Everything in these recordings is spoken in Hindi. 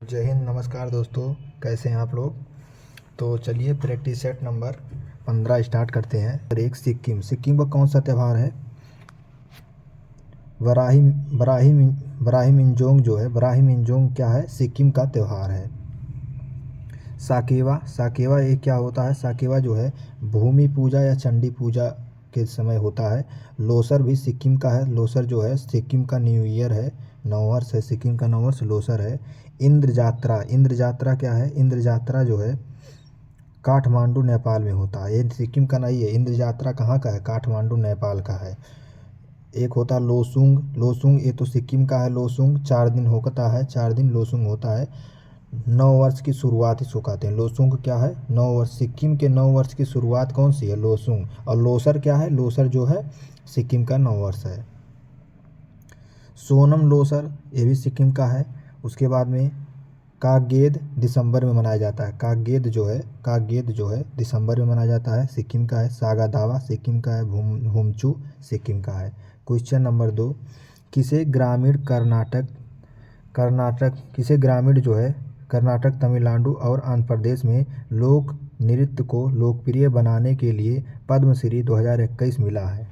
जय हिंद। नमस्कार दोस्तों, कैसे हैं आप लोग। तो चलिए प्रैक्टिस सेट नंबर 15 स्टार्ट करते हैं। एक सिक्किम का कौन सा त्यौहार है। बराही बराही बराही मिंजोंग जो है, बराही मिंजोंग क्या है, सिक्किम का त्यौहार है। साकेवा साकेवा ये क्या होता है। साकेवा जो है भूमि पूजा या चंडी पूजा के समय होता है। लोसर भी सिक्किम का है। लोसर जो है सिक्किम का न्यू ईयर है, नववर्ष है। सिक्किम का नववर्ष लोसर है। इंद्र जात्रा, इंद्र जात्रा क्या है। इंद्र जात्रा जो है काठमांडू नेपाल में होता है। ये सिक्किम का नहीं है। इंद्र जात्रा कहाँ का है, काठमांडू नेपाल का है। एक होता है लोसुंग, लोसुंग ये तो सिक्किम का है। लोसुंग 4 दिन होता है, 4 दिन लोसुंग होता है। 9 वर्ष की शुरुआत इसको कहते हैं। लोसुंग क्या है, 9 वर्ष। सिक्किम के 9 वर्ष की शुरुआत कौन सी है, लोसुंग। और लोसर क्या है, लोसर जो है सिक्किम का 9 वर्ष है। सोनम लोसर ये भी सिक्किम का है। उसके बाद में कागेद दिसंबर में मनाया जाता है। कागेद जो है दिसंबर में मनाया जाता है, सिक्किम का है। सागा दावा सिक्किम का है। भूमचू सिक्किम का है। क्वेश्चन नंबर 2, किसे ग्रामीण किसे ग्रामीण जो है कर्नाटक, तमिलनाडु और आंध्र प्रदेश में लोक नृत्य को लोकप्रिय बनाने के लिए पद्मश्री 2021 मिला है।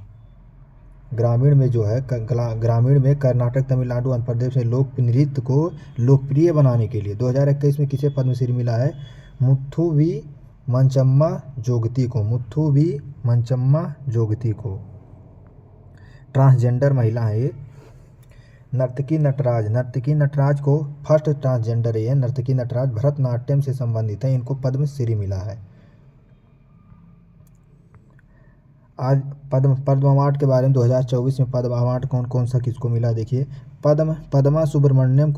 ग्रामीण में जो है ग्रामीण में कर्नाटक, तमिलनाडु, आंध्र प्रदेश में लोक नृत्य को लोकप्रिय बनाने के लिए 2021 में किसे पद्मश्री मिला है। मुथु वी मंचम्मा जोगती को। ट्रांसजेंडर महिला है ये। नर्तकी नटराज को फर्स्ट ट्रांसजेंडर है। नर्तकी नटराज भरतनाट्यम से संबंधित है, इनको पद्मश्री मिला है। आज पद्म अवार्ड के बारे में 2024 में पद्म अवार्ड कौन कौन सा किसको मिला देखिए। पद्मा सुब्रमण्यम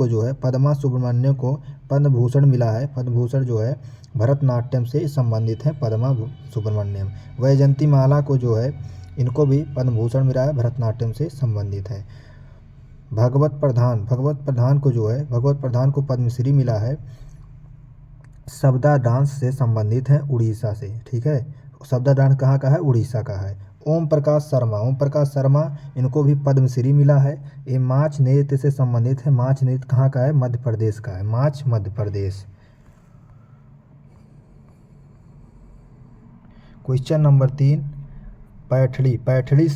को पद्म भूषण मिला है। पद्म भूषण जो है भरतनाट्यम से संबंधित है, पद्मा सुब्रमण्यम। वैजयंती माला को जो है इनको भी पद्म भूषण मिला है, भरतनाट्यम से संबंधित है। भगवत प्रधान को पद्मश्री मिला है, सबदा डांस से संबंधित है, उड़ीसा से। ठीक है, सबदा डांस कहाँ का है, उड़ीसा का है। ओम प्रकाश शर्मा इनको भी पद्मश्री मिला है। ये माछ नृत्य से संबंधित है। माछ नृत्य कहाँ का है, मध्य प्रदेश का है। माछ मध्य प्रदेश। क्वेश्चन नंबर 3, पैठणी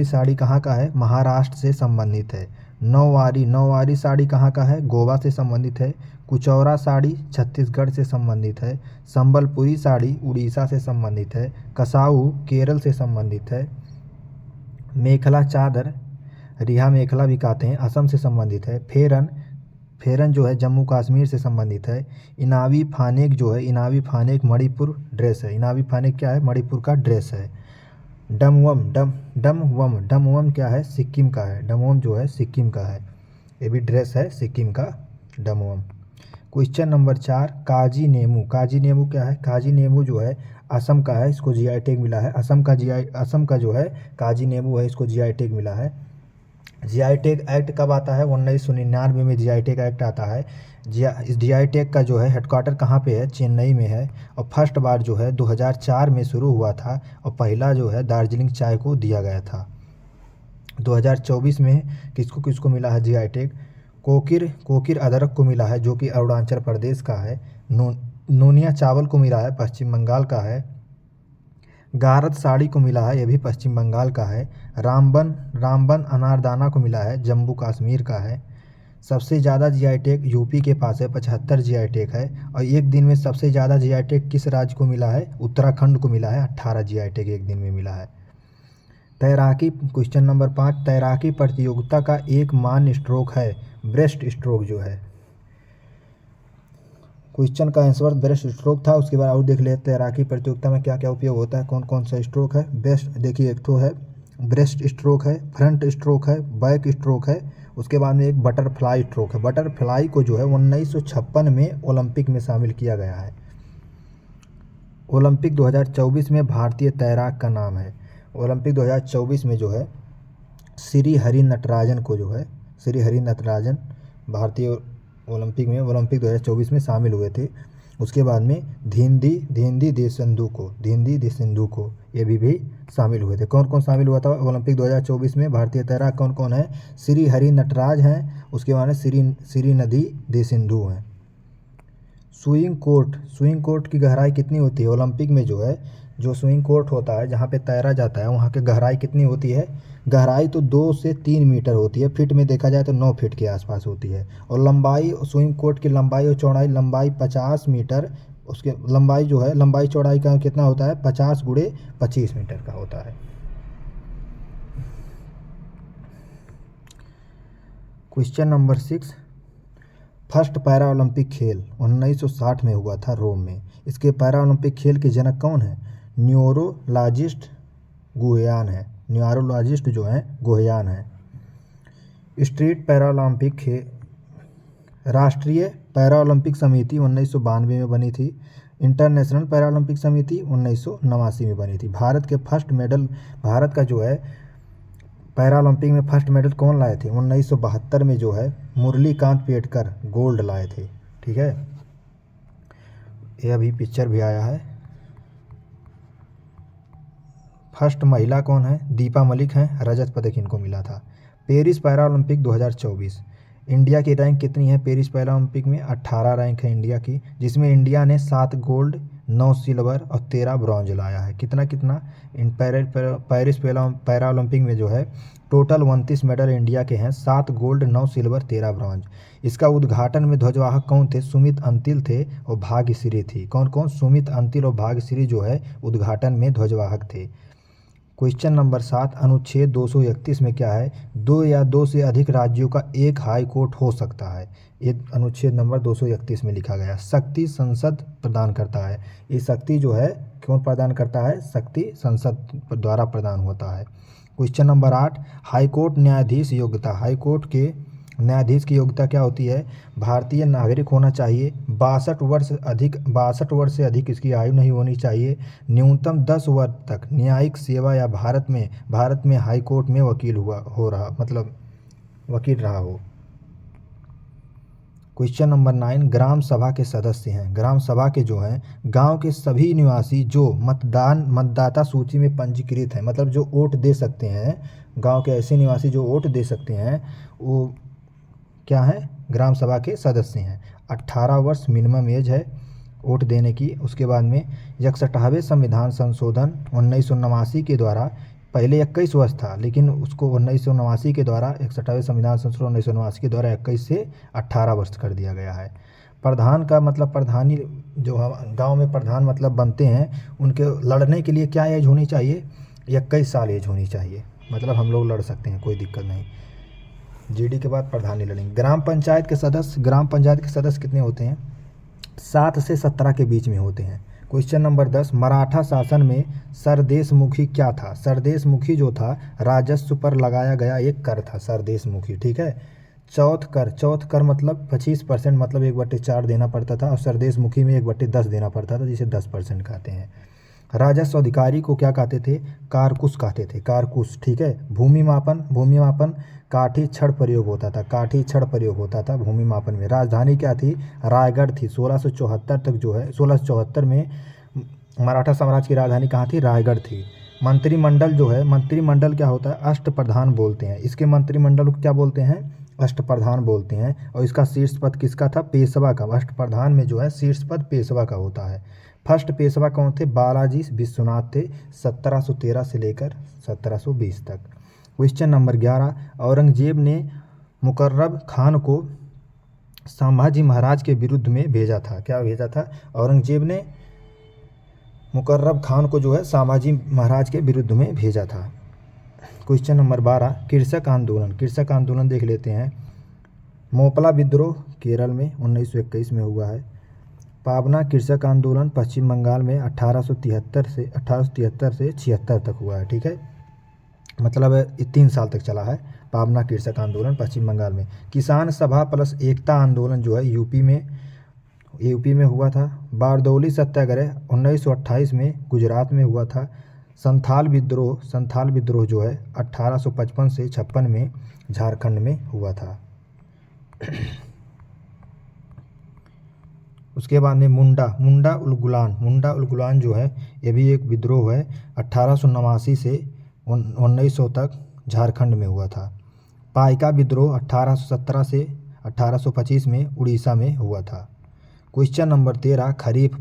साड़ी कहाँ का है, महाराष्ट्र से संबंधित है। नौवारी साड़ी कहाँ का है, गोवा से संबंधित है। कुचौरा साड़ी छत्तीसगढ़ से संबंधित है। संबलपुरी साड़ी उड़ीसा से संबंधित है। कसाऊ केरल से संबंधित है। मेखला चादर, रिहा मेखला भी कहते हैं, असम से संबंधित है। फेरन जो है जम्मू कश्मीर से संबंधित है। इनावी फानेक मणिपुर ड्रेस है। इनावी फानेक क्या है, मणिपुर का ड्रेस है। डमवम क्या है, सिक्किम का है। डमवम जो है सिक्किम का है, ये भी ड्रेस है सिक्किम का, डमवम। क्वेश्चन नंबर 4, काजी नेमू क्या है। काजी नेमू जो है असम का है, इसको जीआई टैग मिला है। असम का जो है काजी नेमू है, इसको जीआई टैग मिला है। जीआई टैग एक्ट कब आता है, 1999 में जीआई टैग एक्ट आता है। इस जीआई टैग का जो है हेडक्वार्टर कहाँ पे है, चेन्नई में है। और फर्स्ट बार जो है 2004 में शुरू हुआ था, और पहला जो है दार्जिलिंग चाय को दिया गया था। 2024 में किसको किसको मिला है जीआई टैग। कोकिर अदरक को मिला है, जो कि अरुणाचल प्रदेश का है। नोनिया चावल को मिला है, पश्चिम बंगाल का है। गारत साड़ी को मिला है, यह भी पश्चिम बंगाल का है। रामबन अनारदाना को मिला है, जम्मू कश्मीर का है। सबसे ज़्यादा जीआई टैग यूपी के पास है, 75 जीआई टैग है। और एक दिन में सबसे ज़्यादा जीआई टैग किस राज्य को मिला है, उत्तराखंड को मिला है, 18 जीआई टैग एक दिन में मिला है। तैराकी, क्वेश्चन नंबर 5, तैराकी प्रतियोगिता का एक मान्य स्ट्रोक है, ब्रेस्ट स्ट्रोक जो है। क्वेश्चन का आंसर ब्रेस्ट स्ट्रोक था। उसके बाद और देख ले तैराकी प्रतियोगिता में क्या क्या उपयोग होता है, कौन कौन सा स्ट्रोक है। बेस्ट देखिए, एक तो है ब्रेस्ट स्ट्रोक है, फ्रंट स्ट्रोक है, बैक स्ट्रोक है। उसके बाद में एक बटरफ्लाई स्ट्रोक है। बटरफ्लाई को जो है 1956 में ओलंपिक में शामिल किया गया है। ओलंपिक 2024 में भारतीय तैराक का नाम है। ओलंपिक 2024 में जो है श्री हरि नटराजन भारतीय ओलंपिक 2024 में शामिल हुए थे। उसके बाद में धेंदी देशेंदु को ये भी शामिल हुए थे। कौन कौन शामिल हुआ था ओलंपिक 2024 में? भारतीय तैराक कौन कौन है? श्री हरि नटराज हैं, उसके बाद में श्री नदी देशेंदु हैं। स्विंग कोर्ट की गहराई कितनी होती है? ओलंपिक में जो है जो स्विंग कोर्ट होता है जहाँ पे तैरा जाता है वहाँ की गहराई कितनी होती है? गहराई तो 2 से 3 मीटर होती है, फिट में देखा जाए तो 9 फीट के आसपास होती है। और लंबाई स्विंग कोर्ट की लंबाई और चौड़ाई, लंबाई 50 मीटर, उसके लंबाई जो है लंबाई चौड़ाई का कितना होता है? 50 गुणे 25 मीटर का होता है। Question number 6, first para Olympic खेल 1960 में हुआ था रोम में। इसके पैरा ओलंपिक खेल के जनक कौन है? न्यूरोलॉजिस्ट गुहयान है। न्यूरोलॉजिस्ट जो हैं गुहयान है। स्ट्रीट पैरालंपिक राष्ट्रीय पैरालंपिक समिति 1992 में बनी थी। इंटरनेशनल पैरालंपिक समिति 1989 में बनी थी। भारत का जो है पैरालंपिक में फर्स्ट मेडल कौन लाए थे? 1972 में जो है मुरलीकांत पेटकर गोल्ड लाए थे। ठीक है, ये अभी पिक्चर भी आया है। फर्स्ट महिला कौन है? दीपा मलिक हैं, रजत पदक इनको मिला था। पेरिस पैरालंपिक 2024, इंडिया की रैंक कितनी है पेरिस पैरालंपिक में? 18 रैंक है इंडिया की, जिसमें इंडिया ने 7 गोल्ड 9 सिल्वर और 13 ब्रॉन्ज लाया है। कितना इन पेरिस पैरालंपिक में जो है टोटल 29 मेडल इंडिया के हैं, 7 गोल्ड 9 सिल्वर 13 ब्रॉन्ज। इसका उद्घाटन में ध्वजवाहक कौन थे? सुमित अंतिल थे और भाग्यश्री थी। कौन कौन? सुमित अंतिल और भाग्यश्री जो है उद्घाटन में ध्वजवाहक थे। क्वेश्चन नंबर 7, अनुच्छेद 231 में क्या है? 2 या 2 से अधिक राज्यों का एक हाई कोर्ट हो सकता है। ये अनुच्छेद नंबर 231 में लिखा गया। शक्ति संसद प्रदान करता है। ये शक्ति जो है कौन प्रदान करता है? शक्ति संसद द्वारा प्रदान होता है। क्वेश्चन नंबर 8, हाईकोर्ट न्यायाधीश योग्यता। हाईकोर्ट के न्यायाधीश की योग्यता क्या होती है? भारतीय नागरिक होना चाहिए, 62 वर्ष से अधिक इसकी आयु नहीं होनी चाहिए, न्यूनतम 10 वर्ष तक न्यायिक सेवा या भारत में हाई कोर्ट में वकील रहा हो। क्वेश्चन नंबर 9, ग्राम सभा के सदस्य हैं। ग्राम सभा के जो हैं गांव के सभी निवासी जो मतदाता सूची में पंजीकृत हैं, मतलब जो वोट दे सकते हैं, गांव के ऐसे निवासी जो वोट दे सकते हैं वो क्या है? ग्राम सभा के सदस्य हैं। 18 वर्ष मिनिमम एज है वोट देने की। उसके बाद में 61वें संविधान संशोधन 1989 के द्वारा, पहले 21 वर्ष था लेकिन उसको 1989 के द्वारा 61वें संविधान संशोधन 1989 के द्वारा 21 से 18 वर्ष कर दिया गया है। प्रधान का मतलब प्रधानी जो गांव में प्रधान मतलब बनते हैं, उनके लड़ने के लिए क्या एज होनी चाहिए? 21 साल एज होनी चाहिए, मतलब हम लोग लड़ सकते हैं, कोई दिक्कत नहीं। जीडी के बाद प्रधानी लड़ेंगे। ग्राम पंचायत के सदस्य कितने होते हैं? 7 से 17 के बीच में होते हैं। क्वेश्चन नंबर 10, मराठा शासन में सरदेशमुखी क्या था? सरदेशमुखी जो था राजस्व पर लगाया गया एक कर था, सरदेशमुखी। ठीक है। चौथ कर मतलब 25%, मतलब 1/4 देना पड़ता था, और सरदेशमुखी में 1/10 देना पड़ता था, जिसे 10% कहते हैं। राजस्व अधिकारी को क्या कहते थे? कारकुश कहते थे, कारकुश। ठीक है। भूमि मापन काठी छड़ प्रयोग होता था भूमि मापन में। राजधानी क्या थी? रायगढ़ थी। 1674 तक जो है 1674 में मराठा साम्राज्य की राजधानी कहाँ थी? रायगढ़ थी। मंत्रिमंडल क्या होता है? अष्टप्रधान बोलते हैं। इसके मंत्रिमंडल को क्या बोलते हैं? अष्टप्रधान बोलते हैं। और इसका शीर्ष पद किसका था? पेशवा का। अष्टप्रधान में जो है शीर्ष पद पेशवा का होता है। फर्स्ट पेशवा कौन थे? बालाजी विश्वनाथ थे, 1713 से लेकर 1720 तक। क्वेश्चन नंबर 11, औरंगजेब ने मुकर्रब खान को संभाजी महाराज के विरुद्ध में भेजा था। क्या भेजा था? औरंगजेब ने मुकर्रब खान को जो है संभाजी महाराज के विरुद्ध में भेजा था। क्वेश्चन नंबर 12, कृषक आंदोलन देख लेते हैं। मोपला विद्रोह केरल में 1921 में हुआ है। पाबना कृषक आंदोलन पश्चिम बंगाल में 1873 से 76 तक हुआ है। ठीक है, मतलब 3 साल तक चला है पाबना कृषक आंदोलन पश्चिम बंगाल में। किसान सभा प्लस एकता आंदोलन जो है यूपी में हुआ था। बारदौली सत्याग्रह 1928 में गुजरात में हुआ था। संथाल विद्रोह जो है 1855 से 56 में झारखंड में हुआ था। उसके बाद में मुंडा उल गुलान जो है ये भी एक विद्रोह है, 1889 से 1900 तक झारखंड में हुआ था। पाइका विद्रोह 1817 से 1825 में उड़ीसा में हुआ था। क्वेश्चन नंबर 13, खरीफ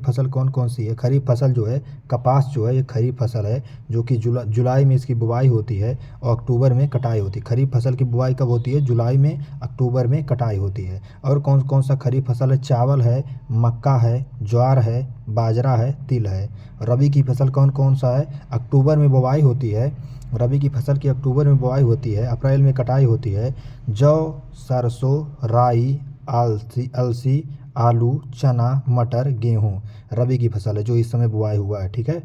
फसल कौन कौन सी है? खरीफ फसल जो है कपास जो है ये खरीफ फसल है, जो कि जुलाई में इसकी बुवाई होती है और अक्टूबर में कटाई होती है। खरीफ फसल की बुवाई कब होती है? जुलाई में, अक्टूबर में कटाई होती है। और कौन कौन सा खरीफ फसल है? चावल है, मक्का है, ज्वार है, बाजरा है, तिल है। रबी की फसल कौन कौन सा है? अक्टूबर में बुवाई होती है, रबी की फसल की अक्टूबर में बुवाई होती है, अप्रैल में कटाई होती है। जौ, सरसों, राई, अलसी, आलू, चना, मटर, गेहूँ रबी की फसल है जो इस समय बुआई हुआ है। ठीक है।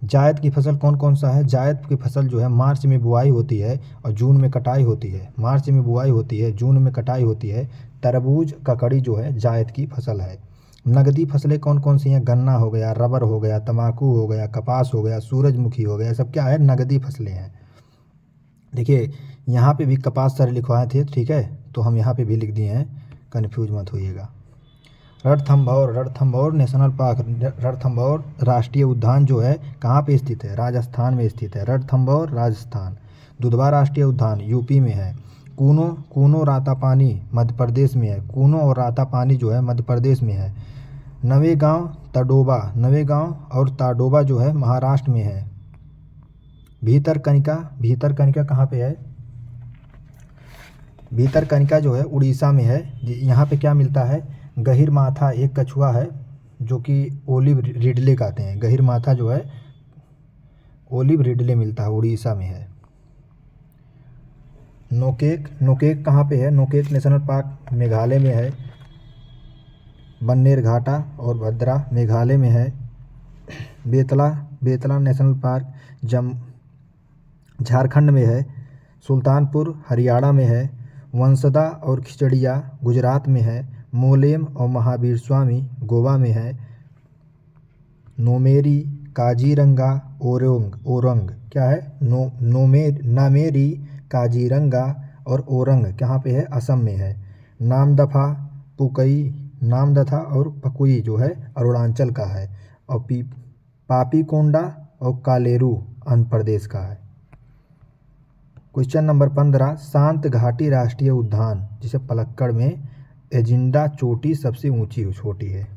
जायद की फसल कौन कौन सा है? जायद की फसल जो है मार्च में बुआई होती है और जून में कटाई होती है। मार्च में बुआई होती है, जून में कटाई होती है। तरबूज, ककड़ी जो है जायद की फसल है। नगदी फसलें कौन कौन सी हैं? गन्ना हो गया, रबर हो गया, तम्बाकू हो गया, कपास हो गया, सूरजमुखी हो गया, सब क्या है? नगदी फसलें हैं। देखिए यहाँ पे भी कपास सर लिखवाए थे, ठीक है, तो हम यहाँ पे भी लिख दिए हैं, कन्फ्यूज मत होइएगा। रणथंभौर नेशनल पार्क, रणथंभौर राष्ट्रीय उद्यान जो है कहाँ पे स्थित है? राजस्थान में स्थित है। रणथंभौर राजस्थान। दुधवा राष्ट्रीय उद्यान यूपी में है। कूनो रातापानी मध्य प्रदेश में है। कूनो और रातापानी जो है मध्य प्रदेश में है। नवेगांव और ताडोबा जो है महाराष्ट्र में है। भीतरकनिका कहाँ पे है? भीतरकनिका जो है उड़ीसा में है। यहाँ पे क्या मिलता है? गहीर माथा एक कछुआ है जो कि ओलिव रिडले कहते हैं। गहीर माथा जो है ओलिव रिडले मिलता है, उड़ीसा में है। नोकेक कहाँ पे है? नोकेक नेशनल पार्क मेघालय में है। बन्नेर घाटा और भद्रा मेघालय में है। बेतला नेशनल पार्क झारखंड में है। सुल्तानपुर हरियाणा में है। वंसदा और खिचड़िया गुजरात में है। मोलेम और महावीर स्वामी गोवा में है। नोमेरी, काजीरंगा, ओरंग क्या है? नामेरी, काजीरंगा और ओरंग कहाँ पे है? असम में है। नामदफा और पकुई जो है अरुणाचल का है। और पापीकोंडा और कालेरू आंध्र प्रदेश का है। क्वेश्चन नंबर 15, शांत घाटी राष्ट्रीय उद्यान जिसे पलक्कड़ में एजिंडा चोटी सबसे ऊंची चोटी है।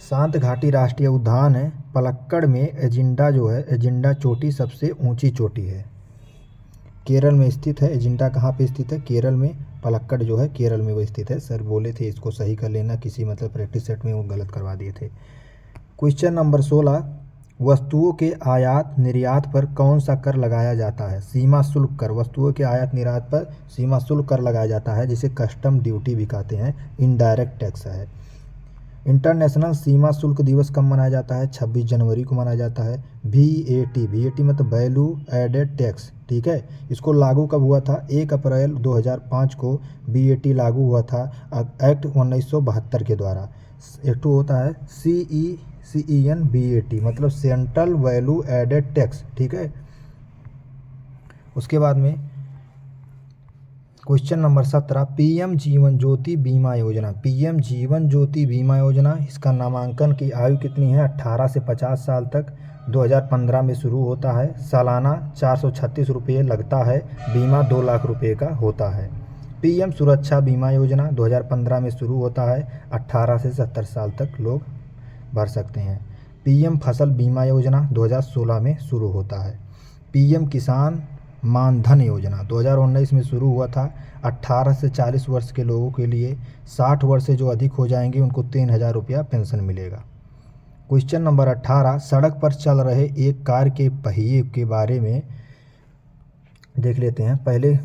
शांत घाटी राष्ट्रीय उद्यान है पलक्कड़ में एजिंडा चोटी सबसे ऊंची चोटी है। केरल में स्थित है। एजिंडा कहाँ पे स्थित है? केरल में। पलक्कड़ जो है केरल में वो स्थित है। सर बोले थे इसको सही कर लेना, किसी प्रैक्टिस सेट में वो गलत करवा दिए थे। क्वेश्चन नंबर 16, वस्तुओं के आयात निर्यात पर कौन सा कर लगाया जाता है? सीमा शुल्क कर। वस्तुओं के आयात निर्यात पर सीमा शुल्क कर लगाया जाता है, जिसे कस्टम ड्यूटी भी कहते हैं, इनडायरेक्ट टैक्स है। इंटरनेशनल सीमा शुल्क दिवस कब मनाया जाता है? 26 जनवरी को मनाया जाता है। VAT मतलब वैल्यू एडेड टैक्स, ठीक है। इसको लागू कब हुआ था? 1 अप्रैल 2005 को VAT लागू हुआ था एक्ट 1972 के द्वारा। एक होता है CEN VAT मतलब सेंट्रल वैल्यू एडेड टैक्स, ठीक है। उसके बाद में question number 17, PM Jeevan Jyoti बीमा योजना। PM जीवन ज्योति बीमा योजना, इसका नामांकन की आयु कितनी है? 18 से 50 साल तक। 2015 में शुरू होता है। सालाना 436 रुपये लगता है। बीमा 2 लाख रुपये का होता है। PM सुरक्षा बीमा योजना 2015 में शुरू होता है। 18 से 70 साल तक लोग भर सकते हैं। PM फसल बीमा योजना 2016 में शुरू होता है। PM किसान मानधन योजना 2019 में शुरू हुआ था। 18 से 40 वर्ष के लोगों के लिए, 60 वर्ष से जो अधिक हो जाएंगे उनको 3000 रुपया पेंशन मिलेगा। क्वेश्चन नंबर 18, सड़क पर चल रहे एक कार के पहिए के बारे में देख लेते हैं। पहले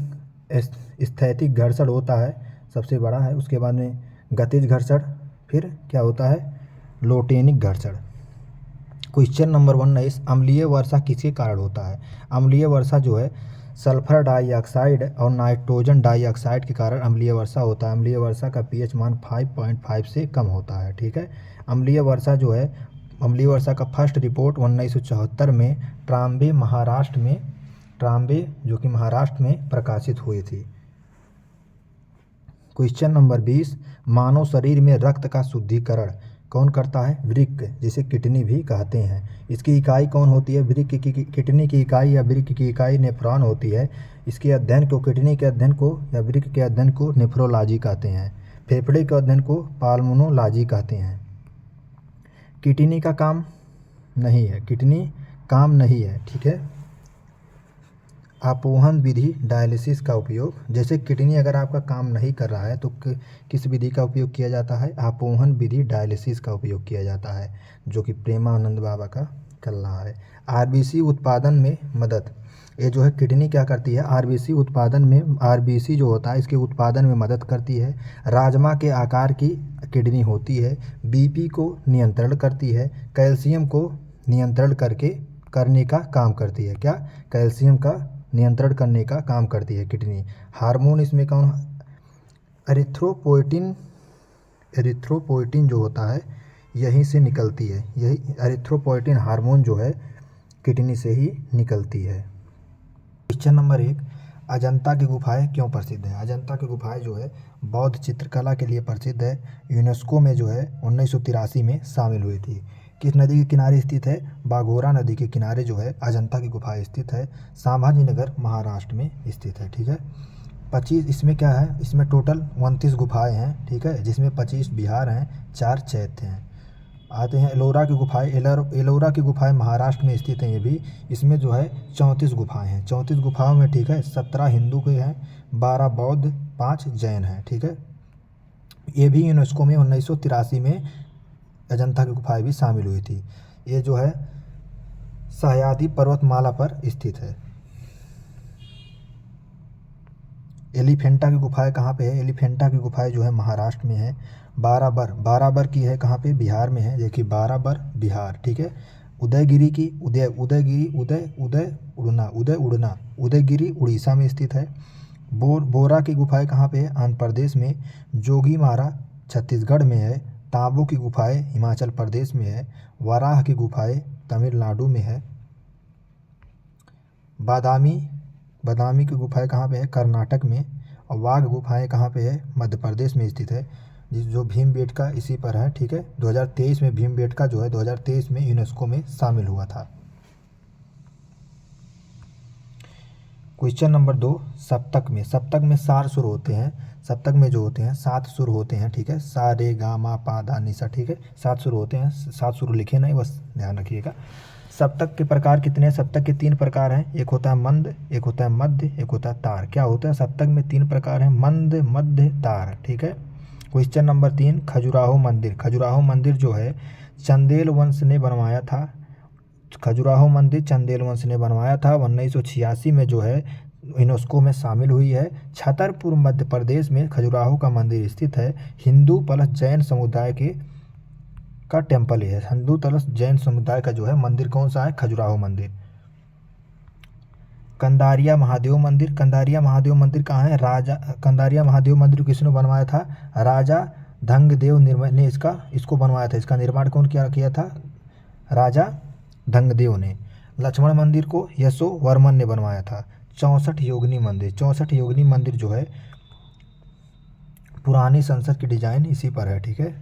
स्थैतिक घर्षण होता है, सबसे बड़ा है। उसके बाद में गतिज घर्षण, फिर क्या होता है? लोटेनिक घर्षण। क्वेश्चन नंबर 19, अम्लीय वर्षा किसके कारण होता है? अम्लीय वर्षा जो है सल्फर डाइऑक्साइड और नाइट्रोजन डाइऑक्साइड के कारण अम्लीय वर्षा होता है। अम्लीय वर्षा का pH मान 5.5 से कम होता है, ठीक है। अम्लीय वर्षा का फर्स्ट रिपोर्ट 1974 में ट्राम्बे जो कि महाराष्ट्र में प्रकाशित हुई थी। क्वेश्चन नंबर 20, मानव शरीर में रक्त का शुद्धिकरण कौन करता है? वृक्क, जिसे किडनी भी कहते हैं। इसकी इकाई कौन होती है? वृक्क की किडनी की इकाई या वृक्क की इकाई नेफ्रॉन होती है। इसके अध्ययन को, किडनी के अध्ययन को या वृक्क के अध्ययन को नेफ्रोलॉजी कहते हैं। फेफड़े के अध्ययन को पाल्मोनोलॉजी कहते हैं। किडनी का काम नहीं है, किडनी काम नहीं है, ठीक है। आपोहन विधि डायलिसिस का उपयोग, जैसे किडनी अगर आपका काम नहीं कर रहा है तो किस विधि का उपयोग किया जाता है? आपोहन विधि डायलिसिस का उपयोग किया जाता है, जो कि प्रेमानंद बाबा का चल रहा है। आरबीसी उत्पादन में मदद, ये जो है किडनी क्या करती है? आरबीसी उत्पादन में, आरबीसी जो होता है इसके उत्पादन में मदद करती है। राजमा के आकार की किडनी होती है। बीपी को नियंत्रण करती है। कैल्शियम को नियंत्रण करने का काम करती है। क्या? कैल्शियम का नियंत्रण करने का काम करती है किडनी। हार्मोन इसमें कौन? एरिथ्रोपोइटिन, एरिथ्रोपोइटिन जो होता है यहीं से निकलती है। यही एरिथ्रोपोइटिन हार्मोन जो है किडनी से ही निकलती है। क्वेश्चन नंबर 1, अजंता की गुफाएं क्यों प्रसिद्ध है? अजंता की गुफाएं जो है बौद्ध चित्रकला के लिए प्रसिद्ध है। यूनेस्को में जो है 1983 में शामिल हुई थी। किस नदी के किनारे स्थित है? बाघोरा नदी के किनारे जो है अजंता की गुफाएं स्थित है। संभाजी नगर महाराष्ट्र में स्थित है, ठीक है। 25, इसमें क्या है? इसमें टोटल 29 गुफाएं हैं, ठीक है, जिसमें 25 बिहार हैं, 4 चैत्य हैं। आते हैं एलोरा की गुफाएं। एलोरा की गुफाएं महाराष्ट्र में स्थित हैं। ये भी, इसमें जो है 34 गुफाएं हैं। 34 गुफाओं में, ठीक है, 17 हिंदू के हैं, 12 बौद्ध, 5 जैन हैं, ठीक है। ये भी यूनेस्को में 1983 में अजंता की गुफाएं भी शामिल हुई थी। ये जो है सह्याद्री पर्वतमाला पर स्थित है। एलिफेंटा की गुफाएं कहाँ पे है? एलिफेंटा की गुफाएं जो है महाराष्ट्र में है। बाराबर की है कहाँ पे? बिहार में है। देखिए बाराबर बिहार, ठीक है। उदयगिरी की, उदयगिरी उड़ीसा में स्थित है। बोरा की गुफाएं कहाँ पे है? आंध्र प्रदेश में। जोगीमारा छत्तीसगढ़ में है। तांबो की गुफाएं हिमाचल प्रदेश में है। वराह की गुफाएं तमिलनाडु में है। बादामी की गुफाएं कहाँ पे है? कर्नाटक में। और वाघ गुफाएं कहाँ पे है? मध्य प्रदेश में स्थित है। जो भीमबेटका इसी पर है, ठीक है। 2023 में भीमबेटका जो है 2023 में यूनेस्को में शामिल हुआ था। क्वेश्चन नंबर 2, सप्तक में 4 सुर होते हैं। सप्तक में जो होते हैं 7 सुर होते हैं, ठीक है। सा रे गा मा पा धा नि सा, ठीक है। 7 सुर होते हैं। 7 सुर लिखे नहीं, बस ध्यान रखिएगा। सप्तक के प्रकार कितने हैं? सप्तक के 3 प्रकार हैं। एक होता है मंद, एक होता है मध्य, एक होता है तार। क्या होता है? सप्तक में 3 प्रकार हैं, मंद, मध्य, तार, ठीक है। क्वेश्चन नंबर 3, खजुराहो मंदिर। खजुराहो मंदिर जो है चंदेल वंश ने बनवाया था। खजुराहो मंदिर चंदेल वंश ने बनवाया था। 1986 में जो है यूनेस्को में शामिल हुई है। छतरपुर मध्य प्रदेश में खजुराहो का मंदिर स्थित है। हिंदू प्लस जैन समुदाय का टेम्पल है। हिंदू प्लस जैन समुदाय का जो है मंदिर कौन सा है? खजुराहो मंदिर। कंदारिया महादेव मंदिर। कंदारिया महादेव मंदिर कहाँ है? कंदारिया महादेव मंदिर किसने बनवाया था? राजा धंगदेव ने इसको बनवाया था। इसका निर्माण कौन किया था? राजा धंगदेव ने। लक्ष्मण मंदिर को यशोवर्मन ने बनवाया था। 64 योगिनी मंदिर। 64 योगिनी मंदिर जो है पुरानी संसद की डिजाइन इसी पर है, ठीक है।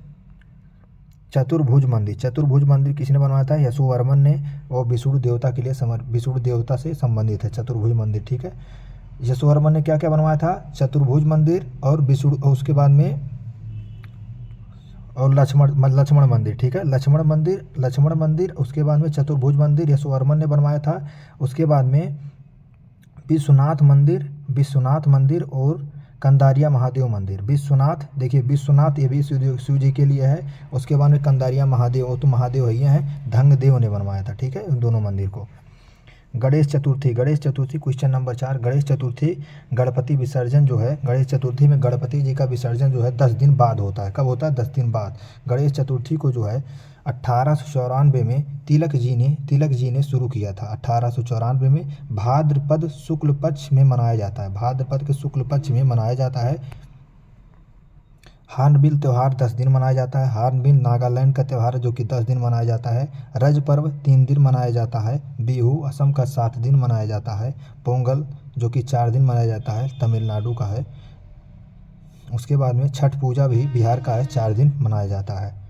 चतुर्भुज मंदिर। चतुर्भुज मंदिर किसने बनवाया था? यशोवर्मन ने, और विष्णु देवता के लिए विष्णु देवता से संबंधित है चतुर्भुज मंदिर, ठीक है। यशोवर्मन ने क्या क्या बनवाया था? चतुर्भुज मंदिर और विष्णु, उसके बाद में और लक्ष्मण मंदिर, ठीक है। लक्ष्मण मंदिर, उसके बाद में चतुर्भुज मंदिर यशोवर्मन ने बनवाया था। उसके बाद में विश्वनाथ मंदिर और कंदारिया महादेव मंदिर। विश्वनाथ, देखिए विश्वनाथ ये भी शिव जी के लिए है। उसके बाद में कंदारिया महादेव, वो तो महादेव ही हैं, धंगदेव ने बनवाया था, ठीक है, उन दोनों मंदिर को। गणेश चतुर्थी। क्वेश्चन नंबर 4, गणेश चतुर्थी गणपति विसर्जन जो है, गणेश चतुर्थी में गणपति जी का विसर्जन जो है 10 दिन बाद होता है। कब होता है? 10 दिन बाद। गणेश चतुर्थी को जो है 1894 में तिलक जी ने शुरू किया था। 1894 में भाद्रपद शुक्ल पक्ष में मनाया जाता है। भाद्रपद के शुक्ल पक्ष में मनाया जाता है। हार्नबिल त्यौहार 10 दिन मनाया जाता है। हार्नबिल नागालैंड का त्यौहार जो कि 10 दिन मनाया जाता है। रज पर्व 3 दिन मनाया जाता है। बिहू असम का 7 दिन मनाया जाता है। पोंगल जो कि 4 दिन मनाया जाता है, तमिलनाडु का है। उसके बाद में छठ पूजा भी बिहार का है, 4 दिन मनाया जाता है।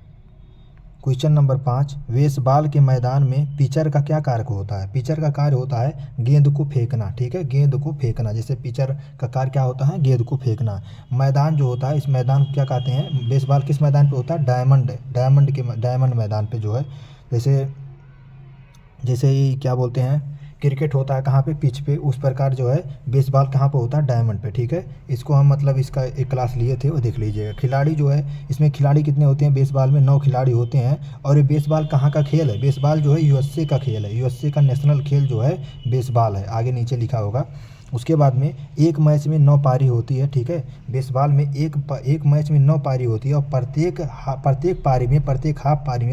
क्वेश्चन नंबर 5, बेसबॉल के मैदान में पिचर का क्या कार्य होता है? पिचर का कार्य होता है गेंद को फेंकना, ठीक है, गेंद को फेंकना। जैसे पिचर का कार्य क्या होता है? गेंद को फेंकना। मैदान जो होता है, इस मैदान को क्या कहते हैं? बेसबॉल किस मैदान पे होता है? डायमंड मैदान पे जो है, जैसे जैसे ही क्या बोलते हैं, क्रिकेट होता है कहाँ पे? पिच पे। उस प्रकार जो है बेसबॉल कहाँ पे होता है? डायमंड पे, ठीक है। इसको हम मतलब इसका एक क्लास लिए थे, वो देख लीजिएगा। खिलाड़ी जो है, इसमें खिलाड़ी कितने होते हैं? बेसबॉल में 9 खिलाड़ी होते हैं। और ये बेसबॉल कहाँ का खेल है? बेसबॉल जो है यूएसए का खेल है। यूएसए का नेशनल खेल जो है बेसबॉल है, आगे नीचे लिखा होगा। उसके बाद में एक मैच में 9 पारी होती है, ठीक है। बेसबॉल में एक मैच में 9 पारी होती है, और प्रत्येक पारी में, प्रत्येक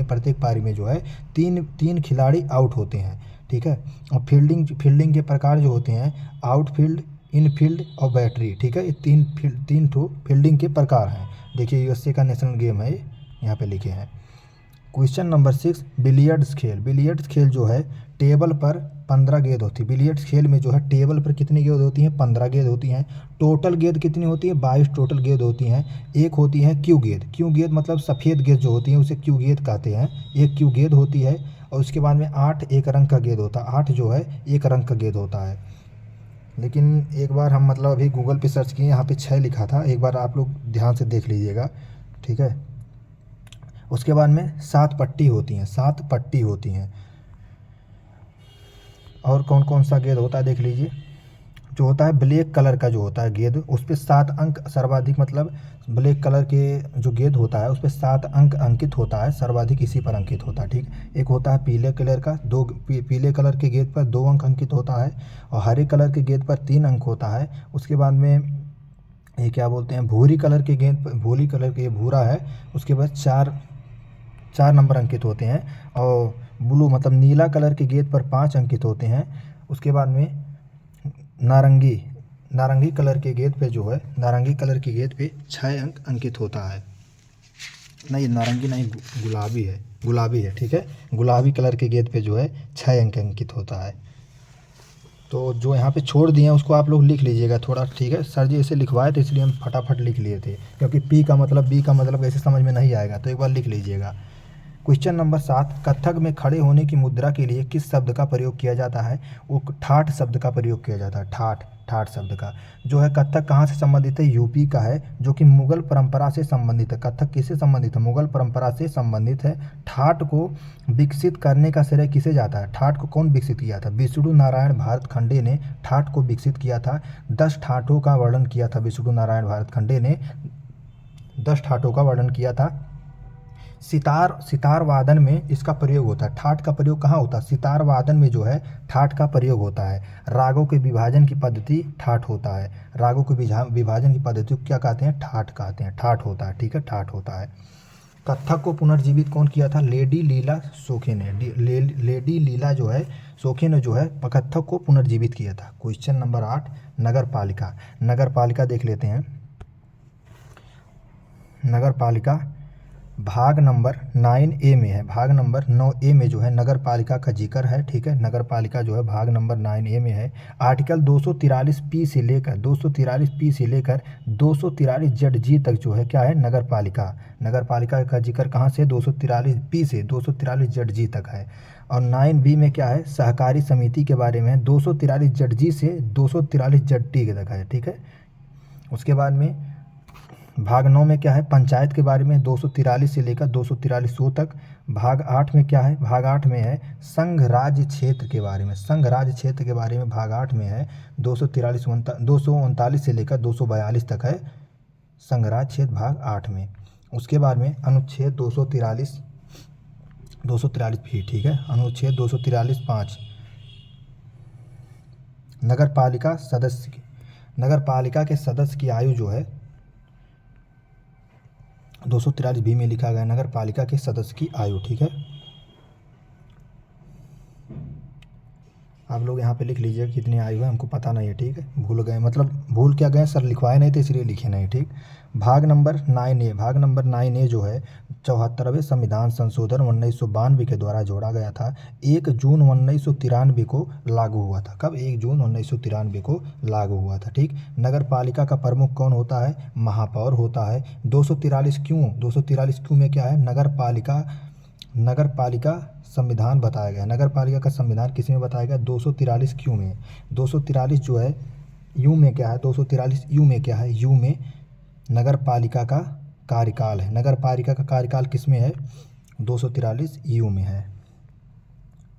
प्रत्येक पारी में जो है तीन खिलाड़ी आउट होते हैं, ठीक है। और फील्डिंग के प्रकार जो होते हैं, आउटफील्ड, इनफील्ड और बैटरी, ठीक है। ये तीन ठो फील्डिंग के प्रकार हैं। देखिए यूएसए का नेशनल गेम है, यहाँ पे लिखे हैं। क्वेश्चन नंबर 6, बिलियर्ड्स खेल। बिलियर्ड्स खेल जो है टेबल पर 15 गेंद होती है। बिलियर्ड्स खेल में जो है टेबल पर कितनी गेंद होती हैं? 15 गेंद होती हैं। टोटल गेंद कितनी होती है? 22 टोटल गेंद होती हैं। एक होती है क्यू गेंद। क्यू गेंद मतलब सफ़ेद गेंद जो होती है उसे क्यू गेंद कहते हैं। एक क्यू गेंद होती है। और उसके बाद में 8 एक रंग का गेंद होता है। 8 जो है एक रंग का गेंद होता है। लेकिन एक बार हम मतलब अभी गूगल पे सर्च किए, यहाँ पे 6 लिखा था। एक बार आप लोग ध्यान से देख लीजिएगा, ठीक है। उसके बाद में 7 पट्टी होती हैं, 7 पट्टी होती हैं। और कौन कौन सा गेंद होता है देख लीजिए। जो होता है ब्लैक कलर का जो होता है गेंद, उस पर 7 अंक सर्वाधिक, मतलब ब्लैक कलर के जो गेंद होता है उस पर 7 अंक अंकित होता है, सर्वाधिक इसी पर अंकित होता है, ठीक। एक होता है पीले कलर का, पीले कलर के गेंद पर 2 अंक अंकित होता है, और हरे कलर के गेंद पर 3 अंक होता है। उसके बाद में ये क्या बोलते हैं, भूरी कलर के गेंद पर, भूरी कलर के भूरा है, उसके बाद 4 नंबर अंकित होते हैं। और ब्लू मतलब नीला कलर के गेंद पर 5 अंकित होते हैं। उसके बाद में नारंगी कलर के गेंद पे जो है, नारंगी कलर की गेंद पे 6 अंक अंकित होता है। नहीं नारंगी नहीं, गुलाबी है, ठीक है। गुलाबी कलर के गेंद पे जो है 6 अंक अंकित होता है। तो जो यहाँ पे छोड़ दिए हैं उसको आप लोग लिख लीजिएगा थोड़ा, ठीक है। सर जी ऐसे लिखवाए थे इसलिए हम फटाफट लिख लिए थे, क्योंकि बी का मतलब ऐसे समझ में नहीं आएगा, तो एक बार लिख लीजिएगा। क्वेश्चन नंबर 7, कथक में खड़े होने की मुद्रा के लिए किस शब्द का प्रयोग किया जाता है? वो ठाठ शब्द का प्रयोग किया जाता है। ठाठ शब्द का जो है। कथक कहाँ से संबंधित है? यूपी का है, जो कि मुगल परंपरा से संबंधित है। कथक किससे संबंधित है? मुगल परंपरा से संबंधित है। ठाठ को विकसित करने का श्रेय किसे जाता है? ठाठ को कौन विकसित किया था? विष्णु नारायण भारतखंडे ने ठाठ को विकसित किया था। 10 ठाठों का वर्णन किया था विष्णु नारायण भारतखंडे ने, 10 ठाठों का वर्णन किया था। सितार वादन में इसका प्रयोग होता है। ठाठ का प्रयोग कहाँ होता है? सितार वादन में जो है ठाठ का प्रयोग होता है। रागों के विभाजन की पद्धति ठाठ होता है। रागों के विभाजन की पद्धति को क्या कहते हैं? ठाठ कहते हैं। ठाठ होता है, ठीक है, ठाठ होता है। कथक को पुनर्जीवित कौन किया था? लेडी लीला सोखे ने। लेडी लीला जो है सोखे ने जो है कथक को पुनर्जीवित किया था। क्वेश्चन नंबर 8, नगर पालिका। नगर पालिका देख लेते हैं। नगर पालिका भाग नंबर 9A में है। भाग नंबर 9A में जो है नगर पालिका का जिक्र है, ठीक है। नगर पालिका जो है भाग नंबर 9A में है। आर्टिकल 243P से लेकर 243G तक जो है क्या है? नगर पालिका। नगर पालिका का जिक्र कहाँ से? 243P से 243G तक है। और 9B में क्या है? सहकारी समिति के बारे में 243G से 243T तक है, ठीक है। उसके बाद में भाग 9 में क्या है? पंचायत के बारे में 243 से लेकर 243 तक। भाग 8 में क्या है? भाग 8 में है संघ राज्य क्षेत्र के बारे में। संघ राज्य क्षेत्र के बारे में भाग 8 में है 239 से लेकर 242 तक है संघ राज्य क्षेत्र भाग 8 में। उसके बाद में अनुच्छेद 243 भी, ठीक है। अनुच्छेद 243(5) नगर पालिका के सदस्य की आयु जो है 243B में लिखा गया नगर पालिका के सदस्य की आयु, ठीक है। आप लोग यहाँ पे लिख लीजिए कितनी आयु है, हमको पता नहीं है, ठीक है, भूल गए, मतलब भूल क्या गए, सर लिखवाए नहीं थे इसलिए लिखे नहीं, ठीक। भाग नंबर 9A, भाग नंबर 9A जो है 74वें संविधान संशोधन 1992 के द्वारा जोड़ा गया था। 1 जून 1993 को लागू हुआ था। कब? 1 जून 1993 को लागू हुआ था, ठीक। नगर पालिका का प्रमुख कौन होता है? महापौर होता है। 243 क्यों? 243 क्यों में क्या है? नगर पालिका संविधान बताया गया। नगर पालिका का संविधान किस में बताया गया? 243 क्यों में। 243 जो है यू में क्या है? 243 यू में क्या है? यू में नगर पालिका का कार्यकाल है। नगर पालिका का कार्यकाल किस में है? 243 यू में है।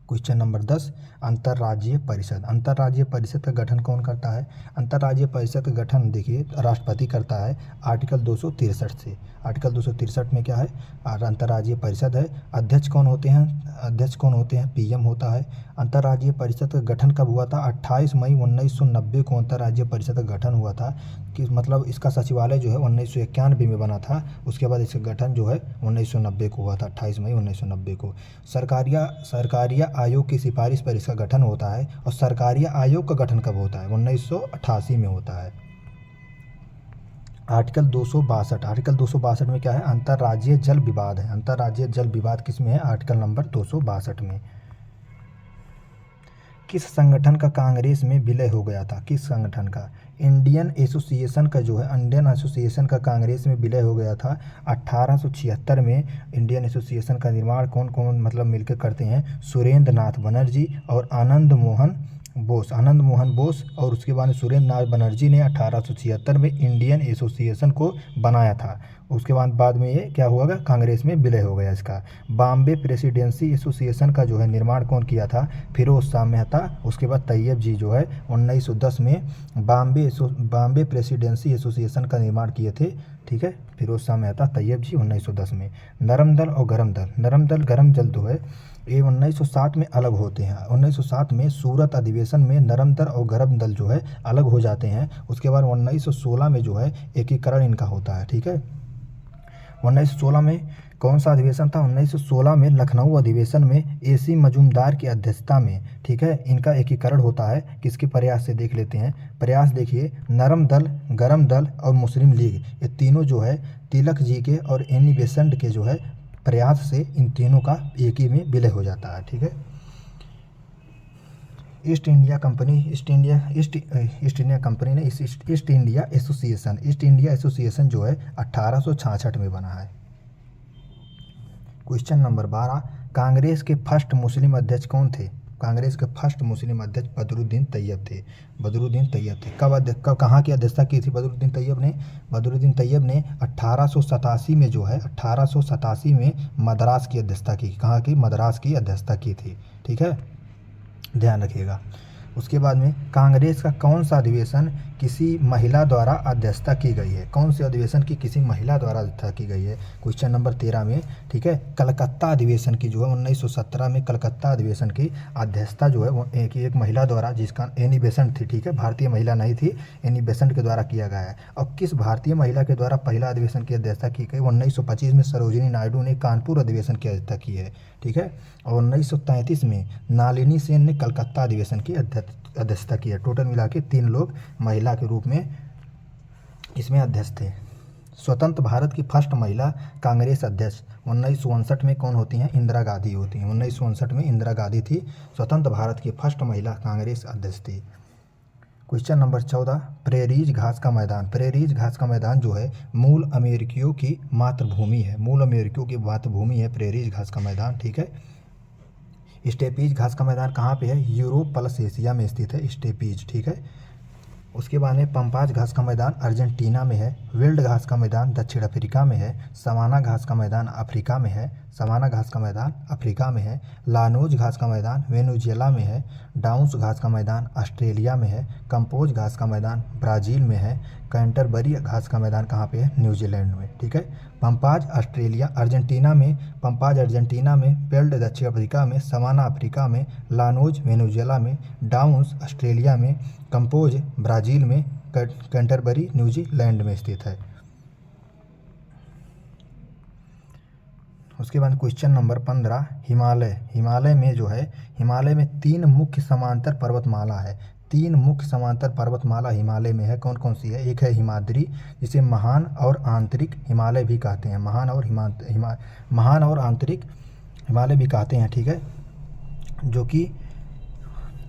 क्वेश्चन नंबर 10, अंतर्राज्यीय परिषद। अंतर्राज्यीय परिषद का गठन कौन करता है? अंतर्राज्यीय परिषद का गठन देखिए राष्ट्रपति करता है आर्टिकल 263 से। आर्टिकल 263 में क्या है? अंतर्राज्यीय परिषद है। अध्यक्ष कौन होते हैं? अध्यक्ष कौन होते हैं? पीएम होता है। अंतर्राज्यीय परिषद का गठन कब हुआ था? 28 मई 1990 को अंतर्राज्यीय परिषद का गठन हुआ था। कि मतलब इसका सचिवालय जो है 1991 में बना था। उसके बाद इसका गठन जो है 1990 को हुआ था, 28 मई 1990 को। सरकारिया आयोग की सिफारिश पर इसका गठन होता है। और सरकारिया आयोग का गठन कब होता है? 1988 में होता है। आर्टिकल 262, आर्टिकल 262 में क्या है? अंतर्राज्यीय जल विवाद है। अंतर्राज्यीय जल विवाद किस में है? आर्टिकल नंबर 262 में। किस संगठन का कांग्रेस में विलय हो गया था? किस संगठन का? इंडियन एसोसिएशन का जो है, इंडियन एसोसिएशन का कांग्रेस में विलय हो गया था 1876 में। इंडियन एसोसिएशन का निर्माण कौन कौन मतलब मिलकर करते हैं? सुरेंद्र नाथ बनर्जी और आनंद मोहन बोस और उसके बाद सुरेंद्र नाथ बनर्जी ने 1876 में इंडियन एसोसिएशन को बनाया था। उसके बाद में ये क्या हुआ? कांग्रेस में विलय हो गया इसका। बॉम्बे प्रेसिडेंसी एसोसिएशन का जो है निर्माण कौन किया था? फिरोज शाह मेहता। उसके बाद तैयब जी जो है 1910 में बॉम्बे प्रेसिडेंसी एसोसिएशन का निर्माण किए थे, ठीक है। फिरोज शाह मेहता, तैयब जी 1910 में। नरम दल और गरम दल, नरम दल गरम दल जो है ये 1907 में अलग होते हैं। 1907 में सूरत अधिवेशन में नरम दल और गरम दल जो है अलग हो जाते हैं। उसके बाद 1916 में जो है एकीकरण इनका होता है, ठीक है। 1916 में कौन सा अधिवेशन था? 1916 में लखनऊ अधिवेशन में AC मजूमदार की अध्यक्षता में, ठीक है, इनका एकीकरण होता है। किसके प्रयास से? देख लेते हैं प्रयास। देखिए, नरम दल, गरम दल और मुस्लिम लीग, ये तीनों जो है तिलक जी के और एनी बेसेंट के जो है प्रयास से इन तीनों का एक ही में विलय हो जाता है, ठीक है। ईस्ट इंडिया कंपनी ने ईस्ट इंडिया एसोसिएशन जो है 1866 में बना है। क्वेश्चन नंबर 12, कांग्रेस के फर्स्ट मुस्लिम अध्यक्ष कौन थे? कांग्रेस के फर्स्ट मुस्लिम अध्यक्ष बदरुद्दीन तैयब थे। बदरुद्दीन तैयब थे। कब कहाँ की अध्यक्षता की थी बदरुद्दीन तैयब ने? बदरुद्दीन तैयब ने 1887 में जो है 1887 में मद्रास की अध्यक्षता की। कहाँ की? मद्रास की अध्यक्षता की थी, ठीक है, ध्यान रखिएगा। उसके बाद में कांग्रेस का कौन सा अधिवेशन किसी महिला द्वारा अध्यक्षता की गई है? कौन से अधिवेशन की किसी महिला द्वारा अध्यक्षता की गई है? क्वेश्चन नंबर 13 में, ठीक है, कलकत्ता अधिवेशन की जो है 1917 में कलकत्ता अधिवेशन की अध्यक्षता जो है वो एक महिला द्वारा, जिसका एनी बेसेंट थी, ठीक है, भारतीय महिला नहीं थी, एनी बेसेंट के द्वारा किया गया है। और किस भारतीय महिला के द्वारा पहला अधिवेशन की अध्यक्षता की गई? 1925 में सरोजिनी नायडू ने कानपुर अधिवेशन की अध्यक्षता की है, ठीक है। और 1933 में नालिनी सेन ने कलकत्ता अधिवेशन की अध्यक्षता की है। टोटल मिला के 3 लोग महिला के रूप में इसमें अध्यक्ष थे। स्वतंत्र भारत की फर्स्ट महिला कांग्रेस अध्यक्ष 1959 में कौन होती हैं? इंदिरा गांधी होती हैं। 1959 में इंदिरा गांधी थी स्वतंत्र भारत की फर्स्ट महिला कांग्रेस अध्यक्ष थी। क्वेश्चन नंबर 14, प्रेरीज घास का मैदान। प्रेरीज घास का मैदान जो है मूल अमेरिकियों की मातृभूमि है। मूल अमेरिकियों की मातृभूमि है प्रेरीज घास का मैदान, ठीक है। स्टेपीज घास का मैदान कहाँ पे है? यूरोप प्लस एशिया में स्थित है स्टेपीज, ठीक है। उसके बाद में पंपाज घास का मैदान अर्जेंटीना में है। विल्ड घास का मैदान दक्षिण अफ्रीका में है। सवाना घास का मैदान अफ्रीका में है। सवाना घास का मैदान अफ्रीका में है। लानोज घास का मैदान वेनेजुएला में है। डाउन्स घास का मैदान ऑस्ट्रेलिया में है। कंपोज घास का मैदान ब्राज़ील में है। कैंटरबरी घास का मैदान कहाँ पे है? न्यूजीलैंड में, ठीक है। पंपाज अर्जेंटीना में, पंपाज अर्जेंटीना में, विल्ड दक्षिण अफ्रीका में, सवाना अफ्रीका में, लानोज वेनेजुएला में, डाउन्स ऑस्ट्रेलिया में, कंपोज ब्राज़ील में, कैंटरबरी न्यूजीलैंड में स्थित है। उसके बाद क्वेश्चन नंबर 15, हिमालय। हिमालय में जो है, हिमालय में 3 मुख्य समांतर पर्वतमाला है। 3 मुख्य समांतर पर्वतमाला हिमालय में है। कौन कौन सी है? एक है हिमाद्री, जिसे महान और आंतरिक हिमालय भी कहते हैं। महान और आंतरिक हिमालय भी कहते हैं, ठीक है, जो कि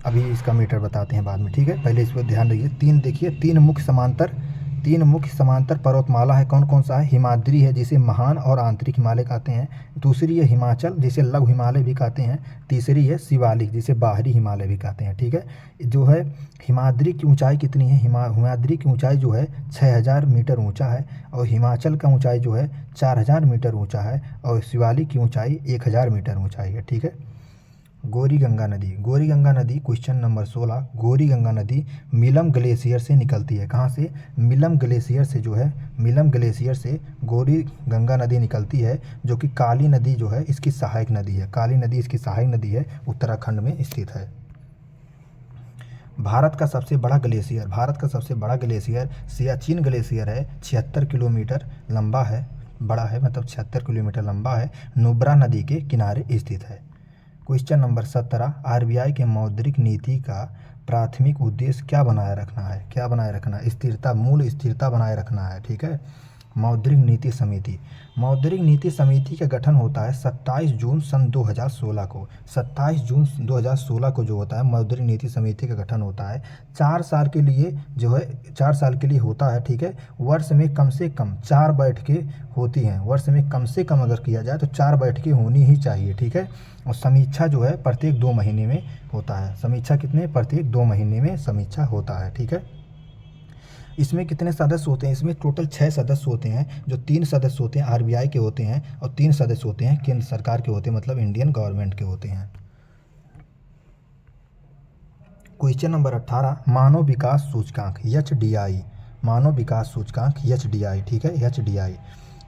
अभी इसका मीटर बताते हैं बाद में, ठीक है। पहले इस पर ध्यान रखिए। 3 देखिए, 3 मुख्य समांतर पर्वतमाला है। कौन कौन सा है? हिमाद्री है, जिसे महान और आंतरिक हिमालय कहते हैं। दूसरी है हिमाचल, जिसे लघु हिमालय भी कहते हैं। तीसरी है शिवालिक, जिसे बाहरी हिमालय भी कहते हैं, ठीक है। जो है हिमाद्री की ऊंचाई कितनी है? हिमाद्री की ऊंचाई जो है 6000 मीटर ऊंचा है, और हिमाचल का ऊंचाई जो है 4000 मीटर ऊंचा है, और शिवालिक की ऊंचाई 1000 मीटर ऊंचाई है, ठीक है। गौरी गंगा नदी। गौरी गंगा नदी क्वेश्चन नंबर 16, गौरी गंगा नदी मिलम ग्लेशियर से निकलती है। कहाँ से? मिलम ग्लेशियर से जो है, मिलम ग्लेशियर से गौरी गंगा नदी निकलती है, जो कि काली नदी जो है इसकी सहायक नदी है। काली नदी इसकी सहायक नदी है, उत्तराखंड में स्थित है। भारत का सबसे बड़ा ग्लेशियर। भारत का सबसे बड़ा ग्लेशियर सियाचिन ग्लेशियर है। 76 किलोमीटर लंबा है, बड़ा है, मतलब 76 किलोमीटर लंबा है। नुब्रा नदी के किनारे स्थित है। क्वेश्चन नंबर 17, आरबीआई के मौद्रिक नीति का प्राथमिक उद्देश्य क्या बनाए रखना है? क्या बनाए रखना है? स्थिरता, मूल स्थिरता बनाए रखना है, ठीक है। मौद्रिक नीति समिति। मौद्रिक नीति समिति का गठन होता है 27 जून सन 2016 को। 27 जून 2016 को जो होता है मौद्रिक नीति समिति का गठन होता है। 4 साल के लिए जो है, 4 साल के लिए होता है, ठीक है। वर्ष में कम से कम 4 बैठकें होती हैं। वर्ष में कम से कम अगर किया जाए तो 4 बैठकें होनी ही चाहिए, ठीक है। और समीक्षा जो है प्रत्येक 2 महीने में होता है। समीक्षा कितने? प्रत्येक 2 महीने में समीक्षा होता है, ठीक है। इसमें कितने सदस्य होते हैं? इसमें टोटल 6 सदस्य होते हैं, जो 3 सदस्य होते हैं आरबीआई के होते हैं, और 3 सदस्य होते हैं केंद्र सरकार के होते हैं, मतलब इंडियन गवर्नमेंट के होते हैं। क्वेश्चन नंबर 18, मानव विकास सूचकांक एचडीआई। मानव विकास सूचकांक एचडीआई, ठीक है, एचडीआई।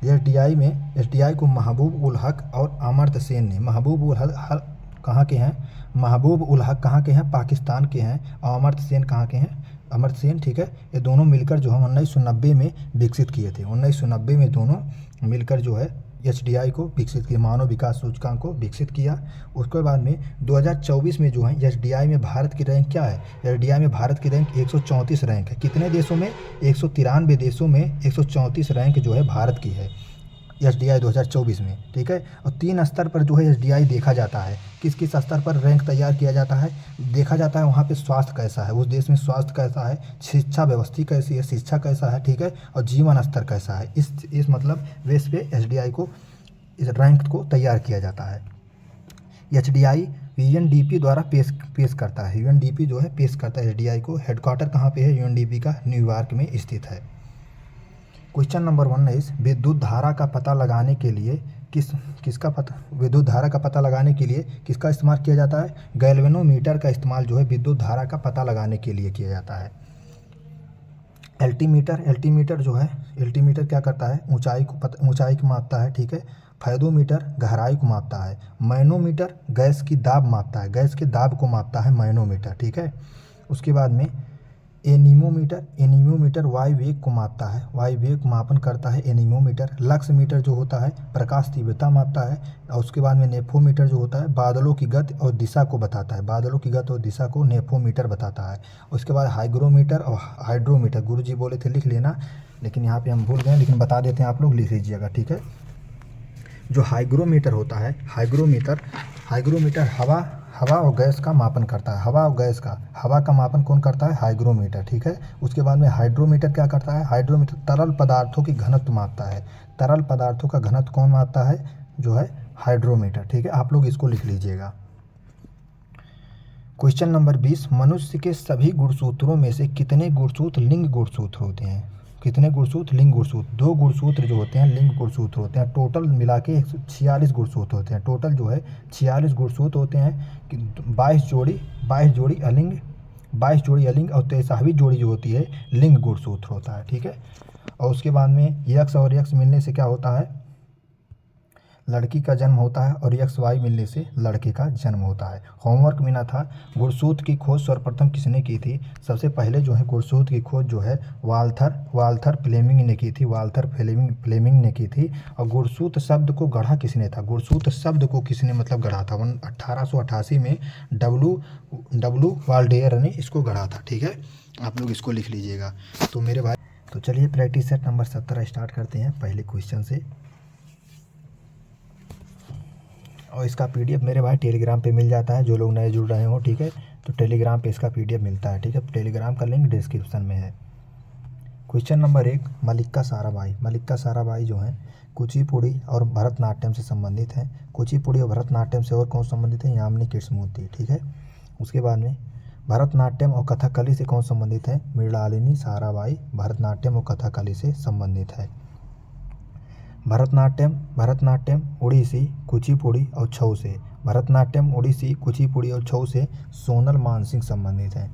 एचडीआई को महबूब उल हक और अमर्त्य सेन ने, महबूब उल हक कहाँ के हैं? महबूब उल हक कहाँ के हैं? पाकिस्तान के हैं। और अमर्त्य सेन कहाँ के हैं? अमर्त्य सेन, ठीक है। ये दोनों मिलकर जो हम 1990 में विकसित किए थे। 1990 में दोनों मिलकर जो है एचडीआई को विकसित किया, मानव विकास सूचकांक को विकसित किया। उसके बाद में 2024 में जो है एचडीआई में भारत की रैंक क्या है? एचडीआई में भारत की रैंक 134 रैंक है। कितने देशों में? 193 देशों में 134 रैंक जो है भारत की है एचडीआई 2024 में, ठीक है। और 3 स्तर पर जो है एचडीआई देखा जाता है। किस किस स्तर पर रैंक तैयार किया जाता है? देखा जाता है वहाँ पे स्वास्थ्य कैसा है, उस देश में स्वास्थ्य कैसा है, शिक्षा व्यवस्था कैसी है, शिक्षा कैसा है, ठीक है, और जीवन स्तर कैसा है। इस मतलब बेस पे एचडीआई को, इस रैंक को तैयार किया जाता है। एचडीआई यूएनडीपी द्वारा पेश करता है। यूएनडीपी जो है पेश करता है एचडीआई को। हेडक्वार्टर कहाँ पे है यूएनडीपी का? न्यूयॉर्क में स्थित है। क्वेश्चन नंबर 19, विद्युत धारा का पता लगाने के लिए विद्युत धारा का पता लगाने के लिए किसका इस्तेमाल किया जाता है? गैल्वेनोमीटर का इस्तेमाल जो है विद्युत धारा का पता लगाने के लिए किया जाता है। एल्टीमीटर जो है, एल्टीमीटर क्या करता है? ऊंचाई को मापता है, ठीक है। फायदोमीटर गहराई को मापता है। मैनोमीटर गैस की दाब मापता है, गैस के दाब को मापता है मैनोमीटर, ठीक है। उसके बाद में एनीमोमीटर वायु वेग को मापता है, वायु वेग मापन करता है एनीमोमीटर। लक्स मीटर जो होता है प्रकाश तीव्रता मापता है। और उसके बाद में नेफोमीटर जो होता है बादलों की गति और दिशा को बताता है, बादलों की गति और दिशा को नेफोमीटर बताता है। उसके बाद हाइग्रोमीटर और हाइड्रोमीटर, गुरुजी बोले थे लिख लेना, लेकिन यहाँ पे हम भूल गए, लेकिन बता देते हैं, आप लोग लिख लीजिएगा, ठीक है। जो हाइग्रोमीटर होता है, हाइग्रोमीटर हवा और गैस का मापन करता है। हवा का मापन कौन करता है? हाइग्रोमीटर, ठीक है। उसके बाद में हाइड्रोमीटर क्या करता है? हाइड्रोमीटर तरल पदार्थों की घनत्व मापता है। तरल पदार्थों का घनत्व कौन मापता है? जो है हाइड्रोमीटर, ठीक है। आप लोग इसको लिख लीजिएगा। क्वेश्चन नंबर 20, मनुष्य के सभी गुणसूत्रों में से कितने गुणसूत्र लिंग गुणसूत्र होते हैं? कितने गुणसूत्र? लिंग गुणसूत्र। 2 गुणसूत्र जो होते हैं लिंग गुणसूत्र होते हैं। टोटल मिला के 146 गुणसूत्र होते हैं। टोटल जो है 46 गुणसूत्र होते हैं। 22 जोड़ी अलिंग, 22 जोड़ी अलिंग, और 23वीं जोड़ी जो होती है लिंग गुणसूत्र होता है, ठीक है। और उसके बाद में यक्ष और यक्ष मिलने से क्या होता है? लड़की का जन्म होता है और XY मिलने से लड़के का जन्म होता है। होमवर्क मिला था, गुरसूत्र की खोज सर्वप्रथम किसने की थी? सबसे पहले जो है गुरसूत्र की खोज जो है वाल्थर फ्लेमिंग ने की थी, वाल्थर फ्लेमिंग ने की थी। और गुरसूत्र शब्द को गढ़ा किसने था? गुरसूत्र शब्द को किसने मतलब गढ़ा था? 1888 में डब्लू वाल्डेयर ने इसको गढ़ा था। ठीक है, आप लोग इसको लिख लीजिएगा। तो मेरे भाई, तो चलिए प्रैक्टिस सेट नंबर 17 स्टार्ट करते हैं पहले क्वेश्चन से। और इसका PDF मेरे भाई टेलीग्राम पे मिल जाता है, जो लोग नए जुड़ रहे हो। ठीक है, तो टेलीग्राम पे इसका PDF मिलता है। ठीक है, टेलीग्राम का लिंक डिस्क्रिप्शन में है। क्वेश्चन नंबर 1, मल्लिका साराभाई। मल्लिका साराभाई जो हैं कुचिपुड़ी और भरतनाट्यम से संबंधित हैं। कुचिपुड़ी और भरतनाट्यम से और कौन संबंधित है? यामिनी कृष्णमूर्ति। ठीक है, उसके बाद में भरतनाट्यम और कथकली से कौन संबंधित है? मृणालिनी साराभाई भरतनाट्यम और कथकली से संबंधित है। भरतनाट्यम उड़ीसी, कुचिपुड़ी और छऊ से। भरतनाट्यम उड़ीसी, कुचिपुड़ी और छऊ से सोनल मानसिंह संबंधित हैं।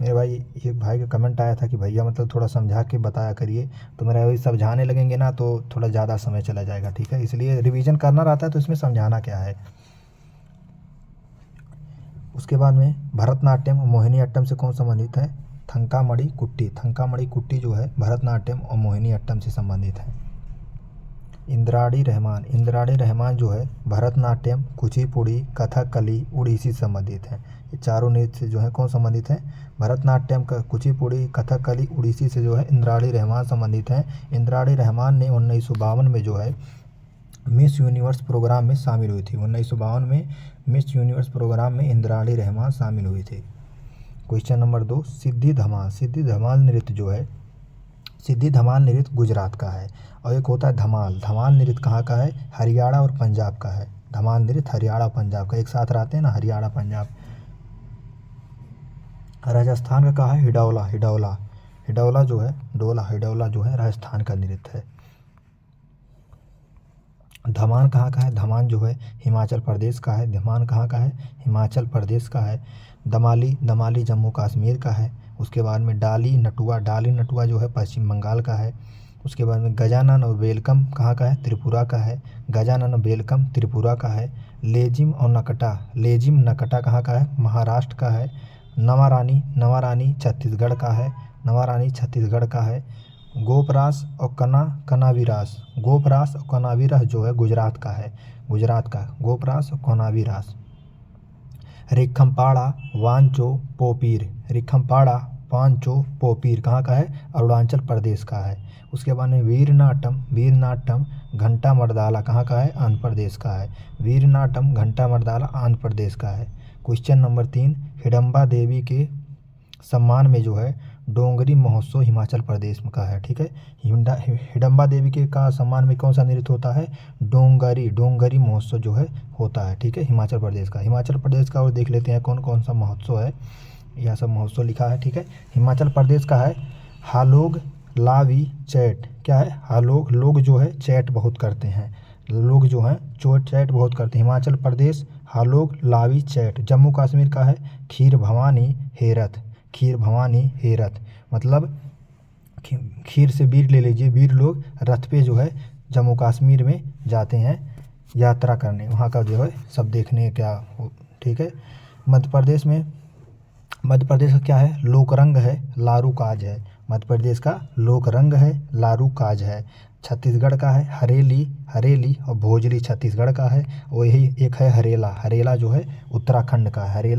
मेरे भाई, एक भाई का कमेंट आया था कि भैया मतलब थोड़ा समझा के बताया करिए। तो मेरा भाई समझाने लगेंगे ना तो थोड़ा ज़्यादा समय चला जाएगा। ठीक है, इसलिए रिवीजन करना रहता है, तो इसमें समझाना क्या है। उसके बाद में भरतनाट्यम और मोहिनीअट्टम से कौन संबंधित है? थंकामणि कुट्टी। थंकामणि कुट्टी जो है भरतनाट्यम और मोहिनीअट्टम से संबंधित है। इंद्राणी रहमान जो है भरतनाट्यम, कुचिपुड़ी, कथकली, उड़ीसी संबंधित हैं। ये चारों नृत्य से जो है कौन संबंधित हैं? भरतनाट्यम का, कुचिपुड़ी, कथकली, उड़ीसी से जो है इंद्राणी रहमान संबंधित हैं। इंद्राणी रहमान ने 1952 में जो है मिस यूनिवर्स प्रोग्राम में शामिल हुई थी। 1952 में मिस यूनिवर्स प्रोग्राम में इंद्राणी रहमान शामिल हुई थी। क्वेश्चन नंबर 2, सिद्धि धमाल। सिद्धि धमाल नृत्य जो है, सिद्धि धमाल नृत्य गुजरात का है। और एक होता है धमाल। धमाल नृत्य कहाँ का है? हरियाणा और पंजाब का है। धमाल नृत्य हरियाणा पंजाब का, एक साथ रहते हैं ना, हरियाणा पंजाब। राजस्थान का कहाँ है? हिडौला। हिडौला जो है हिडौला जो है राजस्थान का नृत्य है। धमान कहाँ का है? धमान जो है हिमाचल प्रदेश का है। धमान कहाँ का है? हिमाचल प्रदेश का है। दमाली जम्मू कश्मीर का है। उसके बाद में डाली नटुआ जो है पश्चिम बंगाल का है। उसके बाद में गजानन और वेलकम कहाँ का है? त्रिपुरा का है। गजानन और वेलकम त्रिपुरा का है। लेजिम नकटा कहाँ का है? महाराष्ट्र का है। नवारानी छत्तीसगढ़ का है। गोपरास और कनाविरास जो है गुजरात का है। गोपरास और कनाविरास। रिखमपाड़ा वांचो पोपीर कहाँ का है? अरुणाचल प्रदेश का है। उसके बाद में वीरनाट्यम घंटा मर्दाला कहाँ का है? आंध्र प्रदेश का है। वीरनाट्यम घंटा मर्दाला आंध्र प्रदेश का है। क्वेश्चन नंबर 3, हिडम्बा देवी के सम्मान में जो है डोंगरी महोत्सव हिमाचल प्रदेश का है। ठीक है, हिडम्बा देवी के का सम्मान में कौन सा नृत्य होता है? डोंगरी महोत्सव जो है होता है। ठीक है, हिमाचल प्रदेश का और देख लेते हैं कौन कौन सा महोत्सव है। यह सब महोत्सव लिखा है। ठीक है, हिमाचल प्रदेश का है हालोग लावी चैट। क्या है? हालोग, लोग जो है चैट बहुत करते हैं। लोग जो हैं चैट बहुत करते हैं। हिमाचल प्रदेश हालोग लावी चैट। जम्मू कश्मीर का है खीर भवानी हेरत। मतलब खीर से वीर ले लीजिए, वीर लोग रथ पे जो है जम्मू कश्मीर में जाते हैं यात्रा करने, वहाँ का जो है सब देखने क्या। ठीक है, मध्य प्रदेश का क्या है? लोकरंग है, लारूकाज है। मध्य प्रदेश का लोकरंग है, लारूकाज है। छत्तीसगढ़ का है हरेली और भोजली छत्तीसगढ़ का है। वही एक है हरेला जो है उत्तराखंड का है।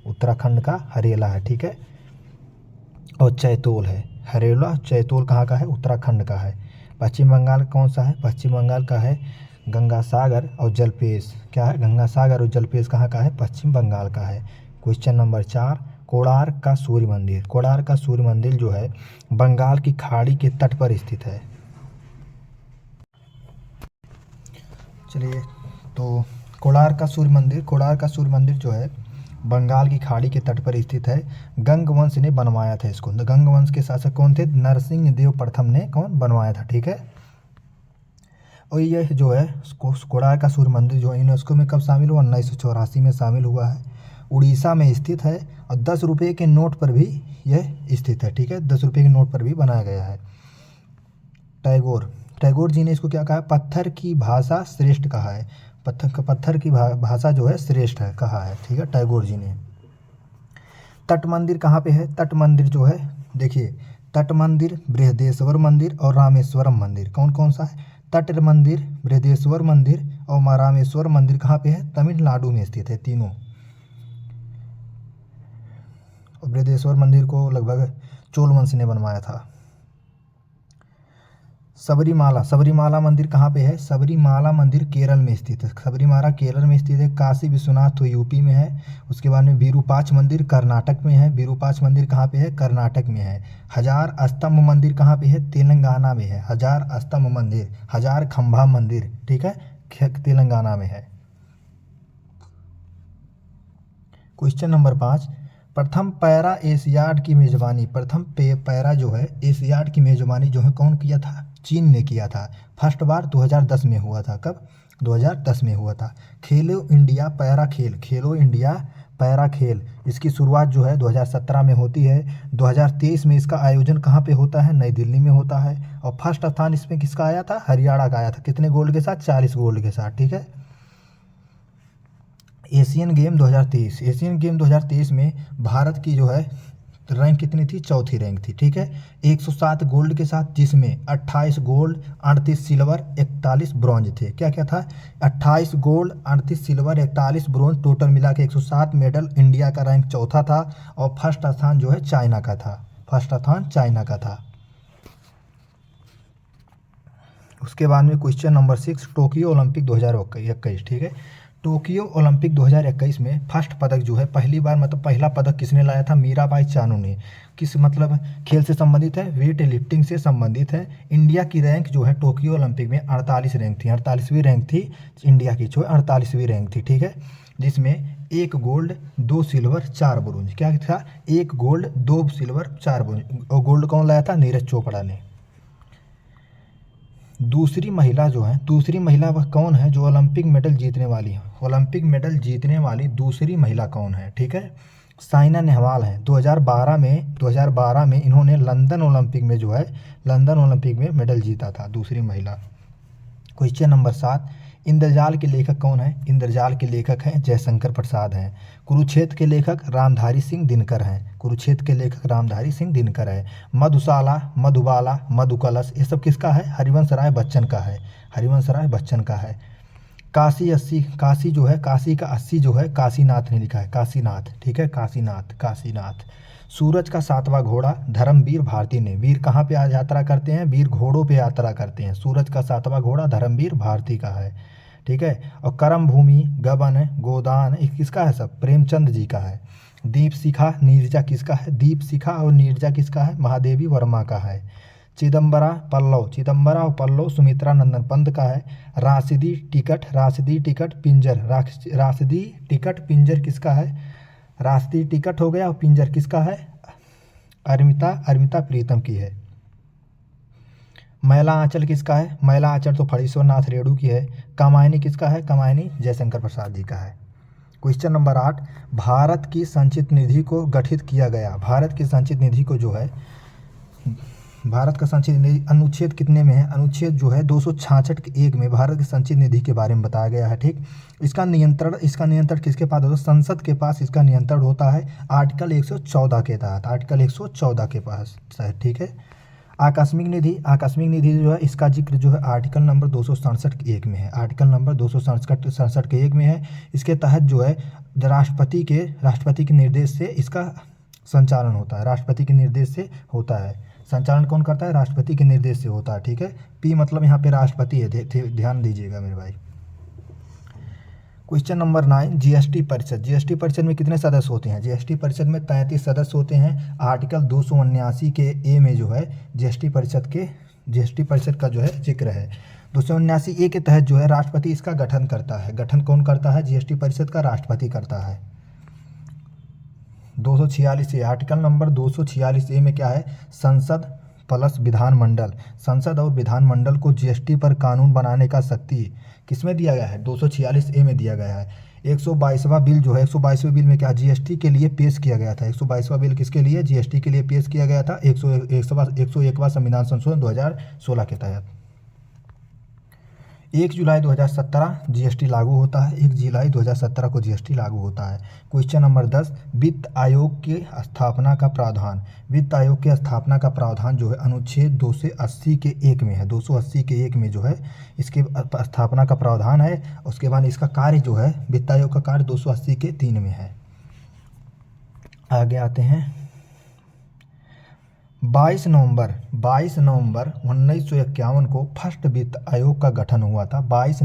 उत्तराखंड का हरेला है। ठीक है, और चैतोल है। चैतोल कहाँ का है? उत्तराखंड का है। पश्चिम बंगाल कौन सा है? पश्चिम बंगाल का है गंगासागर और जलपेश। क्या है? गंगासागर और जलपेश कहाँ का है? पश्चिम बंगाल का है। क्वेश्चन नंबर 4, कोणार्क का सूर्य मंदिर जो है बंगाल की खाड़ी के तट पर स्थित है। चलिए, तो कोणार्क का सूर्य मंदिर जो है बंगाल की खाड़ी के तट पर स्थित है। गंग वंश ने बनवाया था इसको। गंग वंश के शासक कौन थे? नरसिंह देव प्रथम ने बनवाया था। ठीक है, और यह जो है कोणार्क का सूर्य मंदिर जो है यूनेस्को में कब शामिल हुआ? 1984 में शामिल हुआ है। उड़ीसा में स्थित है और 10 रुपये के नोट पर भी यह स्थित है। ठीक है, 10 रुपये के नोट पर भी बनाया गया है। टैगोर जी ने इसको क्या कहा, पत्थर की भाषा श्रेष्ठ कहा है, पत्थर की भाषा जो है श्रेष्ठ है कहा है, ठीक है, टैगोर जी ने। तट मंदिर कहाँ पे है, तट मंदिर जो है देखिए, तट मंदिर, बृहदेश्वर मंदिर और रामेश्वरम मंदिर, कौन कौन सा है, तट मंदिर, बृहदेश्वर मंदिर और रामेश्वर मंदिर कहाँ पे है, तमिलनाडु में स्थित है तीनों। और बृहदेश्वर मंदिर को लगभग चोल वंश ने बनवाया था। सबरीमाला मंदिर कहाँ पे है, सबरीमाला मंदिर केरल में स्थित है, सबरीमाला केरल में स्थित है। काशी विश्वनाथ तो यूपी में है। उसके बाद में विरूपाक्ष मंदिर कर्नाटक में है, विरूपाक्ष मंदिर कहाँ पे है, कर्नाटक में है। हजार स्तंभ मंदिर कहाँ पे है, तेलंगाना में है, हजार स्तंभ मंदिर, हजार खंभा मंदिर, ठीक है, तेलंगाना में है। क्वेश्चन नंबर 5, प्रथम पैरा एशियाड की मेजबानी, प्रथम पैरा जो है एशियाड की मेजबानी जो है कौन किया था, चीन ने किया था। फर्स्ट बार 2010 में हुआ था, कब, 2010 में हुआ था। खेलो इंडिया पैरा खेल, खेलो इंडिया पैरा खेल, इसकी शुरुआत जो है 2017 में होती है। 2023 में इसका आयोजन कहाँ पे होता है, नई दिल्ली में होता है। और फर्स्ट स्थान इसमें किसका आया था, हरियाणा का आया था। कितने गोल्ड के साथ, 40 गोल्ड के साथ, ठीक है। एशियन गेम 2023, एशियन गेम 2023 में भारत की जो है रैंक कितनी थी, चौथी रैंक थी, ठीक है। 107 गोल्ड के साथ, जिसमें 28 गोल्ड, 38 सिल्वर, 41 ब्रॉन्ज थे। क्या क्या था, 28 गोल्ड, 38 सिल्वर, 41 ब्रॉन्ज, टोटल मिला के 107 मेडल। इंडिया का रैंक चौथा था और फर्स्ट स्थान जो है चाइना का था, फर्स्ट स्थान चाइना का था। उसके बाद में क्वेश्चन नंबर 6, टोक्यो ओलंपिक 2021, ठीक है। टोक्यो ओलंपिक 2021 में फर्स्ट पदक जो है पहली बार, मतलब पहला पदक किसने लाया था, मीराबाई चानू ने। किस मतलब खेल से संबंधित है, वेट लिफ्टिंग से संबंधित है। इंडिया की रैंक जो है टोक्यो ओलंपिक में 48 रैंक थी, 48वीं रैंक थी इंडिया की, जो 48वीं रैंक थी, ठीक है। जिसमें 1 गोल्ड, 2 सिल्वर, 4 ब्रोंज। क्या था, 1 गोल्ड, 2 सिल्वर, 4 ब्रोंज। और गोल्ड कौन लाया था, नीरज चोपड़ा ने। दूसरी महिला जो है, दूसरी महिला वह कौन है जो ओलंपिक मेडल जीतने वाली है, ओलंपिक मेडल जीतने वाली दूसरी महिला कौन है, ठीक है, साइना नेहवाल है। 2012 में इन्होंने लंदन ओलंपिक में जो है, लंदन ओलंपिक में मेडल जीता था, दूसरी महिला। क्वेश्चन नंबर 7, इंद्रजाल के लेखक कौन है, इंद्रजाल के लेखक हैं जयशंकर प्रसाद हैं। कुरुक्षेत्र के लेखक रामधारी सिंह दिनकर हैं, कुरुक्षेत्र के लेखक रामधारी सिंह दिनकर है। मधुशाला, मधुबाला, मधुकलश, ये सब किसका है, हरिवंश राय बच्चन का है, हरिवंश राय बच्चन का है। काशी 80, काशी जो है, काशी का 80 जो है काशीनाथ ने लिखा है, काशीनाथ, ठीक है, काशीनाथ, काशीनाथ। सूरज का 7वां घोड़ा धर्मवीर भारती ने, वीर कहाँ पे यात्रा करते हैं, वीर घोड़ों पे यात्रा करते हैं। सूरज का 7वां घोड़ा धर्मवीर भारती का है, ठीक है। और करम भूमि, गबन, गोदान, किसका है, सब प्रेमचंद जी का है। दीप शिखा नीरजा किसका है, दीप शिखा और नीरजा किसका है, महादेवी वर्मा का है। चिदम्बरा पल्लव, चिदम्बरा और पल्लव सुमित्रा नंदन पंत का है। राशिदी टिकट, राशिदी टिकट पिंजर, राशिदी टिकट पिंजर किसका है, राशिदी टिकट हो गया और पिंजर किसका है, अरिमिता प्रीतम की है। मैला आंचल किसका है, मैला आंचल तो फणीश्वर नाथ रेणु की है। कामायनी किसका है, कामायनी जयशंकर प्रसाद जी का है। क्वेश्चन नंबर 8, भारत की संचित निधि को गठित किया गया, भारत की संचित निधि को जो है, भारत का संचित निधि अनुच्छेद कितने में है, अनुच्छेद जो है 266 के 1 में भारत की संचित निधि के बारे में बताया गया है, ठीक। इसका नियंत्रण किसके पास होता है, संसद के पास इसका नियंत्रण होता है आर्टिकल 114 के तहत, आर्टिकल 114 के पास, ठीक है। आकस्मिक निधि जो है, इसका जिक्र जो है आर्टिकल नंबर 267 के 1 में है, आर्टिकल नंबर 267 के 1 में है। इसके तहत जो है राष्ट्रपति के निर्देश से इसका संचालन होता है, राष्ट्रपति के निर्देश से होता है। संचालन कौन करता है, राष्ट्रपति के निर्देश से होता है, ठीक है। पी मतलब यहाँ पे राष्ट्रपति है, ध्यान दीजिएगा मेरे भाई। क्वेश्चन नंबर 9, जीएसटी परिषद, जीएसटी परिषद में कितने सदस्य होते हैं, जीएसटी परिषद में 33 सदस्य होते हैं। आर्टिकल 279 के ए में जो है जीएसटी परिषद का जो है जिक्र है। 279 ए के तहत जो है राष्ट्रपति इसका गठन करता है, गठन कौन करता है, जीएसटी परिषद का राष्ट्रपति करता है। 246 ए, आर्टिकल नंबर 246 ए में क्या है, संसद प्लस विधानमंडल, संसद और विधानमंडल को जीएसटी पर कानून बनाने का शक्ति किसमें दिया गया है, 246 ए में दिया गया है। 122वां बिल जो है, 122वें बिल में क्या जीएसटी के लिए पेश किया गया था, 122वां बिल किसके लिए, जीएसटी के लिए पेश किया गया था 101वां संविधान संशोधन 2016 के तहत। 1 जुलाई 2017 जीएसटी लागू होता है, 1 जुलाई 2017 को जीएसटी लागू होता है। क्वेश्चन नंबर 10, वित्त आयोग की स्थापना का प्रावधान। वित्त आयोग की स्थापना का प्रावधान जो है अनुच्छेद 280 के 1 में है, 280 के 1 में जो है इसकी स्थापना का प्रावधान है। उसके बाद इसका कार्य जो है, वित्त आयोग का कार्य 280 के 3 में है। आगे आते हैं, 22 नवंबर 1951 को फर्स्ट वित्त आयोग का गठन हुआ था। 22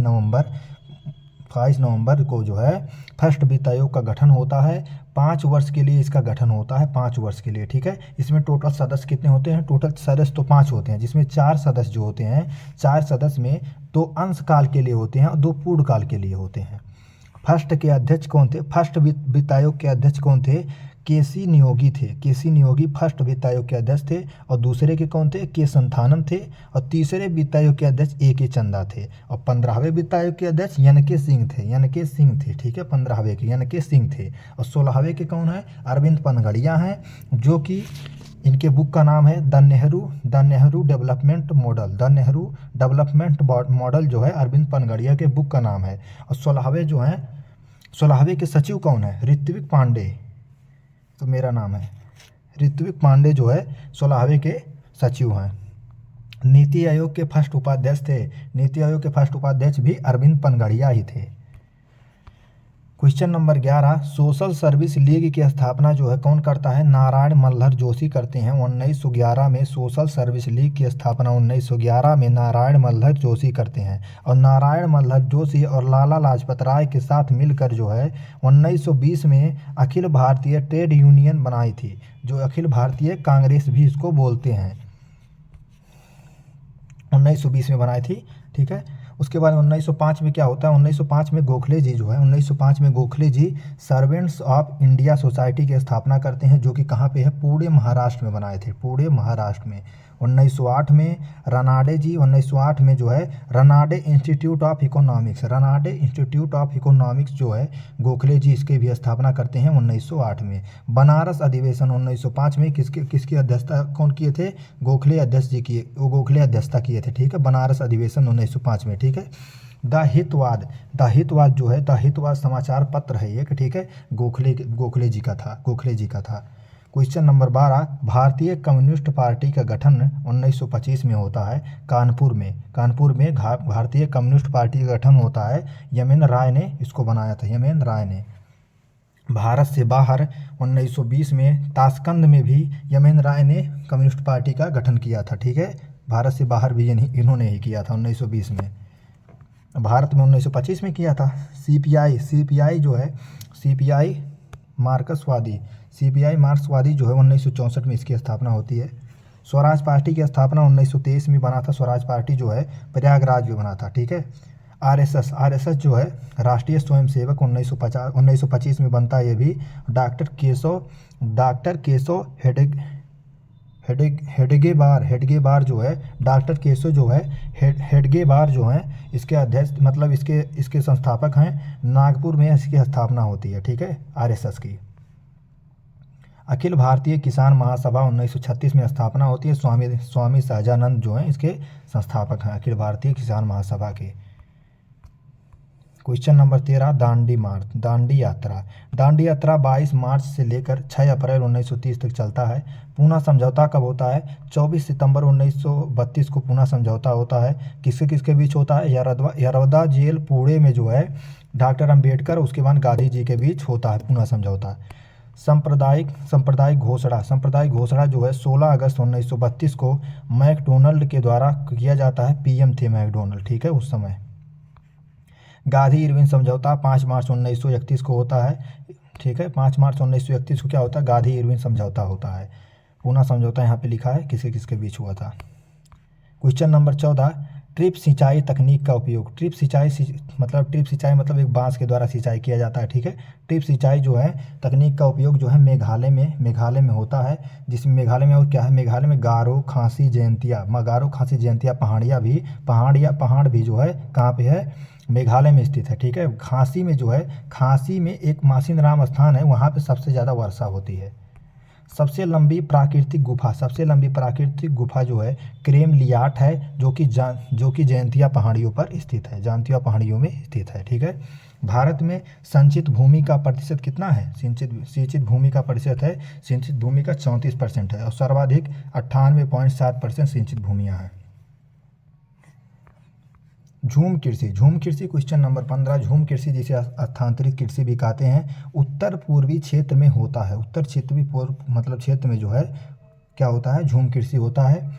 नवंबर को जो है फर्स्ट वित्त आयोग का गठन होता है। 5 वर्ष के लिए इसका गठन होता है, 5 वर्ष के लिए, ठीक है। इसमें टोटल सदस्य कितने होते हैं? टोटल सदस्य तो 5 होते हैं, जिसमें 4 सदस्य जो होते हैं, 4 सदस्य में 2 अंशकाल के लिए होते हैं और 2 पूर्णकाल के लिए होते हैं। फर्स्ट के अध्यक्ष कौन थे? फर्स्ट वित्त आयोग के अध्यक्ष कौन थे? केसी नियोगी थे। केसी नियोगी फर्स्ट वित्त आयोग के अध्यक्ष थे। और दूसरे के कौन थे? के संथानम थे। और तीसरे वित्त आयोग के अध्यक्ष ए.के. चंदा थे। और 15वें वित्त आयोग के अध्यक्ष एन.के. सिंह थे, ठीक है। 15वें के एन.के. सिंह थे। और 16वें के कौन है? अरविंद पनगड़िया हैं, जो कि इनके बुक का नाम है the Nehru development model. The Nehru development model जो है अरविंद पनगड़िया के बुक का नाम है। और 16वें के सचिव कौन है? ऋत्विक पांडे। तो मेरा नाम है ऋत्विक पांडे जो है 16वें के सचिव हैं। नीति आयोग के फर्स्ट उपाध्यक्ष थे। नीति आयोग के फर्स्ट उपाध्यक्ष भी अरविंद पनगड़िया ही थे। Question number 11, social service league की स्थापना जो है कौन करता है? नारायण मल्हर जोशी करते हैं। 1911 में सोशल सर्विस लीग की स्थापना 1911 में नारायण मल्हर जोशी करते हैं। और नारायण मल्हर जोशी और लाला लाजपत राय के साथ मिलकर जो है 1920 में अखिल भारतीय ट्रेड यूनियन बनाई थी, जो अखिल भारतीय कांग्रेस भी इसको बोलते हैं। 1920 में बनाई थी, ठीक है। उसके बाद 1905 में क्या होता है? 1905 में गोखले जी जो है 1905 में गोखले जी सर्वेंट्स ऑफ इंडिया सोसाइटी की स्थापना करते हैं, जो कि कहाँ पे है? पुणे महाराष्ट्र में बनाए थे, पुणे महाराष्ट्र में। 1908 में रनाडे जी 1908 में जो है रनाडे इंस्टीट्यूट ऑफ इकोनॉमिक्स जो है गोखले जी इसके भी स्थापना करते हैं 1908 में। बनारस अधिवेशन 1905 में किसकी अध्यक्षता कौन किए थे? गोखले अध्यक्ष जी किए, वो गोखले अध्यक्षता किए थे, ठीक है। बनारस अधिवेशन 1905 में, ठीक है। द हितवाद जो है, द हितवाद समाचार पत्र है एक, ठीक है। गोखले जी का था। क्वेश्चन नंबर 12, भारतीय कम्युनिस्ट पार्टी का गठन 1925 में होता है कानपुर में भारतीय कम्युनिस्ट पार्टी का गठन होता है। यमेंद्र राय ने इसको बनाया था, यमेंद्र राय ने। भारत से बाहर 1920 में ताशकंद में भी यमेंद्र राय ने कम्युनिस्ट पार्टी का गठन किया था, ठीक है। भारत से बाहर भी इन्होंने ही किया था 1920 में। भारत में 1925 में किया था। सीपीआई जो है, सीपीआई मार्क्सवादी जो है 1964 में इसकी स्थापना होती है। स्वराज पार्टी की स्थापना 1923 में बना था। स्वराज पार्टी जो है प्रयागराज में बना था, ठीक है। आरएसएस जो है राष्ट्रीय स्वयंसेवक 1925 में बनता है। ये भी डॉक्टर केशव हेडगेबार जो है, डॉक्टर केशव जो है हेडगेबार जो है इसके अध्यक्ष, मतलब इसके संस्थापक हैं। नागपुर में इसकी स्थापना होती है, ठीक है, आरएसएस की। अखिल भारतीय किसान महासभा 1936 में स्थापना होती है। स्वामी सहजानंद जो हैं इसके संस्थापक हैं अखिल भारतीय किसान महासभा के। क्वेश्चन नंबर 13, दांडी यात्रा 22 मार्च से लेकर 6 अप्रैल 1930 तक चलता है। पूना समझौता कब होता है? 24 सितंबर 1932 को पूना समझौता होता है। किसके बीच होता है? यरवदा जेल पुणे में जो है डॉक्टर अंबेडकर, उसके बाद गांधी जी के बीच होता है पूना समझौता। सांप्रदायिक घोषणा जो है 16 अगस्त 1932 को मैकडोनल्ड के द्वारा किया जाता है। पीएम थे मैकडोनल्ड, ठीक है, उस समय। गांधी इरविन समझौता 5 मार्च 1931 को होता है, ठीक है। 5 मार्च 1931 को क्या होता है? गांधी इरविन समझौता होता है। पूना समझौता यहाँ पे लिखा है किसके बीच हुआ था। क्वेश्चन नंबर 14, ट्रिप सिंचाई तकनीक का उपयोग। ट्रिप सिंचाई मतलब एक बांस के द्वारा सिंचाई किया जाता है, ठीक है। ट्रिप सिंचाई जो है तकनीक का उपयोग जो है मेघालय में होता है। जिसमें मेघालय में और क्या है? मेघालय में गारो खासी जयंतिया पहाड़ भी जो है कहाँ पे है? मेघालय में स्थित है, ठीक है। खांसी में एक मासीन राम स्थान है, वहाँ पे सबसे ज़्यादा वर्षा होती है। सबसे लंबी प्राकृतिक गुफा जो है क्रेमलियाट है, जो कि जयंतिया पहाड़ियों पर स्थित है, जयंतिया पहाड़ियों में स्थित है। ठीक है। भारत में संचित भूमि का प्रतिशत कितना है? सिंचित भूमि का प्रतिशत है, सिंचित भूमि का 34% है और सर्वाधिक 98.7% सिंचित भूमियाँ हैं। झूम कृषि क्वेश्चन नंबर 15, झूम कृषि जिसे स्थानांतरित कृषि भी कहते हैं, उत्तर पूर्वी क्षेत्र में होता है। उत्तर क्षेत्र मतलब क्षेत्र में जो है क्या होता है? झूम कृषि होता है।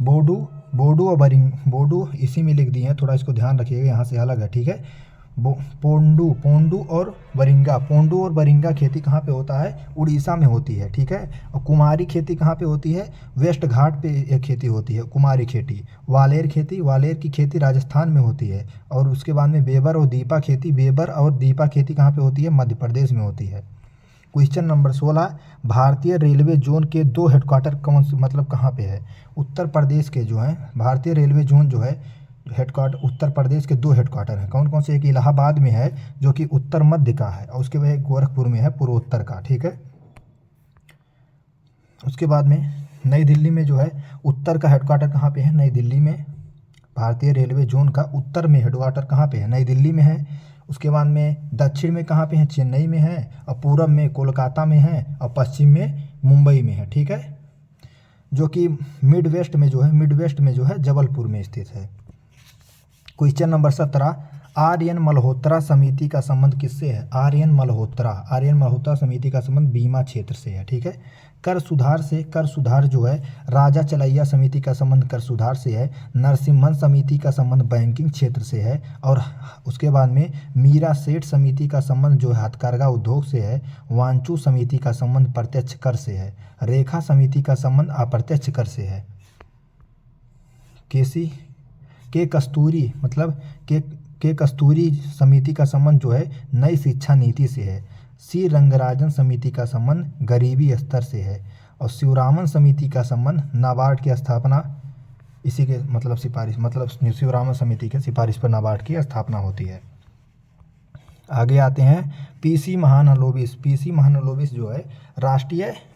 बोडो इसी में लिख दिए हैं, थोड़ा इसको ध्यान रखिएगा, यहाँ से अलग है। ठीक है। पोंडू और बरिंगा खेती कहाँ पे होता है? उड़ीसा में होती है। ठीक है। और कुमारी खेती कहाँ पे होती है? वेस्ट घाट पे एक खेती होती है, कुमारी खेती। वालेर की खेती राजस्थान में होती है। और उसके बाद में बेबर और दीपा खेती कहाँ पे होती है? मध्य प्रदेश में होती है। क्वेश्चन नंबर 16, भारतीय रेलवे जोन के 2 हेडक्वार्टर कौन से मतलब कहाँ पे है? उत्तर प्रदेश के जो है भारतीय रेलवे जोन जो है हेडक्वार्टर, उत्तर प्रदेश के 2 हेडक्वार्टर हैं। कौन कौन से? एक इलाहाबाद में है जो कि उत्तर मध्य का है, और उसके बाद एक गोरखपुर में है पूर्वोत्तर का। ठीक है। उसके बाद में नई दिल्ली में जो है उत्तर का हेडक्वार्टर कहाँ पे है? नई दिल्ली में। भारतीय रेलवे जोन का उत्तर में हेडक्वार्टर कहाँ पे है? नई दिल्ली में है। उसके बाद में दक्षिण में कहाँ पे है? चेन्नई में है। और पूरब में कोलकाता में है। और पश्चिम में मुंबई में है। ठीक है। जो कि मिड वेस्ट में जो है जबलपुर में स्थित है। क्वेश्चन नंबर 17, आर्यन मल्होत्रा समिति का संबंध किससे है? आर्यन मल्होत्रा समिति का संबंध बीमा क्षेत्र से है। ठीक है। कर सुधार जो है राजा चलैया समिति का संबंध कर सुधार से है। नरसिम्हन समिति का संबंध बैंकिंग क्षेत्र से है। और उसके बाद में मीरा सेठ समिति का संबंध जो है हथकरघा उद्योग से है। वांचू समिति का संबंध प्रत्यक्ष कर से है। रेखा समिति का संबंध अप्रत्यक्ष कर से है। के कस्तूरी समिति का संबंध जो है नई शिक्षा नीति से है। सी रंगराजन समिति का संबंध गरीबी स्तर से है। और शिवरामन समिति का संबंध नाबार्ड की स्थापना इसी के शिवरामन समिति के सिफारिश पर नाबार्ड की स्थापना होती है। आगे आते हैं पीसी महानलोबिस जो है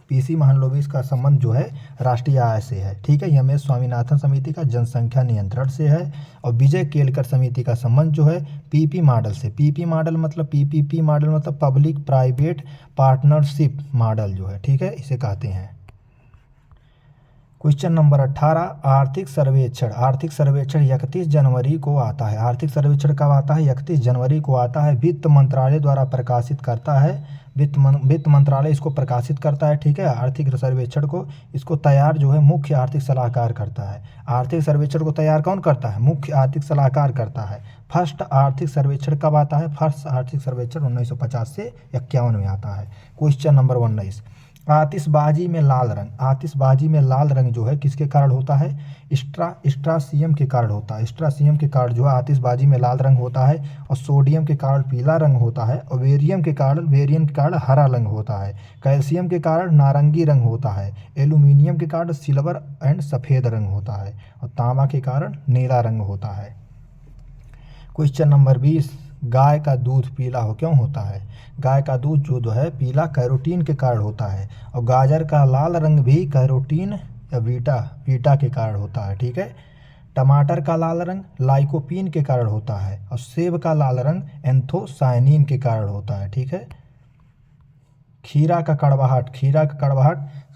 पीसी महानलोबिस का संबंध जो है राष्ट्रीय आय से है। ठीक है। एम एस स्वामीनाथन समिति का जनसंख्या नियंत्रण से है। और विजय केलकर समिति का संबंध जो है पीपीपी मॉडल से। पीपीपी मॉडल मतलब पब्लिक प्राइवेट पार्टनरशिप मॉडल जो है। ठीक है, इसे कहते हैं। क्वेश्चन नंबर 18, आर्थिक सर्वेक्षण 31 जनवरी को आता है। आर्थिक सर्वेक्षण कब आता है? 31 जनवरी को आता है। वित्त मंत्रालय द्वारा प्रकाशित करता है। वित्त मंत्रालय इसको प्रकाशित करता है। ठीक है। आर्थिक सर्वेक्षण को इसको तैयार जो है मुख्य आर्थिक सलाहकार करता है। आर्थिक सर्वेक्षण को तैयार कौन करता है? मुख्य आर्थिक सलाहकार करता है। फर्स्ट आर्थिक सर्वेक्षण कब आता है? फर्स्ट आर्थिक सर्वेक्षण 1950 से 51 में आता है। क्वेश्चन नंबर 19, आतिशबाजी में लाल रंग जो है किसके कारण होता है? स्ट्रासियम के कारण होता है। स्ट्रासियम के कारण जो है आतिशबाजी में लाल रंग होता है। और सोडियम के कारण पीला रंग होता है। और वेरियम के कारण हरा रंग होता है। कैल्शियम के कारण नारंगी रंग होता है। एल्यूमिनियम के कारण सिल्वर एंड सफ़ेद रंग होता है। और तांबा के कारण नीला रंग होता है। क्वेश्चन नंबर 20, गाय का दूध पीला क्यों होता है? गाय का दूध जो है पीला कैरोटीन के कारण होता है। और गाजर का लाल रंग भी कैरोटीन या बीटा के कारण होता है। ठीक है। टमाटर का लाल रंग लाइकोपीन के कारण होता है। और सेब का लाल रंग एंथोसायनिन के कारण होता है। ठीक है। खीरा का कड़वाहट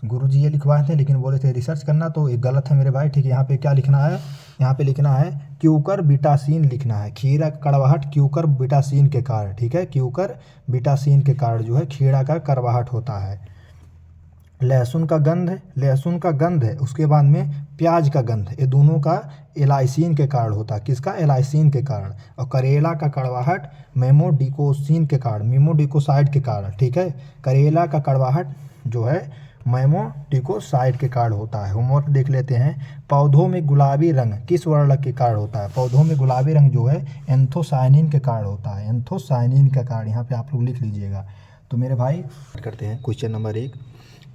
गुरुजी ये लिखवाए थे, लेकिन बोले थे रिसर्च करना, तो ये गलत है मेरे भाई। ठीक है। यहाँ पे क्या लिखना है? यहाँ पे लिखना है क्यूकर बिटासीन लिखना है। खीरा का कड़वाहट क्यूकर बिटासीन के कारण। ठीक है। क्यूकर बिटासीन के कारण जो है खीरा का कड़वाहट होता है। लहसुन का गंध है। उसके बाद में प्याज का गंध, ये दोनों का एलाइसिन के कारण होता है। किसका? एलाइसिन के कारण। और करेला का कड़वाहट मेमोडिकोसाइड के कारण। ठीक है। करेला का कड़वाहट जो है मेमोडिकोसाइड के कारण होता है। होमवर्क देख लेते हैं। पौधों में गुलाबी रंग किस वर्ण के कारण होता है? पौधों में गुलाबी रंग जो है एंथोसायनिन के कारण होता है। एंथोसायनिन का कारण यहाँ पे आप लोग लिख लीजिएगा। तो मेरे भाई करते हैं क्वेश्चन नंबर 1,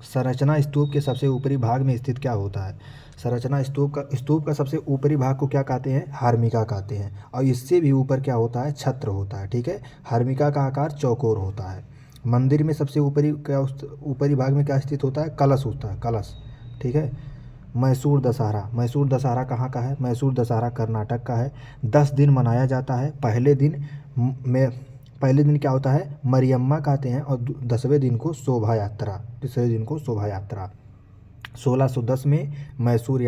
संरचना स्तूप के सबसे ऊपरी भाग में स्थित क्या होता है? संरचना स्तूप का सबसे ऊपरी भाग को क्या कहते हैं? हार्मिका कहते हैं। और इससे भी ऊपर क्या होता है? छत्र होता है। ठीक है। हार्मिका का आकार चौकोर होता है। मंदिर में सबसे ऊपरी क्या ऊपरी भाग में क्या स्थित होता है? कलश होता है, कलश। ठीक है। मैसूर दशहरा, मैसूर दशहरा कहाँ का है? मैसूर दशहरा कर्नाटक का है। 10 दिन मनाया जाता है। पहले दिन क्या होता है? मरियम्मा कहते हैं, और 10वें दिन को शोभा यात्रा, तीसरे दिन को शोभा यात्रा। 1610 में मैसूर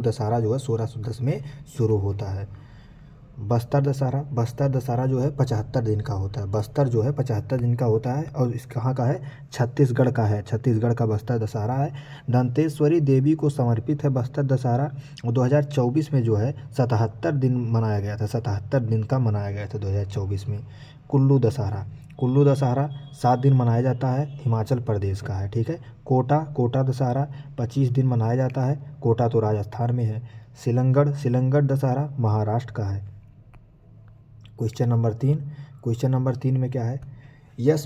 दशहरा जो है 1610 में शुरू होता है। बस्तर दशहरा, बस्तर दशहरा जो है 75 दिन का होता है। बस्तर जो है 75 दिन का होता है, और इस कहाँ का है? छत्तीसगढ़ का है। छत्तीसगढ़ का बस्तर दशहरा है। दंतेश्वरी देवी को समर्पित है बस्तर दशहरा, और 2024 में जो है 77 दिन मनाया गया था। 77 दिन का मनाया गया था 2024 में। कुल्लू दशहरा, कुल्लू दशहरा 7 दिन मनाया जाता है, हिमाचल प्रदेश का है। ठीक है। कोटा दशहरा 25 दिन मनाया जाता है। कोटा तो राजस्थान में है। सिलंगड़ दशहरा महाराष्ट्र का है। क्वेश्चन नंबर 3 में क्या है? यश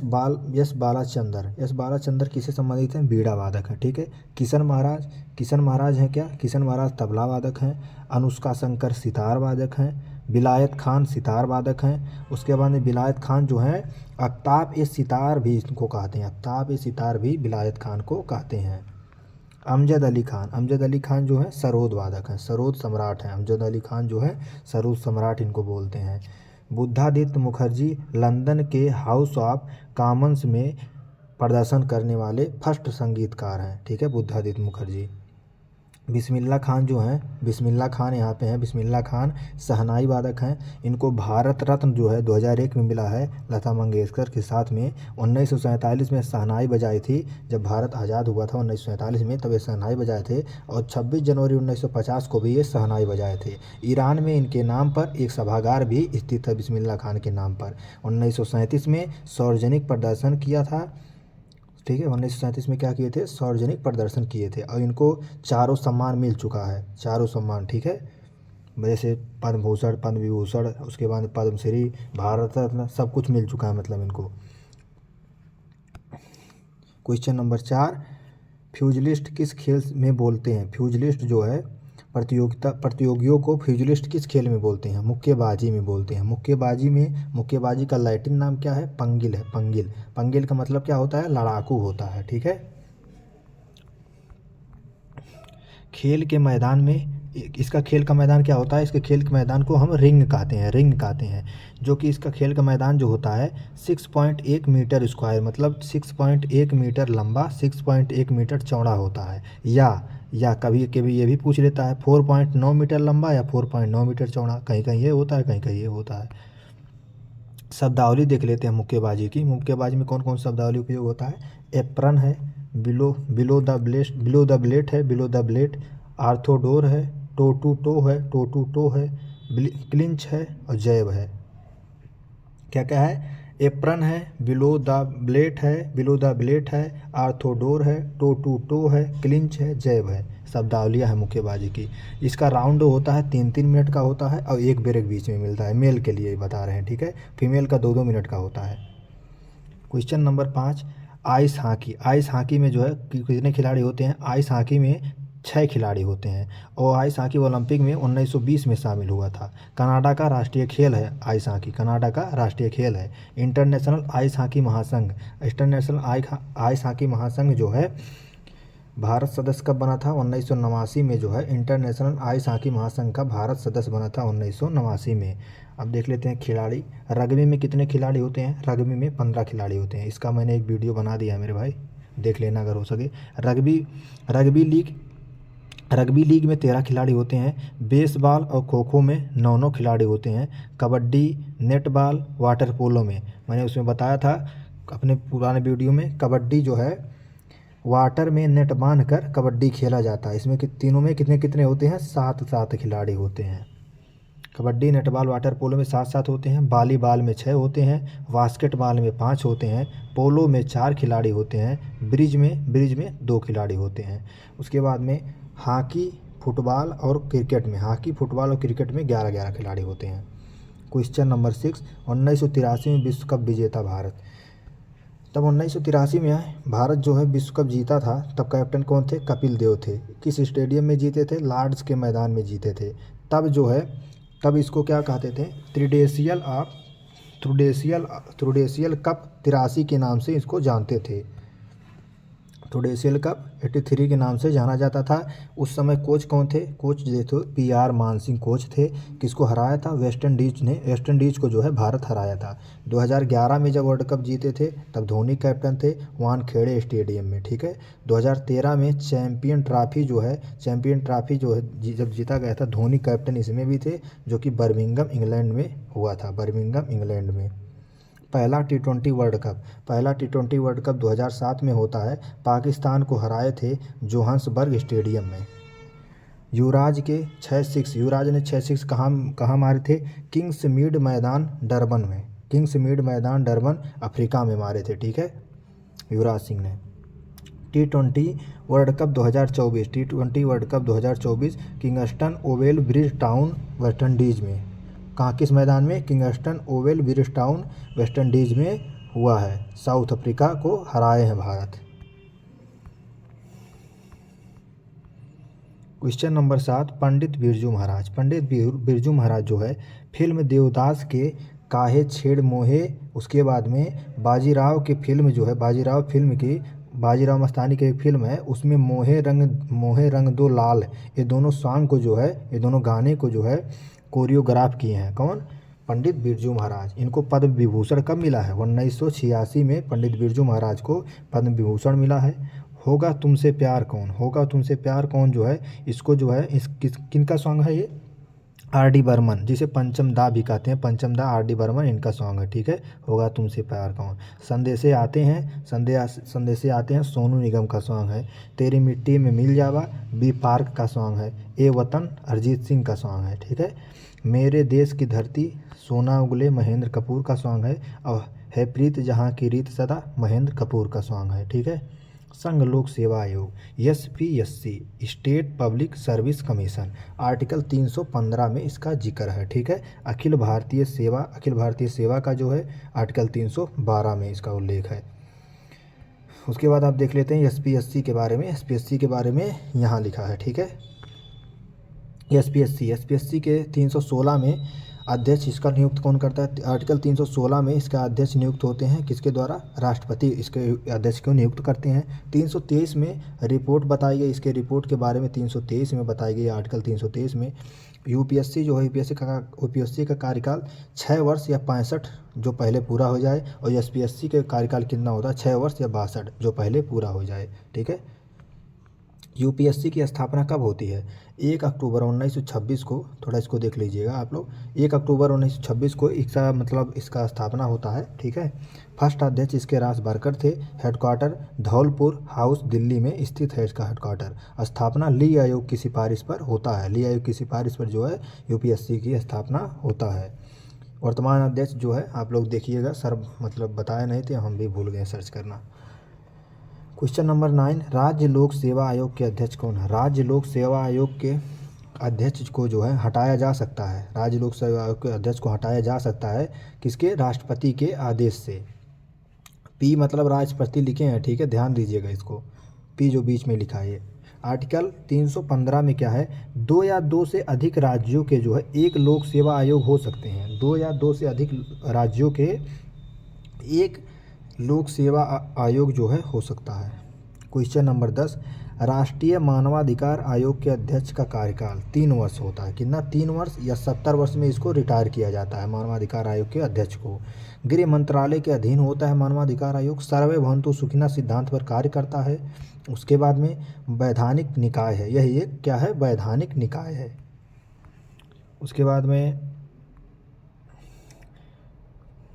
बालाचंदर किससे संबंधित हैं? बीड़ा वादक हैं। ठीक है। किशन महाराज हैं क्या? किशन महाराज तबला वादक हैं। अनुष्का शंकर सितार वादक हैं। विलायत खान सितार वादक हैं। उसके बाद में विलायत खान जो हैं, आफ्ताब ए सितार भी इनको कहते हैं। आफ्ताब ए सितार भी विलायत खान को कहते हैं। अमजद अली खान जो है सरोद वादक हैं, सरोद सम्राट हैं। अमजद अली खान जो है सरोद सम्राट इनको बोलते हैं। बुद्धादित्य मुखर्जी लंदन के हाउस ऑफ कॉमन्स में प्रदर्शन करने वाले फर्स्ट संगीतकार हैं। ठीक है। बुद्धादित्य मुखर्जी। बिस्मिल्लाह खान जो हैं, बिस्मिल्लाह खान यहाँ पे हैं, बिस्मिल्लाह खान शहनाई वादक हैं। इनको भारत रत्न जो है 2001 में मिला है लता मंगेशकर के साथ में। 1947 में शहनाई बजाई थी, जब भारत आज़ाद हुआ था 1947 में, तब ये शहनाई बजाए थे। और 26 जनवरी 1950 को भी ये शहनाई बजाए थे। ईरान में इनके नाम पर एक सभागार भी स्थित है बिस्मिल्लाह खान के नाम पर। 1937 में सार्वजनिक प्रदर्शन किया था। ठीक है। 1937 में क्या किए थे? सार्वजनिक प्रदर्शन किए थे, और इनको चारों सम्मान मिल चुका है, चारों सम्मान। ठीक है। जैसे पद्म भूषण, पद्म विभूषण, उसके बाद पद्मश्री, भारत रत्न, सब कुछ मिल चुका है मतलब इनको। क्वेश्चन नंबर 4, फ्यूजलिस्ट किस खेल में बोलते हैं? फ्यूजलिस्ट जो है प्रतियोगियों को फ्यूजलिस्ट किस खेल में बोलते हैं? मुक्केबाजी में बोलते हैं। मुक्केबाजी का लैटिन नाम क्या है? पंगिल है। पंगिल का मतलब क्या होता है? लड़ाकू होता है। ठीक है। खेल के मैदान में इसका खेल का मैदान क्या होता है? इसके खेल के मैदान को हम रिंग कहते हैं, जो कि इसका खेल का मैदान जो होता है 6.1 मीटर स्क्वायर, मतलब 6.1 मीटर लंबा, 6.1 मीटर चौड़ा होता है। या कभी कभी ये भी पूछ लेता है 4.9 मीटर लंबा या 4.9 मीटर चौड़ा, कहीं कहीं ये होता है, कहीं कहीं ये होता है। शब्दावली देख लेते हैं मुक्केबाजी की। मुक्केबाजी में कौन कौन शब्दावली उपयोग होता है? एप्रन है, बिलो द ब्लेट है, बिलो द ब्लेट, आर्थोडोर है, टो टू टो है, क्लिंच है, और जैब है। क्या क्या है? एप्रन है, बिलो द ब्लेट है, आर्थोडोर है, टो टू है, क्लिंच है, जैब है। शब्दावलियाँ है मुक्केबाजी की। इसका राउंड होता है 3-3 मिनट का होता है, और एक ब्रेक बीच में मिलता है। मेल के लिए बता रहे हैं। ठीक है। फीमेल का 2-2 मिनट का होता है। क्वेश्चन नंबर 5, आइस हॉकी में जो है कितने खिलाड़ी होते हैं? आइस हॉकी में 6 खिलाड़ी होते हैं, और आइस हॉकी ओलंपिक में 1920 में शामिल हुआ था। कनाडा का राष्ट्रीय खेल है आइस हॉकी, कनाडा का राष्ट्रीय खेल है। इंटरनेशनल आइस हॉकी महासंघ जो है भारत सदस्य कब बना था? 1989 में जो है इंटरनेशनल आइस हॉकी महासंघ का भारत सदस्य बना था 1989 में। अब देख लेते हैं खिलाड़ी। रग्बी में कितने खिलाड़ी होते हैं? रग्बी में 15 खिलाड़ी होते हैं। इसका मैंने एक वीडियो बना दिया है मेरे भाई, देख लेना अगर हो सके। रग्बी लीग में 13 खिलाड़ी होते हैं। बेसबॉल और खो खो में 9 खिलाड़ी होते हैं। कबड्डी, नेटबॉल, वाटर पोलो में, मैंने उसमें बताया था अपने पुराने वीडियो में, कबड्डी जो है वाटर में नेट बांध कर कबड्डी खेला जाता है। इसमें तीनों में कितने कितने होते हैं? 7 खिलाड़ी होते हैं। कबड्डी, नेटबॉल, वाटर पोलो में 7 होते हैं। वॉलीबॉल में 6 होते हैं। बास्केटबॉल में 5 होते हैं। पोलो में 4 खिलाड़ी होते हैं। ब्रिज में 2 खिलाड़ी होते हैं। उसके बाद में हॉकी, फुटबॉल और क्रिकेट में 11 खिलाड़ी होते हैं। क्वेश्चन नंबर 6, 1983 में विश्व कप विजेता भारत। तब 1983 में भारत जो है विश्व कप जीता था, तब कैप्टन कौन थे? कपिल देव थे। किस स्टेडियम में जीते थे? लॉर्ड्स के मैदान में जीते थे। तब इसको क्या कहते थे? थ्रुडेशियल कप 83 के नाम से इसको जानते थे। थ्रुडेशियल कप 83 के नाम से जाना जाता था। उस समय कोच कौन थे? कोच जो थे PR मान सिंह कोच थे। किसको हराया था? वेस्ट इंडीज ने, वेस्ट इंडीज को जो है भारत हराया था। 2011 में जब वर्ल्ड कप जीते थे तब धोनी कैप्टन थे वानखेड़े स्टेडियम में, ठीक है। 2013 में चैंपियन ट्रॉफी जो है जब जीता गया था, धोनी कैप्टन इसमें भी थे, जो कि बर्मिंघम इंग्लैंड में हुआ था, बर्मिंघम इंग्लैंड में। पहला टी20 वर्ल्ड कप 2007 में होता है। पाकिस्तान को हराए थे जोहान्सबर्ग स्टेडियम में। युवराज ने 6 6 कहाँ मारे थे? किंग्समीड मैदान डरबन अफ्रीका में मारे थे, ठीक है, युवराज सिंह ने। टी20 world cup 2024 Kingston Oval Bridgetown West Indies में। कहाँ, किस मैदान में? Kingston Oval Bridgetown West Indies में हुआ है। साउथ अफ्रीका को हराए हैं भारत। क्वेश्चन नंबर 7, पंडित बिरजू महाराज जो है फिल्म देवदास के काहे छेड़ मोहे, उसके बाद में बाजीराव मस्तानी की एक फिल्म है, उसमें मोहे रंग दो लाल, ये दोनों गाने को जो है कोरियोग्राफ किए हैं। कौन? पंडित बिरजू महाराज। इनको पद्म विभूषण कब मिला है? 1986 में पंडित बिरजू महाराज को पद्म विभूषण मिला है। होगा तुमसे प्यार कौन जो है, इसको जो है किनका सॉन्ग है ये? RD बर्मन, जिसे पंचम दा भी कहते हैं, पंचम दा RD बर्मन इनका सॉन्ग है, ठीक है। होगा तुमसे प्यार कौन। संदेशे आते हैं सोनू निगम का सॉन्ग है। तेरी मिट्टी में मिल जावा बी पार्क का सॉन्ग है। ए वतन अरिजीत सिंह का सॉन्ग है, ठीक है। मेरे देश की धरती सोना उगले महेंद्र कपूर का सॉन्ग है। और है प्रीत जहाँ की रीत सदा महेंद्र कपूर का सॉन्ग है, ठीक है। संघ लोक सेवा आयोग SPSC state public service commission, article 315 में इसका जिक्र है, ठीक है। अखिल भारतीय सेवा का जो है आर्टिकल 312 में इसका उल्लेख है। उसके बाद आप देख लेते हैं SPSC के बारे में यहाँ लिखा है, ठीक है। SPSC के 316 में अध्यक्ष इसका नियुक्त कौन करता है? आर्टिकल 316 में इसका अध्यक्ष नियुक्त होते हैं किसके द्वारा? राष्ट्रपति इसके अध्यक्ष को नियुक्त करते हैं। 323 में रिपोर्ट बताई गई, इसके रिपोर्ट के बारे में 323 में बताई गई। आर्टिकल 323 में UPSC जो है UPSC का कार्यकाल 6 वर्ष या 65 जो पहले पूरा हो जाए, और SPSC का कार्यकाल कितना होता है? 6 वर्ष या 62 जो पहले पूरा हो जाए, ठीक है। UPSC की स्थापना कब होती है? 1 अक्टूबर 1926 को, थोड़ा इसको देख लीजिएगा आप लोग। 1 अक्टूबर 1926 को इसका स्थापना होता है, ठीक है। फर्स्ट अध्यक्ष इसके राज बरकर थे। हेडक्वार्टर धौलपुर हाउस दिल्ली में स्थित है इसका हेडक्वार्टर। स्थापना ली आयोग की सिफारिश पर होता है। ली आयोग की सिफारिश पर जो है UPSC की स्थापना होता है। वर्तमान अध्यक्ष जो है आप लोग देखिएगा, सर बताए नहीं थे, हम भी भूल गए सर्च करना। क्वेश्चन नंबर 9, राज्य लोक सेवा आयोग के अध्यक्ष कौन है? राज्य लोक सेवा आयोग के अध्यक्ष को जो है हटाया जा सकता है। राज्य लोक सेवा आयोग के अध्यक्ष को हटाया जा सकता है किसके? राष्ट्रपति के आदेश से। P मतलब राष्ट्रपति लिखे हैं, ठीक है, ध्यान दीजिएगा इसको। P जो बीच में लिखा है। आर्टिकल 315 में क्या है? 2 या 2 से अधिक राज्यों के जो है एक लोक सेवा आयोग हो सकते हैं। 2 या 2 से अधिक राज्यों के एक लोक सेवा आयोग जो है हो सकता है। क्वेश्चन नंबर 10, राष्ट्रीय मानवाधिकार आयोग के अध्यक्ष का कार्यकाल 3 वर्ष होता है। कितना? 3 वर्ष या 70 वर्ष में इसको रिटायर किया जाता है मानवाधिकार आयोग के अध्यक्ष को। गृह मंत्रालय के अधीन होता है मानवाधिकार आयोग। सर्वे भवन्तु सुखिनः सिद्धांत पर कार्य करता है। उसके बाद में वैधानिक निकाय है, यही एक क्या है? वैधानिक निकाय है। उसके बाद में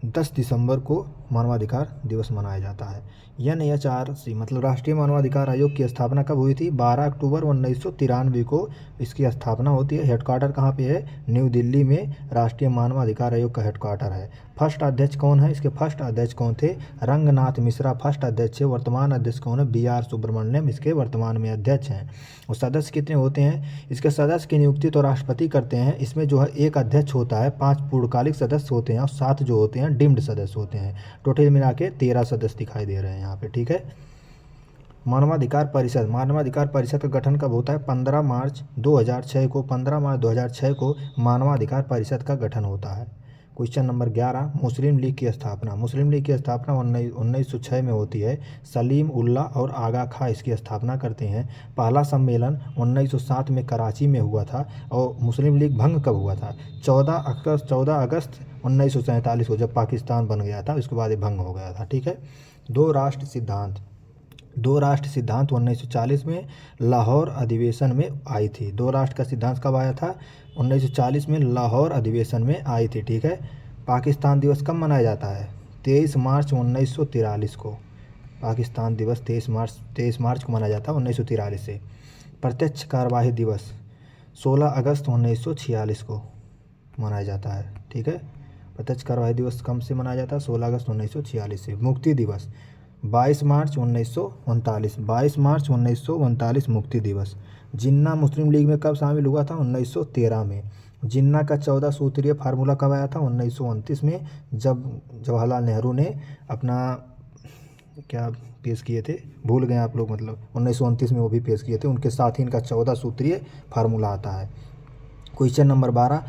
10 दिसंबर को मानवाधिकार दिवस मनाया जाता है। NHRC मतलब राष्ट्रीय मानवाधिकार आयोग की स्थापना कब हुई थी? 12 अक्टूबर 1993 को इसकी स्थापना होती है। हेडक्वार्टर कहाँ पे है? न्यू दिल्ली में राष्ट्रीय मानवाधिकार आयोग का हेडक्वार्टर है। फर्स्ट अध्यक्ष कौन है? इसके फर्स्ट अध्यक्ष कौन थे? रंगनाथ मिश्रा फर्स्ट अध्यक्ष है। वर्तमान अध्यक्ष कौन है? BR सुब्रमण्यम इसके वर्तमान में अध्यक्ष हैं। और सदस्य कितने होते हैं? इसके सदस्य की नियुक्ति तो राष्ट्रपति करते हैं। इसमें जो है एक अध्यक्ष होता है, 5 पूर्णकालिक सदस्य होते हैं और 7 जो होते हैं डिम्ड सदस्य होते हैं। टोटल मिला के 13 सदस्य दिखाई दे रहे हैं यहाँ पे, ठीक है। मानवाधिकार परिषद का गठन कब होता है? 15 मार्च 2006 को। 15 मार्च 2006 को मानवाधिकार परिषद का गठन होता है। क्वेश्चन नंबर 11, मुस्लिम लीग की स्थापना। मुस्लिम लीग की स्थापना 1906 में होती है। सलीम उल्ला और आगा खां इसकी स्थापना करते हैं। पहला सम्मेलन 1907 में कराची में हुआ था। और मुस्लिम लीग भंग कब हुआ था? 14 अगस्त 1947 को, जब पाकिस्तान बन गया था, उसके बाद ये भंग हो गया था। ठीक है। दो राष्ट्र सिद्धांत 1940 में लाहौर अधिवेशन में आई थी। दो राष्ट्र का सिद्धांत कब आया था? 1940 में लाहौर अधिवेशन में आई थी। ठीक है। पाकिस्तान दिवस कब मनाया जाता है? 23 मार्च 1943 को। पाकिस्तान दिवस 23 मार्च को मनाया जाता है 1943 से। प्रत्यक्ष कार्यवाही दिवस 16 अगस्त 1946 को मनाया जाता है। ठीक है। प्रत्यक्ष कार्यवाही दिवस कब से मनाया जाता है? 16 अगस्त 1946 से। मुक्ति दिवस 22 मार्च 1939 मुक्ति दिवस। जिन्ना मुस्लिम लीग में कब शामिल हुआ था? 1913 में। जिन्ना का 14 सूत्रीय फार्मूला कब आया था? 1929 में, जब जवाहरलाल नेहरू ने अपना क्या पेश किए थे, भूल गए आप लोग, मतलब 1929 में वो भी पेश किए थे। उनके साथ ही इनका 14 सूत्रीय फार्मूला आता है। क्वेश्चन नंबर 12,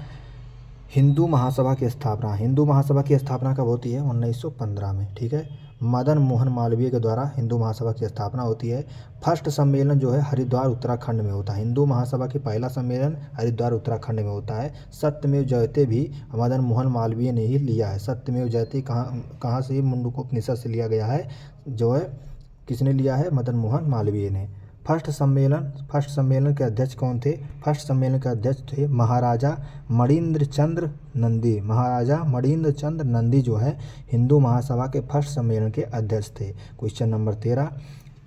हिंदू महासभा की स्थापना। हिंदू महासभा की स्थापना कब होती है? 1915 में। ठीक है। मदन मोहन मालवीय के द्वारा हिंदू महासभा की स्थापना होती है। फर्स्ट सम्मेलन जो है हरिद्वार उत्तराखंड में होता है। हिंदू महासभा की पहला सम्मेलन हरिद्वार उत्तराखंड में होता है। सत्यमेव जयते भी मदन मोहन मालवीय ने ही लिया है। सत्यमेव जयते कहाँ से? मुंडकोपनिषद से लिया गया है, जो है किसने लिया है? मदन मोहन मालवीय ने। फर्स्ट सम्मेलन के अध्यक्ष कौन थे? फर्स्ट सम्मेलन के अध्यक्ष थे महाराजा मणिंद्र चंद्र नंदी। महाराजा मणिंद्र चंद्र नंदी जो है हिंदू महासभा के फर्स्ट सम्मेलन के अध्यक्ष थे। क्वेश्चन नंबर 13,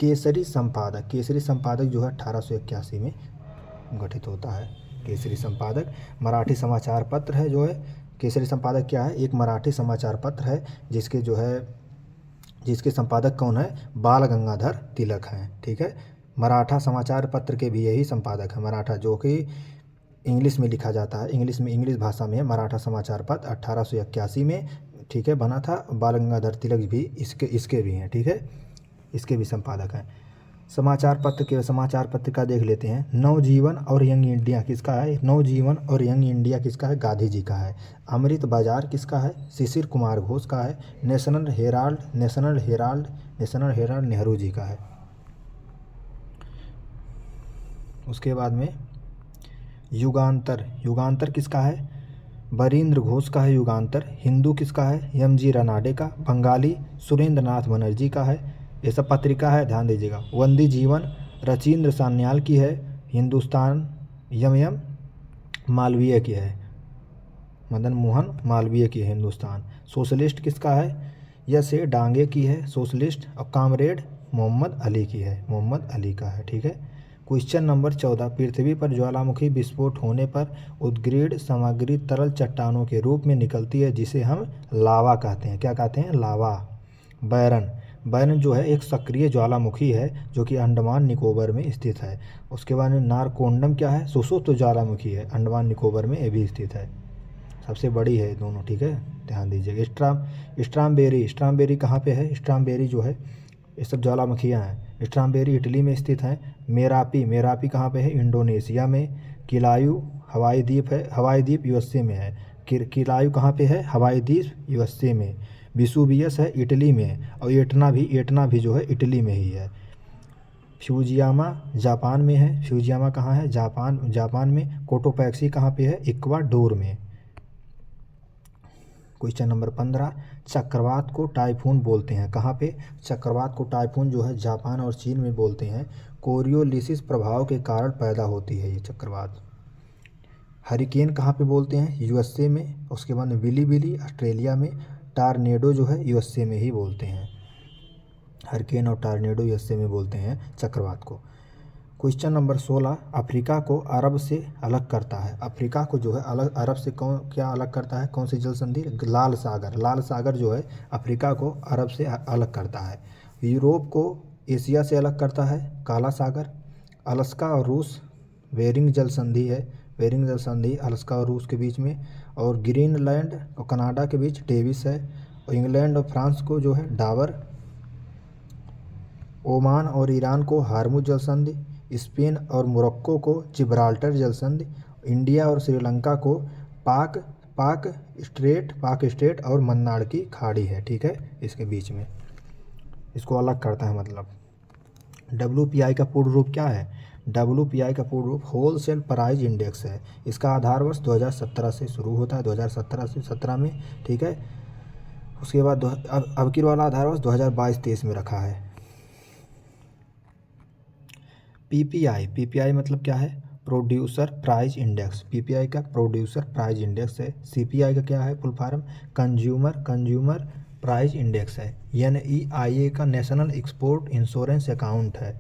केसरी संपादक। केसरी संपादक जो है 1881 में गठित होता है। केसरी संपादक मराठी समाचार पत्र है जो है। केसरी संपादक क्या है? एक मराठी समाचार पत्र है जिसके संपादक कौन है? बाल गंगाधर तिलक हैं। ठीक है। मराठा समाचार पत्र के भी यही संपादक है। मराठा जो कि इंग्लिश में लिखा जाता है, इंग्लिश भाषा में मराठा समाचार पत्र 1881 में, ठीक है, बना था। बाल गंगाधर तिलक भी इसके भी हैं। ठीक है। इसके भी संपादक हैं। समाचार पत्र का देख लेते हैं। नवजीवन और यंग इंडिया किसका है? नवजीवन और यंग इंडिया किसका है? गांधी जी का है। अमृत बाजार किसका है? शिशिर कुमार घोष का है। नेशनल हेराल्ड नेहरू जी का है। उसके बाद में युगांतर किसका है? बरींद्र घोष का है युगांतर। हिंदू किसका है? एम.जी. रनाडे का। बंगाली सुरेंद्र नाथ बनर्जी का है। ये सब पत्रिका है, ध्यान दीजिएगा। वंदी जीवन रचिंद्र सान्याल की है। हिंदुस्तान एम मालवीय की है। मदन मोहन मालवीय की है हिंदुस्तान। सोशलिस्ट किसका है? यस डांगे की है सोशलिस्ट। और कामरेड मोहम्मद अली की है, मोहम्मद अली का है। ठीक है। क्वेश्चन नंबर 14, पृथ्वी पर ज्वालामुखी विस्फोट होने पर उद्ग्रीड सामग्री तरल चट्टानों के रूप में निकलती है, जिसे हम लावा कहते हैं। क्या कहते हैं? लावा। बैरन जो है एक सक्रिय ज्वालामुखी है जो कि अंडमान निकोबार में स्थित है। उसके बाद में नारकोंडम क्या है? सुषुप्त ज्वालामुखी है, अंडमान निकोबार में ये भी स्थित है। सबसे बड़ी है दोनों। ठीक है, ध्यान दीजिएगा। स्ट्राबेरी कहाँ पे है? स्ट्राबेरी जो है, ये सब ज्वालामुखियाँ हैं। स्ट्राबेरी इटली में स्थित है। मेरापी कहाँ पे है? इंडोनेशिया में। किलायू हवाई द्वीप है, हवाई द्वीप यूएसए में है। किलायू कहाँ पे है? हवाई द्वीप यूएसए में। विसुवियस है इटली में। और एटना भी जो है इटली में ही है। फ्यूजियामा जापान में है। फ्यूजियामा कहाँ है? जापान में। कोटोपैक्सी कहाँ पे है? इक्वाडोर में। क्वेश्चन नंबर 15, चक्रवात को टाइफून बोलते हैं। कहाँ पे? चक्रवात को टाइफून जो है जापान और चीन में बोलते हैं। कोरियोलिसिस प्रभाव के कारण पैदा होती है ये चक्रवात। हरिकेन कहाँ पे बोलते हैं? यूएसए में। उसके बाद विली ऑस्ट्रेलिया में। टारनेडो जो है यूएसए में ही बोलते हैं। हरिकेन और टारनेडो यूएसए में बोलते हैं चक्रवात को। क्वेश्चन नंबर 16, अफ्रीका को अरब से अलग करता है। अफ्रीका को जो है अरब से क्या अलग करता है? कौन सी जल संधि? लाल सागर जो है अफ्रीका को अरब से अलग करता है। यूरोप को एशिया से अलग करता है काला सागर। अलास्का और रूस बेरिंग जल संधि है। बेरिंग जल संधि अलास्का और रूस के बीच में। और ग्रीनलैंड और कनाडा के बीच डेविस है। और इंग्लैंड और फ्रांस को जो है डावर। ओमान और ईरान को हार्मुज जल संधि। स्पेन और मोरक्को को जिब्राल्टर जल संधि। इंडिया और श्रीलंका को पाक पाक स्ट्रेट और मन्नार की खाड़ी है, ठीक है, इसके बीच में, इसको अलग करता है मतलब। WPI का पूर्ण रूप क्या है? WPI का पूर्ण रूप होलसेल प्राइस इंडेक्स है। इसका आधार वर्ष 2017 से शुरू होता है, 2017 से 17 में, ठीक है। उसके बाद अब की वाला आधार वर्ष 2022-23 में रखा है। PPI मतलब क्या है? Producer price index. PPI का प्रोड्यूसर प्राइस इंडेक्स है। CPI का क्या है full form? Consumer price index है। NEIA का नेशनल एक्सपोर्ट इंश्योरेंस अकाउंट है।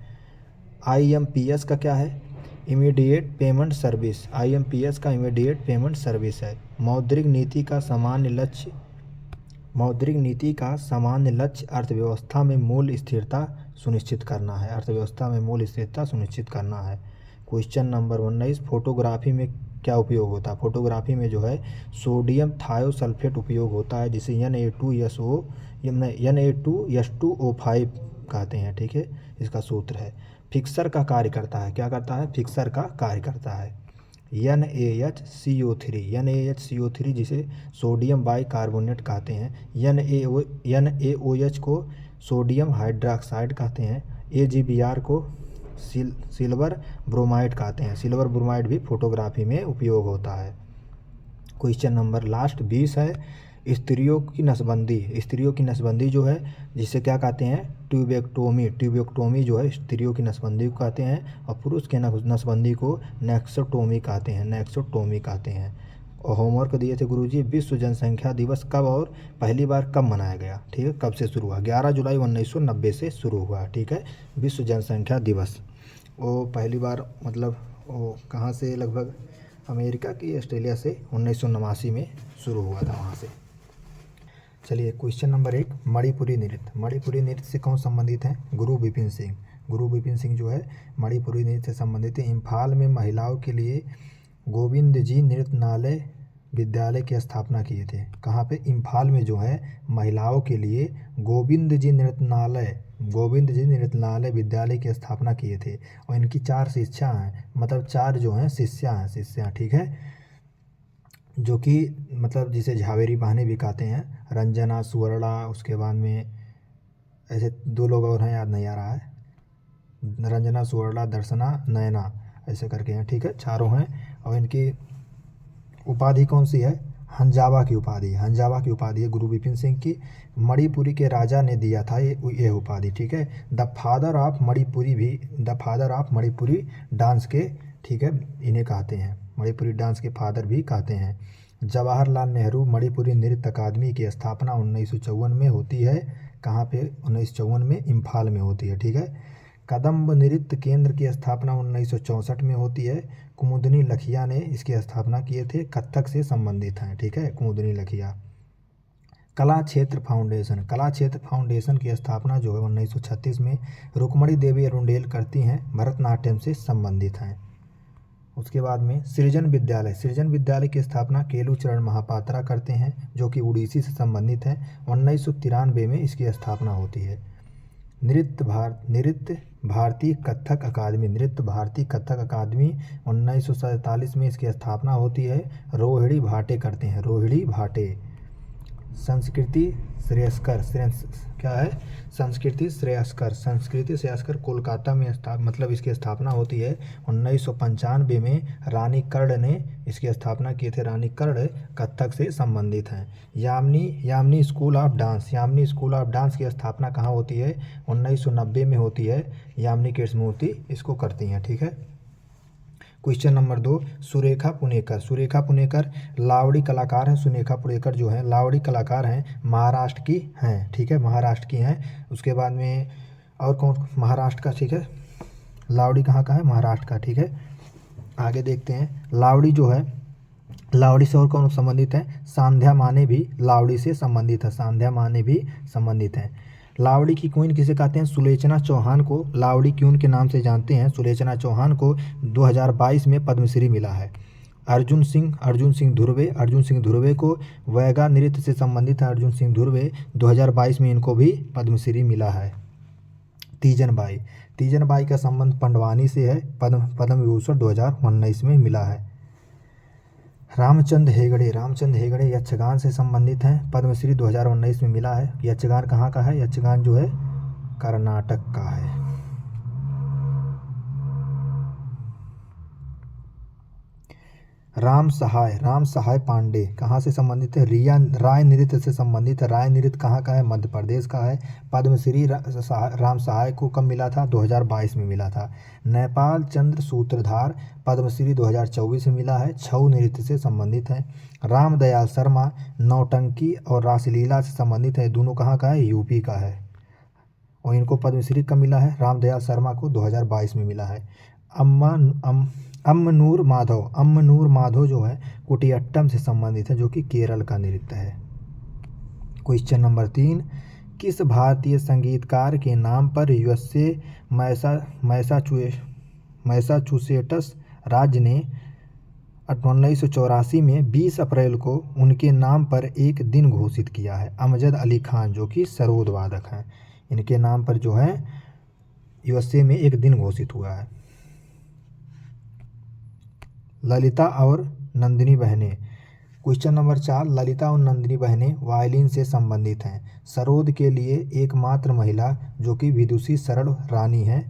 IMPS का क्या है? Immediate payment service. IMPS का इमीडिएट पेमेंट सर्विस है। मौद्रिक नीति का सामान्य लक्ष्य अर्थव्यवस्था में मूल्य स्थिरता सुनिश्चित करना है। अर्थव्यवस्था में मूल्य स्थिरता सुनिश्चित करना है। क्वेश्चन नंबर 19, फोटोग्राफी में क्या उपयोग होता है? फोटोग्राफी में जो है सोडियम थायोसल्फेट उपयोग होता है, जिसे Na2SO5 कहते हैं, ठीक है, इसका सूत्र है। फिक्सर का कार्य करता है, क्या करता है? फिक्सर का कार्य करता है। NaHCO3 जिसे सोडियम बाइकार्बोनेट कहते हैं। NaOH को सोडियम हाइड्रोक्साइड कहते हैं। AgBr को सिल्वर ब्रोमाइड कहते हैं। सिल्वर ब्रोमाइड भी फोटोग्राफी में उपयोग होता है। क्वेश्चन नंबर लास्ट 20 है, स्त्रियों की नसबंदी जो है, जिसे क्या कहते हैं? ट्यूबेक्टोमी जो है स्त्रियों की नसबंदी को कहते हैं, और पुरुष के नसबंदी को नेक्सोटोमी कहते हैं। और होमवर्क दिए थे गुरुजी, विश्व जनसंख्या दिवस कब और पहली बार कब मनाया गया? ठीक है, कब से शुरू हुआ? 11 जुलाई 1990 से शुरू हुआ, ठीक है, विश्व जनसंख्या दिवस। वो पहली बार मतलब वो कहाँ से? लगभग अमेरिका की ऑस्ट्रेलिया से 1989 में शुरू हुआ था वहाँ से। चलिए क्वेश्चन नंबर 1, मणिपुरी नृत्य से कौन संबंधित है? गुरु बिपिन सिंह जो है मणिपुरी नृत्य से संबंधित है। इम्फाल में महिलाओं के लिए गोविंद जी नृत्यनालय विद्यालय की स्थापना किए थे। कहाँ पे? इम्फाल में जो है महिलाओं के लिए गोविंद जी नृत्यनालय विद्यालय की स्थापना किए थे। और इनकी 4 शिष्या हैं, मतलब 4 जो हैं शिष्या, ठीक है, जो कि मतलब जिसे झावेरी बहनें भी कहते हैं। रंजना, सुवर्णा, उसके बाद में ऐसे 2 लोग और हैं, याद नहीं आ रहा है। रंजना, सुवर्णा, दर्शना, नयना, ऐसे करके हैं, ठीक है, 4 हैं। और इनकी उपाधि कौन सी है? हंजावा की उपाधि है गुरु बिपिन सिंह की। मणिपुरी के राजा ने दिया था ये उपाधि, ठीक है। The father of Manipuri dance के, ठीक है, इन्हें कहते हैं, मणिपुरी डांस के फादर भी कहते हैं। जवाहरलाल नेहरू मणिपुरी नृत्य अकादमी की स्थापना 1954 में होती है। कहाँ पे? 1954 में इम्फाल में होती है, ठीक है। कदम्ब नृत्य केंद्र की स्थापना 1964 में होती है। कुमुदनी लखिया ने इसकी स्थापना किए थे, कथक से संबंधित हैं, ठीक है, कुमुदनी लखिया। कला क्षेत्र फाउंडेशन की स्थापना जो है 1936 में रुक्मणी देवी अरुंडेल करती हैं, भरतनाट्यम से संबंधित हैं। उसके बाद में सृजन विद्यालय की स्थापना केलुचरण महापात्रा करते हैं, जो कि उड़ीसी से संबंधित हैं। 1993 में इसकी स्थापना होती है। नृत्य भारती कथक अकादमी 1947 में इसकी स्थापना होती है। रोहिणी भाटे करते हैं, संस्कृति श्रेयस्कर कोलकाता में मतलब इसकी स्थापना होती है। 1995 में रानी कर्ण ने इसकी स्थापना किए थे। रानी कर्ण कथक से संबंधित हैं। यामिनी स्कूल ऑफ डांस की स्थापना कहाँ होती है? 1990 में होती है। यामिनी कृष्णमूर्ति इसको करती हैं, ठीक है। क्वेश्चन नंबर 2, सुरेखा पुनेकर लावड़ी कलाकार हैं। सुरेखा पुनेकर जो हैं लावड़ी कलाकार हैं, महाराष्ट्र की हैं, ठीक है, महाराष्ट्र की हैं। उसके बाद में और कौन? महाराष्ट्र का, ठीक है, लावड़ी कहाँ का है? महाराष्ट्र का, ठीक है। आगे देखते हैं, लावड़ी जो है, लावड़ी से और कौन संबंधित है? सांध्या माने भी लावड़ी से संबंधित है। लावड़ी की क्वीन किसे कहते हैं? सुलोचना चौहान को लावड़ी क्वीन के नाम से जानते हैं। सुलोचना चौहान को 2022 में पद्मश्री मिला है। अर्जुन सिंह धुर्वे को वैगा नृत्य से संबंधित है। अर्जुन सिंह धुर्वे 2022 में इनको भी पद्मश्री मिला है। तीजन बाई का संबंध पंडवानी से है। पद्म विभूषण 2019 में मिला है। रामचंद हेगड़े यक्षगान से संबंधित हैं, पद्मश्री 2019 में मिला है। यक्षगान कहाँ का है? यक्षगान जो है कर्नाटक का है। राम सहाय पांडे कहाँ से संबंधित है? राय नृत्य से संबंधित है। राय नृत्य कहाँ का है? मध्य प्रदेश का है। पद्मश्री राम सहाय को कब मिला था? 2022 में मिला था। नेपाल चंद्र सूत्रधार पद्मश्री 2024 में मिला है, छऊ नृत्य से संबंधित है। रामदयाल शर्मा नौटंकी और रासलीला से संबंधित है, दोनों कहाँ का है? यूपी का है। और इनको पद्मश्री कब मिला है? रामदयाल शर्मा को 2022 में मिला है। अम्मनूर माधव जो है कुटियाट्टम से संबंधित है, जो कि केरल का नृत्य है। क्वेश्चन नंबर 3, किस भारतीय संगीतकार के नाम पर यूएसए मैसाचुसेट्स राज्य ने 1984 में 20 अप्रैल को उनके नाम पर एक दिन घोषित किया है? अमजद अली खान जो कि सरोद वादक हैं, इनके नाम पर जो है यूएसए में एक दिन घोषित हुआ है। ललिता और नंदिनी बहनें। क्वेश्चन नंबर 4, ललिता और नंदिनी बहनें वायलिन से संबंधित हैं। सरोद के लिए एकमात्र महिला जो कि विदुषी सरल रानी है।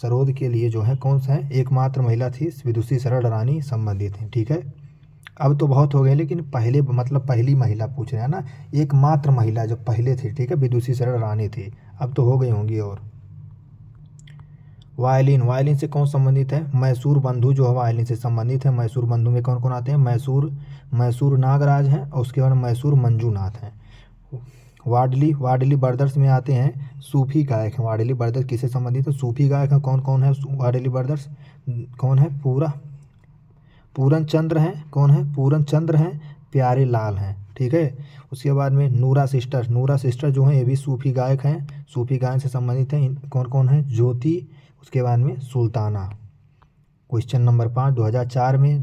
सरोद के लिए जो है कौन सा है? एकमात्र महिला थी विदुषी सरल रानी संबंधित है। ठीक है, अब तो बहुत हो गए, लेकिन पहले मतलब पहली महिला पूछ रहे हैं ना, एकमात्र महिला जो पहले थी, ठीक है, विदुषी सरल रानी थी। अब तो हो गई होंगी। और वायलिन से कौन संबंधित है? मैसूर बंधु जो है वायलिन से संबंधित है। मैसूर बंधु में कौन कौन आते हैं? मैसूर नागराज हैं, और उसके बाद मैसूर मंजूनाथ हैं। वाडली ब्रदर्स में आते हैं सूफी गायक हैं। वाडली ब्रदर्स किससे संबंधित है? सूफी गायक हैं। कौन कौन है वाडली ब्रदर्स? कौन है? पूरन चंद्र हैं। कौन है? पूरन चंद्र हैं, प्यारे लाल हैं। ठीक है, उसके बाद में नूरा सिस्टर जो हैं ये भी सूफी गायक हैं, सूफी गायन से संबंधित हैं। कौन कौन है? ज्योति, उसके बाद में सुल्ताना। क्वेश्चन नंबर 5,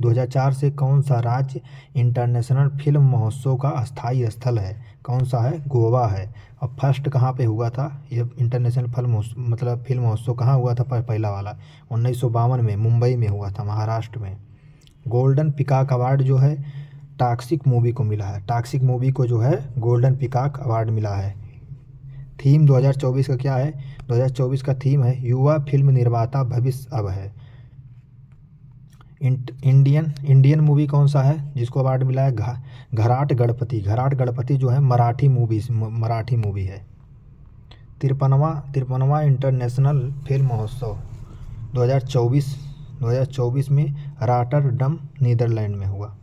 2004 से कौन सा राज्य इंटरनेशनल फिल्म महोत्सव का अस्थायी स्थल है? कौन सा है? गोवा है। और फर्स्ट कहाँ पे हुआ था ये इंटरनेशनल फिल्म महोत्सव कहाँ हुआ था? पहला वाला 1952 में मुंबई में हुआ था, महाराष्ट्र में। गोल्डन पिकॉक अवार्ड जो है टॉक्सिक मूवी को मिला है। टॉक्सिक मूवी को जो है गोल्डन पिकॉक अवार्ड मिला है। थीम 2024 का क्या है? 2024 का थीम है युवा फिल्म निर्माता भविष्य अब है। इंडियन मूवी कौन सा है जिसको अवार्ड मिला है? घराट गणपति जो है मराठी मूवी है। 53वां इंटरनेशनल फिल्म महोत्सव 2024 में रॉटरडम नीदरलैंड में हुआ।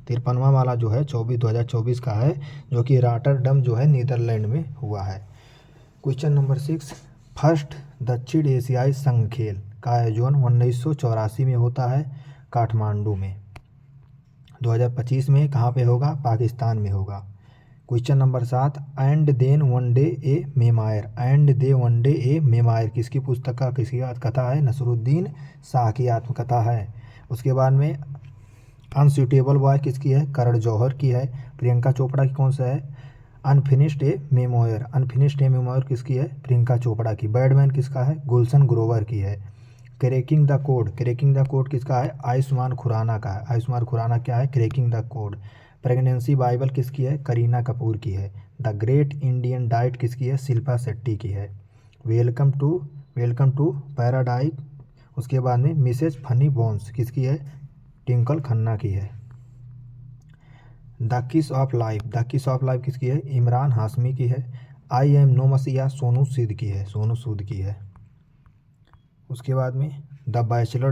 53वां वाला जो है 2024 का है, जो कि रॉटरडम जो है नीदरलैंड में हुआ है। क्वेश्चन नंबर 6, फर्स्ट दक्षिण एशियाई संघ खेल का आयोजन 1984 में होता है काठमांडू में। 2025 में कहाँ पे होगा? पाकिस्तान में होगा। Question number 7, and then one day a memoir किसकी पुस्तक का किसकी आत्मकथा है? नसरुद्दीन शाह की आत्मकथा है। उसके बाद में अनसूटेबल बॉय किसकी है? करण जौहर की है। प्रियंका चोपड़ा की कौन सा है? अनफिनिश्ड ए मेमोयर किसकी है? प्रियंका चोपड़ा की। बैडमैन किसका है? गुलशन ग्रोवर की है। क्रैकिंग द कोड किसका है? आयुष्मान खुराना का है। आयुष्मान खुराना क्या है? Cracking the code. Pregnancy Bible किसकी है? करीना कपूर की है। द ग्रेट इंडियन डाइट किसकी है? शिल्पा शेट्टी की है। वेलकम टू पैराडाइज, उसके बाद में मिसेज फनी बोन्स किसकी है? ट्विंकल खन्ना की है। द किस ऑफ लाइफ किसकी है? इमरान हाशमी की है। आई एम नो मसीहा सोनू सूद की है। उसके बाद में द बैचलर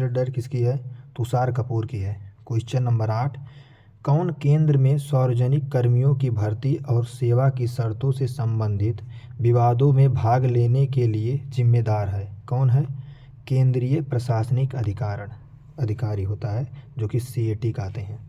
डैड किसकी है? तुषार कपूर की है। क्वेश्चन नंबर 8, कौन केंद्र में सार्वजनिक कर्मियों की भर्ती और सेवा की शर्तों से संबंधित विवादों में भाग लेने के लिए जिम्मेदार है? कौन है? केंद्रीय प्रशासनिक अधिकारी होता है, जो कि CAT कहते हैं।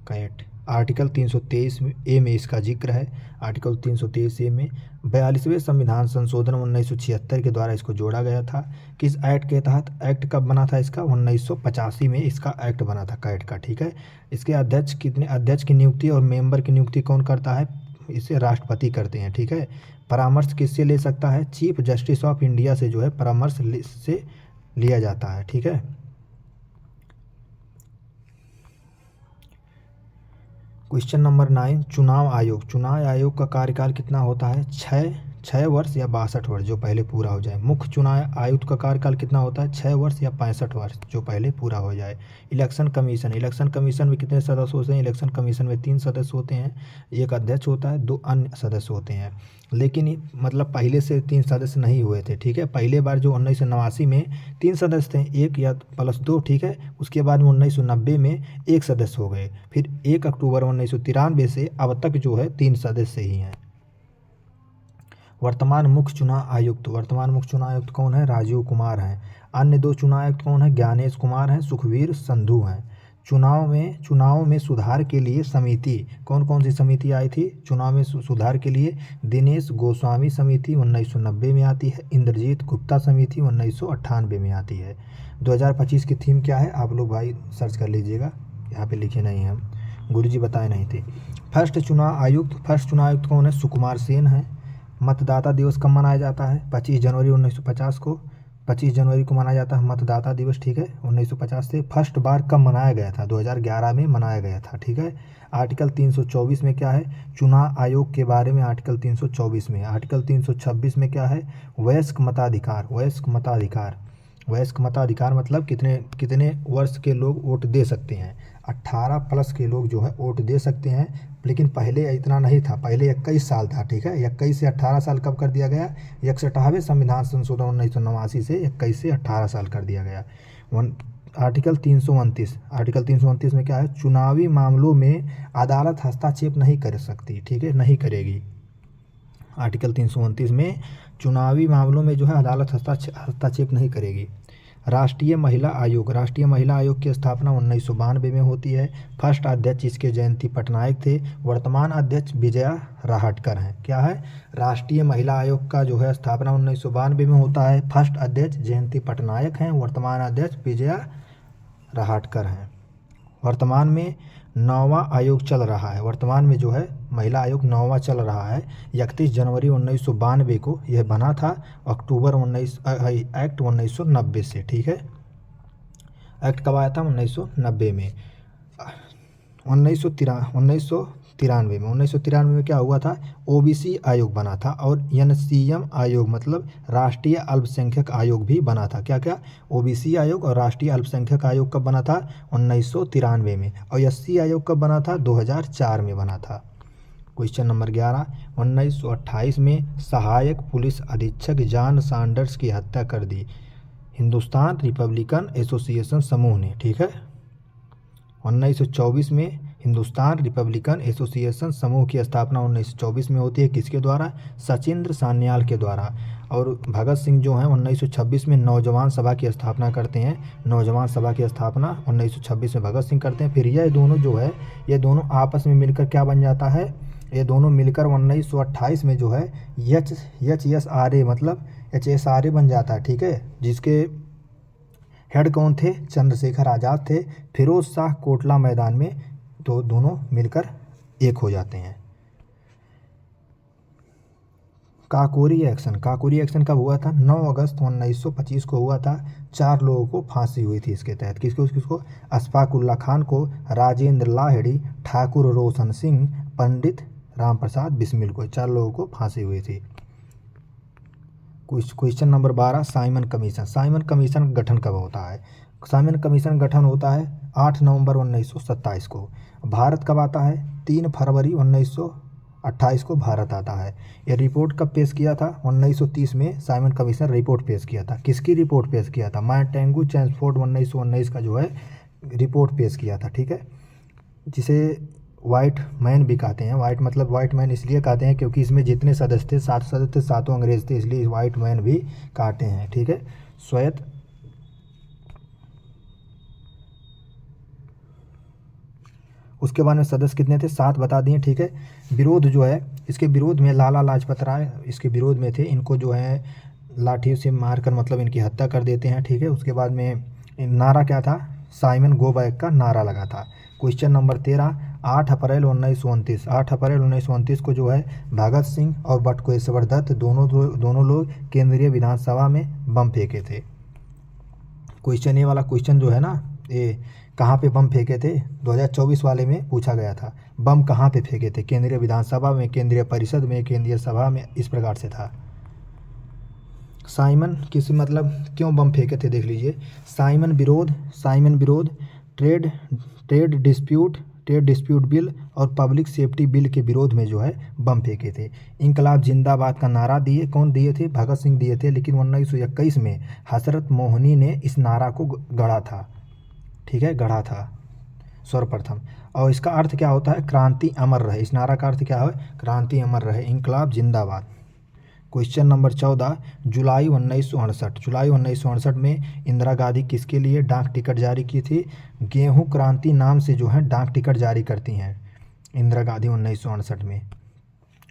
कैट आर्टिकल 323 ए में इसका जिक्र है। आर्टिकल 323 ए में 42वें संविधान संशोधन 1976 के द्वारा इसको जोड़ा गया था। किस एक्ट के तहत? एक्ट कब बना था इसका? 1985 में इसका एक्ट बना था कैट का। ठीक है, इसके अध्यक्ष की नियुक्ति और मेंबर की नियुक्ति कौन करता है? इसे राष्ट्रपति करते हैं। ठीक है, परामर्श किससे ले सकता है? चीफ जस्टिस ऑफ इंडिया से जो है परामर्श से लिया जाता है। ठीक है, क्वेश्चन नंबर 9, चुनाव आयोग। चुनाव आयोग का कार्यकाल कितना होता है? 6 वर्ष या 62 वर्ष, जो पहले पूरा हो जाए। मुख्य चुनाव आयुक्त का कार्यकाल कितना होता है? 6 वर्ष या 65 वर्ष, जो पहले पूरा हो जाए। Election commission. इलेक्शन कमीशन में कितने सदस्य होते हैं? इलेक्शन कमीशन में 3 सदस्य होते हैं, एक अध्यक्ष होता है, 2 अन्य सदस्य होते हैं। लेकिन मतलब पहले से 3 सदस्य नहीं हुए थे, ठीक है। पहले बार जो 1989 में 3 सदस्य थे, 1 या +2, ठीक है। उसके बाद में 1990 में 1 सदस्य हो गए। फिर 1 अक्टूबर 1993 से अब तक जो है 3 सदस्य ही हैं। वर्तमान मुख्य चुनाव आयुक्त। वर्तमान मुख्य चुनाव आयुक्त कौन है? राजीव कुमार हैं। अन्य 2 चुनाव आयुक्त कौन है? ज्ञानेश कुमार हैं, सुखवीर संधू हैं। चुनाव में सुधार के लिए समिति, कौन कौन सी समिति आई थी चुनाव में सुधार के लिए? दिनेश गोस्वामी समिति 1990 में आती है। इंद्रजीत गुप्ता समिति 1998 में आती है। 2025 की थीम क्या है? आप लोग भाई सर्च कर लीजिएगा, यहाँ पे लिखे नहीं हैं, हम गुरुजी बताए नहीं थे। फर्स्ट चुनाव आयुक्त कौन है? सुकुमार सेन है। मतदाता दिवस कब मनाया जाता है? 25 जनवरी 1950 को। 25 जनवरी को मनाया जाता है मतदाता दिवस, ठीक है। 1950 से फर्स्ट बार कब मनाया गया था? 2011 में मनाया गया था, ठीक है। आर्टिकल 324 में क्या है? चुनाव आयोग के बारे में आर्टिकल 324 में। आर्टिकल 326 में क्या है? वयस्क मताधिकार। वयस्क मताधिकार मतलब कितने वर्ष के लोग वोट दे सकते हैं? 18+ के लोग जो है वोट दे सकते हैं। लेकिन पहले इतना नहीं था, पहले 21 साल था, ठीक है। 21 से 18 साल कब कर दिया गया? 61वें संविधान संशोधन 1989 से 21 से 18 साल कर दिया गया। आर्टिकल 329 में क्या है? चुनावी मामलों में अदालत हस्तक्षेप नहीं कर सकती, ठीक है, नहीं करेगी। आर्टिकल 329 में चुनावी मामलों में जो है अदालत हस्तक्षेप नहीं करेगी। राष्ट्रीय महिला आयोग की स्थापना 1992 में होती है। फर्स्ट अध्यक्ष इसके जयंती पटनायक थे। वर्तमान अध्यक्ष विजया राहटकर हैं। क्या है? राष्ट्रीय महिला आयोग का जो है स्थापना 1992 में होता है। फर्स्ट अध्यक्ष जयंती पटनायक हैं, वर्तमान अध्यक्ष विजया राहटकर हैं। वर्तमान में 9वां आयोग चल रहा है। वर्तमान में जो है महिला आयोग 9वां चल रहा है। 31 जनवरी 1992 को यह बना था। एक्ट 1990 से, ठीक है। एक्ट कब आया था? 1990 में। 1993 में क्या हुआ था? ओबीसी आयोग बना था और एनसीएम आयोग मतलब राष्ट्रीय अल्पसंख्यक आयोग भी बना था। क्या? ओबीसी आयोग और राष्ट्रीय अल्पसंख्यक आयोग कब बना था? 1993 में। और एससी आयोग कब बना था? 2004 में बना था। क्वेश्चन नंबर 11, 1928 में सहायक पुलिस अधीक्षक जॉन सैंडर्स की हत्या कर दी हिंदुस्तान रिपब्लिकन एसोसिएशन समूह ने, ठीक है। 1924 में हिंदुस्तान रिपब्लिकन एसोसिएशन समूह की स्थापना 1924 में होती है। किसके द्वारा? सचिंद्र सान्याल के द्वारा। और भगत सिंह जो हैं 1926 में नौजवान सभा की स्थापना करते हैं। नौजवान सभा की स्थापना 1926 में भगत सिंह करते हैं। फिर ये दोनों आपस में मिलकर क्या बन जाता है? ये दोनों मिलकर 1928 में जो है HSRA मतलब HSRA बन जाता है, ठीक है। जिसके हेड कौन थे? चंद्रशेखर आज़ाद थे। फिरोज शाह कोटला मैदान में तो दोनों मिलकर एक हो जाते हैं। काकोरी एक्शन कब हुआ था? 9 अगस्त 1925 को हुआ था। 4 लोगों को फांसी हुई थी इसके तहत। किसको? अशफाक उल्ला खान को, राजेंद्र लाहिड़ी, ठाकुर रोशन सिंह, पंडित राम प्रसाद बिस्मिल को, 4 लोगों को फांसी हुई थी। क्वेश्चन नंबर 12, साइमन कमीशन गठन कब होता है? साइमन कमीशन गठन होता है 8 नवंबर 1927 को। भारत कब आता है? 3 फरवरी 1928 को भारत आता है। यह रिपोर्ट कब पेश किया था? 1930 में साइमन कमीशन रिपोर्ट पेश किया था। किसकी रिपोर्ट पेश किया था? मार्टेंगू चैम्सफोर्ड 1919 का जो है रिपोर्ट पेश किया था, ठीक है। जिसे वाइट मैन भी कहते हैं। वाइट मैन इसलिए कहते हैं क्योंकि इसमें जितने सदस्य थे 7 सदस्य थे, 7 अंग्रेज थे, इसलिए वाइट मैन भी कहते हैं, ठीक है। स्वायत्त उसके बाद में सदस्य कितने थे? 7 बता दिए, ठीक है। विरोध जो है इसके विरोध में लाला लाजपत राय इसके विरोध में थे। इनको जो है लाठी से मारकर मतलब इनकी हत्या कर देते हैं, ठीक है। उसके बाद में नारा क्या था? साइमन गो बैक का नारा लगा था। क्वेश्चन नंबर 13, 8 अप्रैल 1929 को जो है भगत सिंह और बटुकेश्वर दत्त दोनों लोग केंद्रीय विधानसभा में बम फेंके थे। क्वेश्चन ये वाला क्वेश्चन जो है ना, ये कहाँ पे बम फेंके थे, 2024 वाले में पूछा गया था। बम कहाँ पे फेंके थे, केंद्रीय विधानसभा में, केंद्रीय परिषद में, केंद्रीय सभा में, इस प्रकार से था। साइमन किस मतलब क्यों बम फेंके थे देख लीजिए। साइमन विरोध ट्रेड ट्रेड डिस्प्यूट बिल और पब्लिक सेफ्टी बिल के विरोध में जो है बम फेंके थे। इंकलाब जिंदाबाद का नारा दिए, कौन दिए थे, भगत सिंह दिए थे, लेकिन 1921 में हजरत मोहनी ने इस नारा को गढ़ा था, ठीक है, गढ़ा था सर्वप्रथम। और इसका अर्थ क्या होता है, क्रांति अमर रहे। इस नारा का अर्थ क्या है, क्रांति अमर रहे, इंकलाब जिंदाबाद। क्वेश्चन नंबर 14, जुलाई 1968 में इंदिरा गांधी किसके लिए डाक टिकट जारी की थी। गेहूं क्रांति नाम से जो है डाक टिकट जारी करती हैं इंदिरा गांधी 1968 में।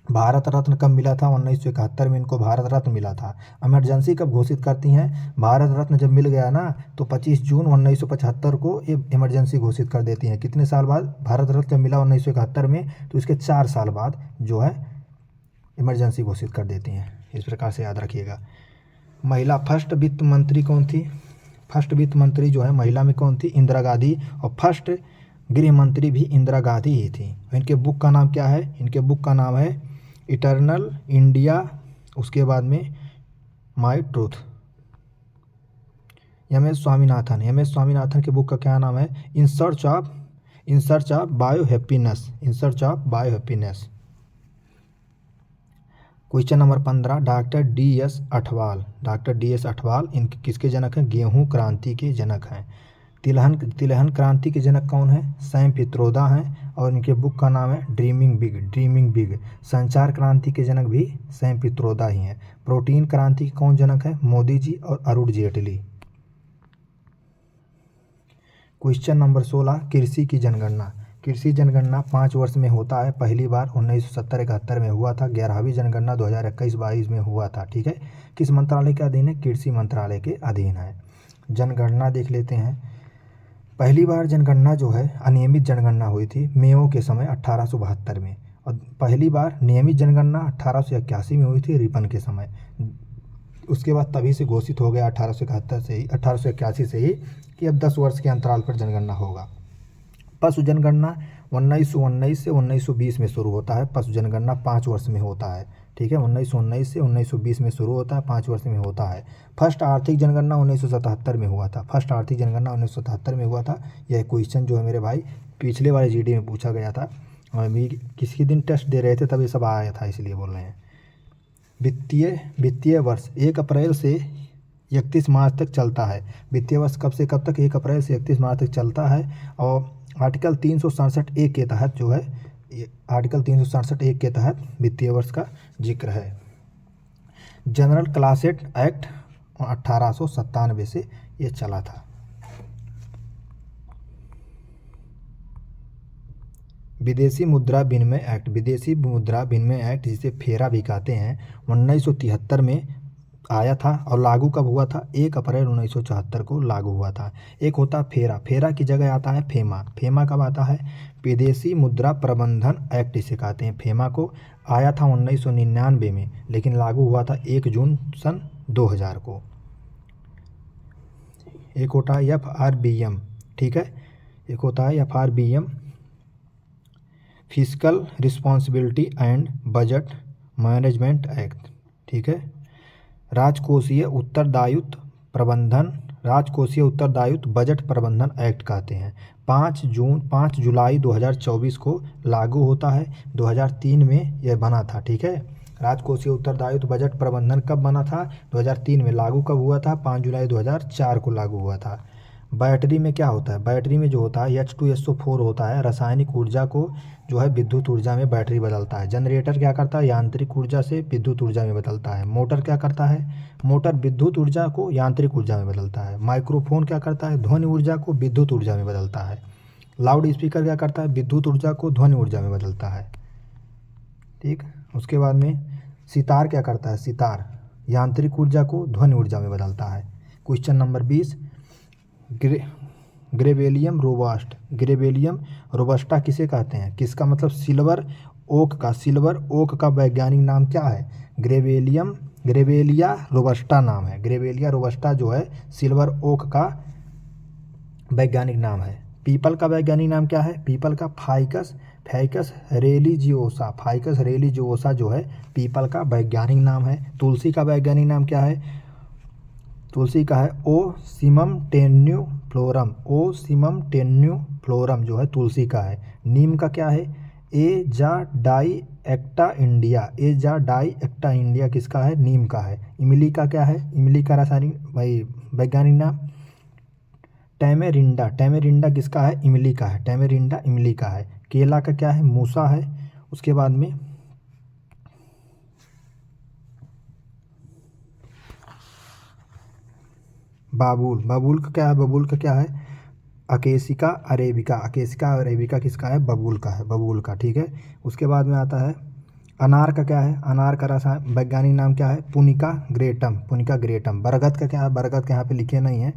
भारत रत्न कब मिला था, 1971 में इनको भारत रत्न मिला था। इमरजेंसी कब घोषित करती हैं, भारत रत्न जब मिल गया ना तो 25 जून 1975 को ये इमरजेंसी घोषित कर देती हैं। कितने साल बाद, भारत रत्न जब मिला 1971 में तो इसके 4 साल बाद जो है इमरजेंसी घोषित कर देती हैं। इस प्रकार से याद रखिएगा। महिला फर्स्ट वित्त मंत्री कौन थी, फर्स्ट वित्त मंत्री जो है महिला में कौन थी, इंदिरा गांधी। और फर्स्ट गृह मंत्री भी इंदिरा गांधी ही थी। इनके बुक का नाम क्या है, इनके बुक का नाम है इटर्नल इंडिया, उसके बाद में माई ट्रूथ। एम.एस. स्वामीनाथन के बुक का क्या नाम है, in search of bio happiness. Question number 15, doctor DS. Athwal इनके किसके जनक हैं, गेहूं क्रांति के जनक हैं। तिलहन क्रांति के जनक कौन है, सैम पित्रोदा हैं और इनके बुक का नाम है ड्रीमिंग बिग। संचार क्रांति के जनक भी सैम पित्रोदा ही हैं। प्रोटीन क्रांति के कौन जनक है, मोदी जी और अरुण जेटली। क्वेश्चन नंबर 16, कृषि जनगणना 5 वर्ष में होता है। पहली बार 1970-71 में हुआ था। 11वीं जनगणना 2021-22 में हुआ था, ठीक है। किस मंत्रालय के अधीन है, कृषि मंत्रालय के अधीन है। जनगणना देख लेते हैं। पहली बार जनगणना जो है अनियमित जनगणना हुई थी मेयो के समय 1872 में, और पहली बार नियमित जनगणना 1881 में हुई थी रिपन के समय। उसके बाद तभी से घोषित हो गया 1881 से ही कि अब 10 वर्ष के अंतराल पर जनगणना होगा। पशु जनगणना 1919 से 1920 में शुरू होता है। पशु जनगणना 5 वर्ष में होता है, ठीक है। 1919 से 1920 में शुरू होता है, 5 वर्ष में होता है। फर्स्ट आर्थिक जनगणना 1977 में हुआ था। यह क्वेश्चन जो है मेरे भाई पिछले वाले जीडी में पूछा गया था, और अभी किसी दिन टेस्ट दे रहे थे तब ये सब आया था, इसलिए बोल रहे हैं। वित्तीय वर्ष 1 अप्रैल से 31 मार्च तक चलता है। वित्तीय वर्ष कब से कब तक, 1 अप्रैल से 31 मार्च तक चलता है। और आर्टिकल 367(1) के तहत जो है, आर्टिकल 367(1) के तहत वित्तीय वर्ष का जिक्र है। जनरल क्लासेट एक्ट 1897 से ये चला था। विदेशी मुद्रा विनिमय एक्ट जिसे फेरा भी कहते हैं 1973 में आया था, और लागू कब हुआ था, 1 अप्रैल 1974 को लागू हुआ था। एक होता है फेरा की जगह आता है फेमा कब आता है, विदेशी मुद्रा प्रबंधन एक्ट इसे कहते हैं। फेमा को आया था 1999 में, लेकिन लागू हुआ था 1 जून सन 2000 को। एक होता है FRBM, ठीक है, एक होता है FRBM physical responsibility and budget management act, ठीक है। राजकोषीय उत्तरदायित्व बजट प्रबंधन एक्ट कहते हैं। 5 जुलाई 2024 को लागू होता है। 2003 में यह बना था, ठीक है। राजकोषीय उत्तरदायित्व बजट प्रबंधन कब बना था, 2003 में। लागू कब हुआ था, 5 जुलाई 2004 को लागू हुआ था। बैटरी में क्या होता है, बैटरी में जो होता है H2SO4 होता है। रासायनिक ऊर्जा को जो है विद्युत ऊर्जा में बैटरी बदलता है। जनरेटर क्या करता है, यांत्रिक ऊर्जा से विद्युत ऊर्जा में बदलता है। मोटर क्या करता है, मोटर विद्युत ऊर्जा को यांत्रिक ऊर्जा में बदलता है। माइक्रोफोन क्या करता है, ध्वनि ऊर्जा को विद्युत ऊर्जा में बदलता है। लाउड स्पीकर क्या करता है, विद्युत ऊर्जा को ध्वनि ऊर्जा में बदलता है, ठीक। उसके बाद में सितार क्या करता है, सितार यांत्रिक ऊर्जा को ध्वनि ऊर्जा में बदलता है। क्वेश्चन नंबर 20, ग्रेवेलियम रोबस्टा किसे कहते हैं, किसका मतलब सिल्वर ओक का वैज्ञानिक नाम क्या है, ग्रेवेलिया रोबस्टा नाम है। ग्रेवेलिया रोबस्टा जो है सिल्वर ओक का वैज्ञानिक नाम है। पीपल का वैज्ञानिक नाम क्या है? पीपल का ficus ficus religiosa, ficus religiosa जो है पीपल का वैज्ञानिक नाम है। तुलसी का वैज्ञानिक नाम क्या है? तुलसी का है ओसिमम टेन्यूफ्लोरम, ओसिमम टेन्यूफ्लोरम जो है तुलसी का है। नीम का क्या है? एजाडाइएक्टा इंडिया, एजाडाइएक्टा इंडिया किसका है? नीम का है। इमली का क्या है? इमली का रासायनिक भाई वैज्ञानिक नाम टैमेरिंडा, टैमेरिंडा किसका है? इमली का है, टैमेरिंडा इमली का है। केला का क्या है? मूसा है। उसके बाद में बाबुल, बाबुल का क्या है? बबूल का क्या है? अकेसिका अरेबिका, अकेसिका अरेबिका किसका है? बबूल का है, बबूल का, ठीक है। उसके बाद में आता है अनार का क्या है? अनार का रसायन वैज्ञानिक नाम क्या है? पुनिका ग्रेटम, पुनिका ग्रेटम। बरगद का क्या है? बरगद का यहाँ पे लिखे नहीं है,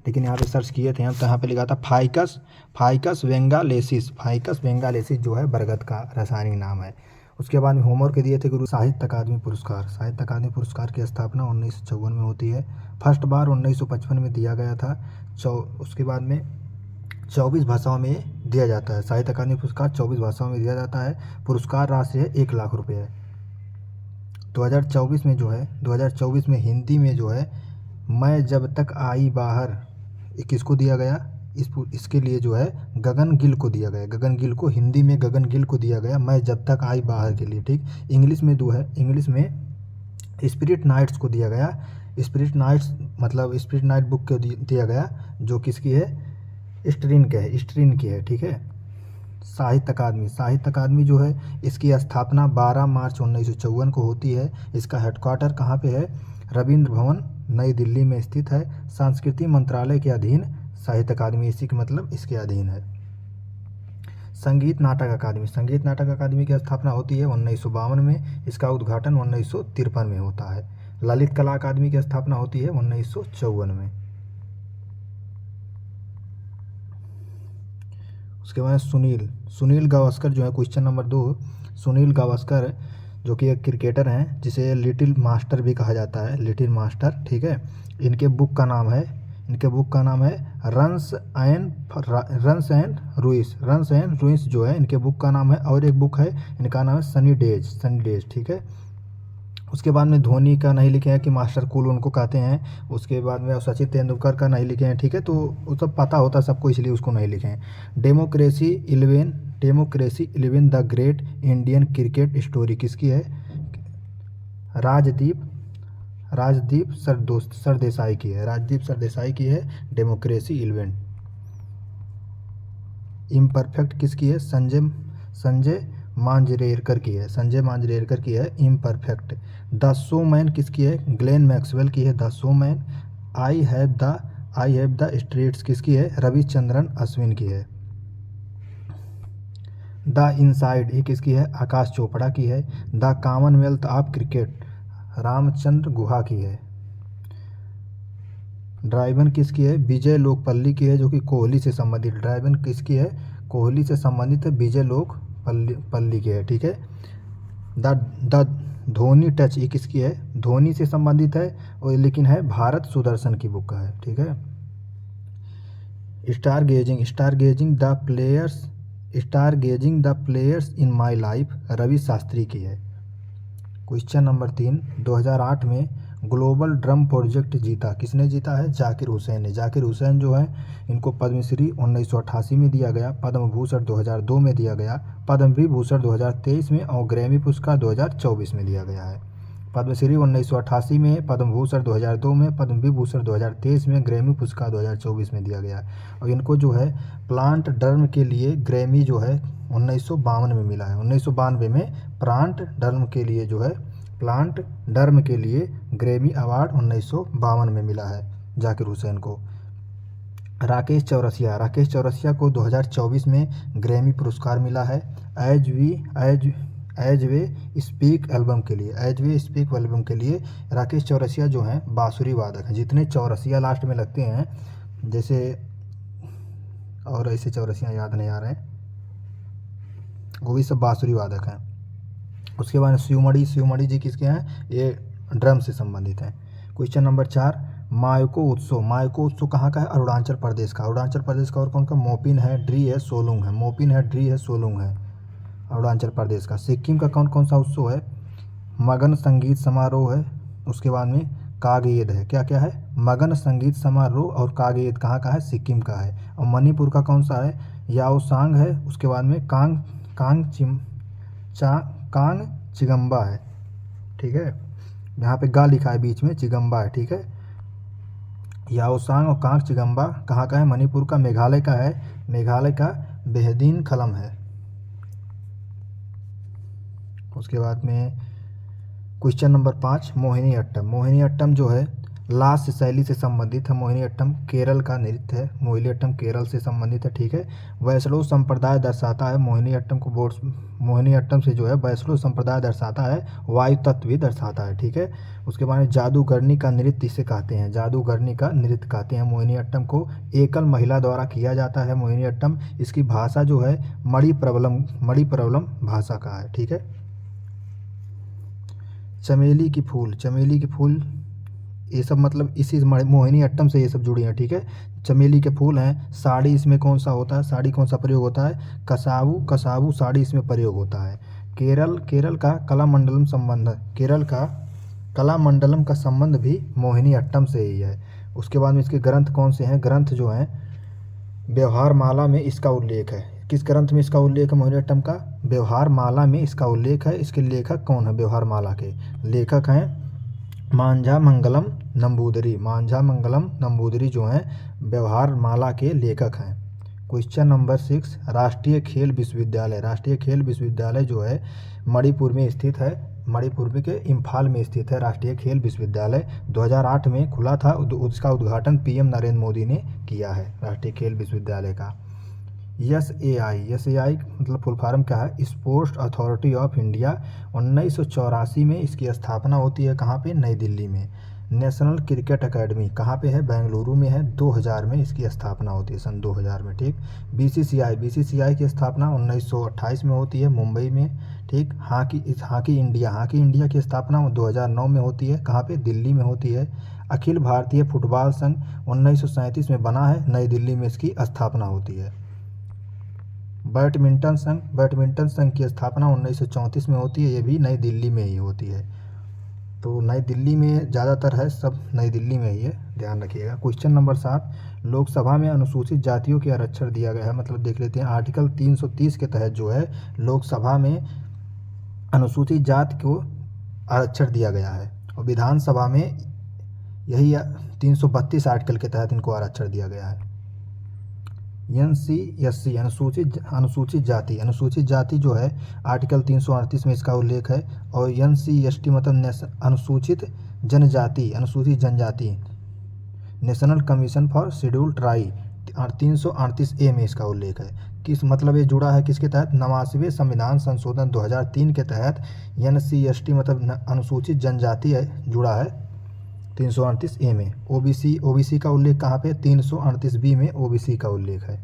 लेकिन यहाँ पे सर्च किए थे हम तो यहाँ पे लिखा था फाइकस, फाइकस बेंगालेसिस, फाइकस बेंगालेसिस जो है बरगद का रासायनिक नाम है। उसके बाद में होमवर्क दिए थे गुरु। साहित्य अकादमी पुरस्कार, साहित्य अकादमी पुरस्कार की स्थापना 1954 में होती है। फर्स्ट बार 1955 में दिया गया था। उसके बाद में 24 भाषाओं में दिया जाता है। साहित्य अकादमी पुरस्कार 24 भाषाओं में दिया जाता है। पुरस्कार राशि है 1 लाख रुपये है। 2024 में जो है 2024 में हिंदी में जो है मैं जब तक आई बाहर, ये किसको दिया गया? इसके लिए जो है गगन गिल को दिया गया, गगन गिल को, हिंदी में गगन गिल को दिया गया मैं जब तक आई बाहर के लिए, ठीक। इंग्लिश में है, इंग्लिश में स्पिरिट नाइट्स को दिया गया। स्पिरिट नाइट्स मतलब स्पिरिट नाइट बुक को दिया गया, जो किसकी है? स्ट्रीन के है, स्ट्रीन की है, ठीक है। साहित्य अकादमी, साहित्य अकादमी जो है इसकी स्थापना 12 मार्च 1954 को होती है। इसका हेडक्वार्टर कहाँ पे है? रविंद्र भवन नई दिल्ली में स्थित है। संस्कृति मंत्रालय के अधीन साहित्य अकादमी, इसी के मतलब इसके अधीन है। संगीत नाटक अकादमी, संगीत नाटक अकादमी की स्थापना होती है 1952 में। इसका उद्घाटन 1953 में होता है। ललित कला अकादमी की स्थापना होती है 1954 में। उसके बाद सुनील गावस्कर जो है क्वेश्चन नंबर 2, सुनील गावस्कर जो कि एक क्रिकेटर हैं जिसे लिटिल मास्टर भी कहा जाता है, लिटिल मास्टर, ठीक है। इनके बुक का नाम है runs and Ruiz, runs and Ruiz जो है इनके बुक का नाम है। और एक बुक है इनका नाम है सनी डेज, ठीक है। उसके बाद में धोनी का नहीं लिखे हैं कि मास्टर कूल उनको कहते हैं। उसके बाद में सचिन तेंदुलकर का नहीं लिखे हैं, ठीक है। तो वो सब पता होता सबको, इसलिए उसको नहीं लिखे हैं। Democracy 11 the great Indian cricket story किसकी है? राजदीप सरदेसाई की है, राजदीप सरदेसाई की है डेमोक्रेसी 11। इम्परफेक्ट किसकी है? संजय मांजरेरकर की है, संजय मांजरेरकर की है इम्परफेक्ट। द शोमैन किसकी है? ग्लेन मैक्सवेल की है the showman. I have the streets किसकी है? रविचंद्रन अश्विन की है। द इनसाइड ये किसकी है? आकाश चोपड़ा की है। The Commonwealth of cricket Ramachandra Guha की है। ड्राइवन किसकी है? विजय लोकपल्ली की है, जो कि कोहली से संबंधित। ड्राइवन किसकी है? कोहली से संबंधित है, विजय लोकपल्ली की है, ठीक है। द धोनी टच ये किसकी है? धोनी से संबंधित है और लेकिन है भारत सुदर्शन की बुक का है, ठीक है। Stargazing the players in my life Ravi Shastri की है। क्वेश्चन नंबर 3, 2008 में ग्लोबल ड्रम प्रोजेक्ट जीता, किसने जीता है? जाकिर हुसैन ने। जाकिर हुसैन जो है इनको पद्मश्री 1988 में दिया गया, पद्म भूषण 2002 में दिया गया, पद्म विभूषण 2023 में और ग्रैमी पुरस्कार 2024 में दिया गया है। पद्मश्री 1988 में, पद्म भूषण 2002 में, पद्म विभूषण 2023 में, ग्रैमी पुरस्कार 2024 में दिया गया। और इनको जो है प्लांट डर्म के लिए ग्रैमी जो है 1952 में मिला है। 1992 में प्लांट डर्म के लिए जो है ग्रैमी अवार्ड 1952 में मिला है जाकिर हुसैन को। राकेश चौरसिया को 2024 में ग्रैमी पुरस्कार मिला है एज वे स्पीक एल्बम के लिए। राकेश चौरसिया जो हैं बांसुरी वादक हैं। जितने चौरसिया लास्ट में लगते हैं, जैसे और ऐसे चौरसिया याद नहीं आ रहे हैं, वो भी सब बांसुरी वादक हैं। उसके बाद शिवमणि जी किसके हैं? ये ड्रम से संबंधित हैं। क्वेश्चन नंबर 4, मायको उत्सव कहाँ का है? अरुणाचल प्रदेश का। अरुणाचल प्रदेश का और कौन का? मोपिन है, ड्री है, सोलुंग है। मोपिन है, ड्री है, सोलुंग है, अरुणाचल प्रदेश का। सिक्किम का कौन कौन सा उत्सव है? मगन संगीत समारोह है, उसके बाद में कागयेद है। क्या क्या है? मगन संगीत समारोह और कागयेद कहाँ का है? सिक्किम का है। और मणिपुर का कौन सा है? याओसांग है, उसके बाद में कांग चिगम्बा है। ठीक है, यहाँ पे गा लिखा है बीच में, चिगम्बा है। ठीक है, याओसांग और कांग चिगम्बा कहाँ का है? मणिपुर का। मेघालय का है, मेघालय का बेहदीन खलम है। उसके बाद में क्वेश्चन नंबर 5, मोहिनी अट्टम। मोहिनी अट्टम जो है लास्य शैली से संबंधित है। मोहिनी अट्टम केरल का नृत्य है। मोहिनी अट्टम केरल से संबंधित है। ठीक है, वैष्णव संप्रदाय दर्शाता है। मोहिनी अट्टम को मोहिनी अट्टम से जो है वैष्णव संप्रदाय दर्शाता है, वायु तत्व भी दर्शाता है। ठीक है, उसके बाद में जादूगरनी का नृत्य इसे कहते हैं, जादूगरनी का नृत्य कहते हैं। मोहिनी अट्टम को एकल महिला द्वारा किया जाता है। मोहिनी अट्टम, इसकी भाषा जो है मणिप्रबलम भाषा का है। ठीक है, चमेली की फूल ये सब मतलब इसी मोहिनी अट्टम से ये सब जुड़ी हैं। ठीक है, चमेली के फूल हैं। साड़ी इसमें कौन सा होता है? साड़ी कौन सा प्रयोग होता है? कसाबू साड़ी इसमें प्रयोग होता है। केरल का कलामंडलम संबंध है। केरल का कलामंडलम का संबंध भी मोहिनी अट्टम से ही है। उसके बाद में इसके ग्रंथ कौन से हैं? ग्रंथ जो हैं व्यवहार माला में इसका उल्लेख है। किस ग्रंथ में इसका उल्लेख है? मोहिनी अट्टम का व्यवहार माला में इसका उल्लेख है। इसके लेखक कौन है? व्यवहार माला के लेखक हैं मांझा मंगलम नंबूदरी जो हैं व्यवहार माला के लेखक हैं। क्वेश्चन नंबर 6, राष्ट्रीय खेल विश्वविद्यालय जो है मणिपुर में स्थित है। मणिपुर के इम्फाल में स्थित है राष्ट्रीय खेल विश्वविद्यालय। 2008 में खुला था। उसका उद्घाटन पीएम नरेंद्र मोदी ने किया है, राष्ट्रीय खेल विश्वविद्यालय का। एस ए आई मतलब फुल फॉर्म क्या है? Sports authority of India. 1984 में इसकी स्थापना होती है। कहाँ पे? नई दिल्ली में। नेशनल क्रिकेट एकेडमी कहाँ पे है? बेंगलुरु में है। 2000 में इसकी स्थापना होती है, सन 2000 में। ठीक, बीसीसीआई की स्थापना 1928 में होती है, मुंबई में। ठीक, हॉकी इंडिया की स्थापना 2009 में होती है। कहाँ पे? दिल्ली में होती है। अखिल भारतीय फुटबॉल संघ 1937 में बना है, नई दिल्ली में इसकी स्थापना होती है। बैडमिंटन संघ की स्थापना 1934 में होती है, ये भी नई दिल्ली में ही होती है। तो नई दिल्ली में ज़्यादातर है, सब नई दिल्ली में ही है, ध्यान रखिएगा। क्वेश्चन नंबर 7, लोकसभा में अनुसूचित जातियों के आरक्षण दिया गया है। मतलब देख लेते हैं, आर्टिकल 330 के तहत जो है लोकसभा में अनुसूचित जाति को आरक्षण दिया गया है। और विधानसभा में यही 332 आर्टिकल के तहत इनको आरक्षण दिया गया है। NCSC अनुसूचित जाति जो है आर्टिकल 338 में इसका उल्लेख है। और NCST मतलब अनुसूचित जनजाति national commission for scheduled tribe 338A में इसका उल्लेख है। किस मतलब ये जुड़ा है किसके तहत? 89वें संविधान संशोधन 2003 के तहत NCST मतलब अनुसूचित जनजाति है, जुड़ा है 338A में। ओबीसी का उल्लेख कहाँ पे? 338B में ओबीसी का उल्लेख है,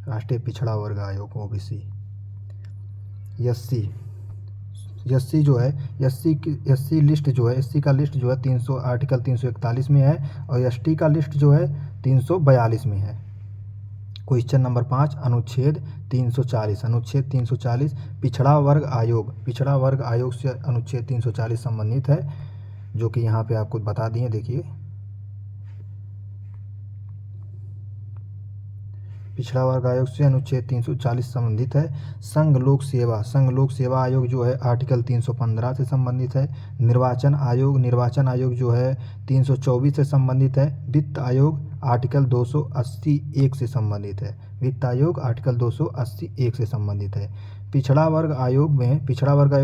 राष्ट्रीय पिछड़ा वर्ग आयोग ओबीसी। एससी जो है एससी लिस्ट जो है एससी का लिस्ट जो है आर्टिकल 341 में है। और एसटी का लिस्ट जो है 342 में है। क्वेश्चन नंबर 5, अनुच्छेद 340 पिछड़ा वर्ग आयोग से अनुच्छेद 340 संबंधित है, जो कि यहाँ पे आपको बता दिए। देखिए, पिछड़ा वर्ग आयोग से अनुच्छेद 340 संबंधित है। संघ लोक सेवा आयोग जो है आर्टिकल 315 से संबंधित है। निर्वाचन आयोग जो है 324 से संबंधित है। वित्त आयोग आर्टिकल 280(1) से संबंधित है। वित्त आयोग आर्टिकल 280(1) से संबंधित है। पिछड़ा वर्ग आयोग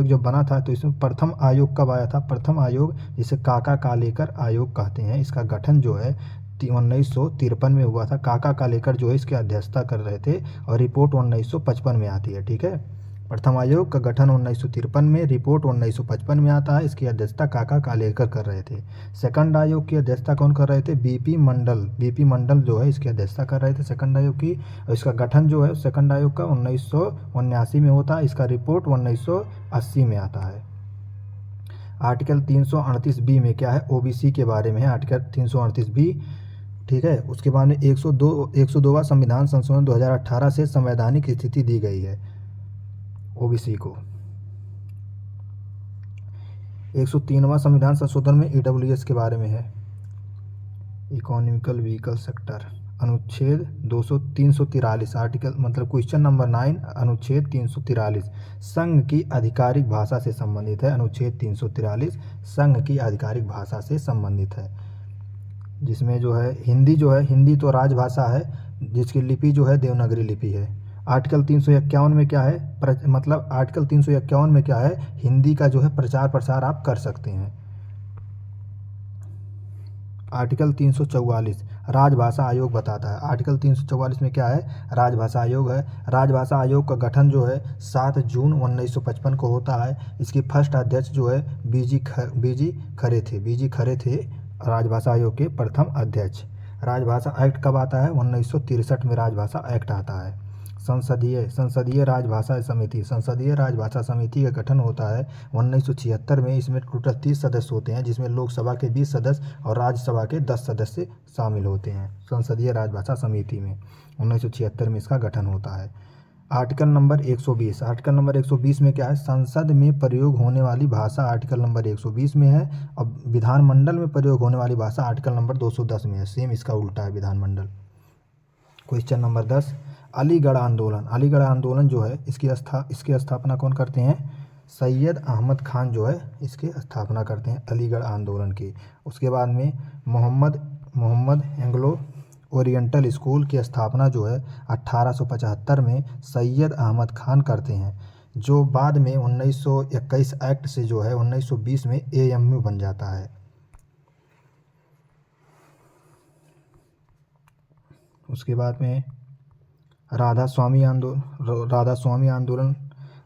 जब बना था तो इसमें प्रथम आयोग कब आया था? प्रथम आयोग जिसे काका कालेकर आयोग कहते हैं, इसका गठन जो है 1953 में हुआ था। काका कालेकर जो है इसकी अध्यक्षता कर रहे थे और रिपोर्ट 1955 में आती है। ठीक है, प्रथम आयोग का गठन 1953 में, रिपोर्ट 1955 में आता है। इसकी अध्यक्षता काका कालेकर कर रहे थे। सेकंड आयोग की अध्यक्षता कौन कर रहे थे? बीपी मंडल जो है इसकी अध्यक्षता कर रहे थे सेकंड आयोग की। और इसका गठन जो है सेकंड आयोग का 1979 में होता है। इसका रिपोर्ट 1980 में आता है। आर्टिकल 338 बी में क्या है, ओबीसी के बारे में है, आर्टिकल 338 बी, ठीक है। उसके बाद में 102वां संविधान संशोधन 2018 से संवैधानिक स्थिति दी गई है ओबीसी को। 103वां संविधान संशोधन में ईडब्ल्यूएस के बारे में है, इकोनॉमिकल व्हीकल सेक्टर, अनुच्छेद 343 आर्टिकल मतलब क्वेश्चन नंबर 9 अनुच्छेद 343 संघ की आधिकारिक भाषा से संबंधित है। अनुच्छेद 343 संघ की आधिकारिक भाषा से संबंधित है, जिसमें जो है हिंदी तो राजभाषा है, जिसकी लिपि जो है देवनागरी लिपि है। आर्टिकल 351 में क्या है, मतलब आर्टिकल 351 में क्या है, हिंदी का जो है प्रचार प्रसार आप कर सकते हैं। आर्टिकल 344 राजभाषा आयोग बताता है। आर्टिकल 344 में क्या है, राजभाषा आयोग है। राजभाषा आयोग का गठन जो है 7 जून 1955 को होता है। इसकी फर्स्ट अध्यक्ष जो है बीजी खरे थे राजभाषा आयोग के प्रथम अध्यक्ष। राजभाषा एक्ट कब आता है, 1963 में राजभाषा एक्ट आता है। संसदीय राजभाषा समिति का गठन होता है 1976 में। इसमें टोटल 30 सदस्य होते हैं, जिसमें लोकसभा के 20 सदस्य और राज्यसभा के 10 सदस्य शामिल होते हैं। संसदीय राजभाषा समिति में 1976 में इसका गठन होता है। आर्टिकल नंबर 120 में क्या है, संसद में प्रयोग होने वाली भाषा आर्टिकल नंबर 120 में है, और विधानमंडल में प्रयोग होने वाली भाषा आर्टिकल नंबर 210 में है। सेम इसका उल्टा है विधानमंडल। क्वेश्चन नंबर 10, अलीगढ़ आंदोलन जो है इसकी स्थापना कौन करते हैं, सैयद अहमद खान जो है इसकी स्थापना करते हैं अलीगढ़ आंदोलन की। उसके बाद में मोहम्मद एंग्लो ओरिएंटल स्कूल की स्थापना जो है 1875 में सैयद अहमद खान करते हैं, जो बाद में 1921 एक्ट से जो है 1920 में एएमयू बन जाता है। उसके बाद में राधा स्वामी आंदोलन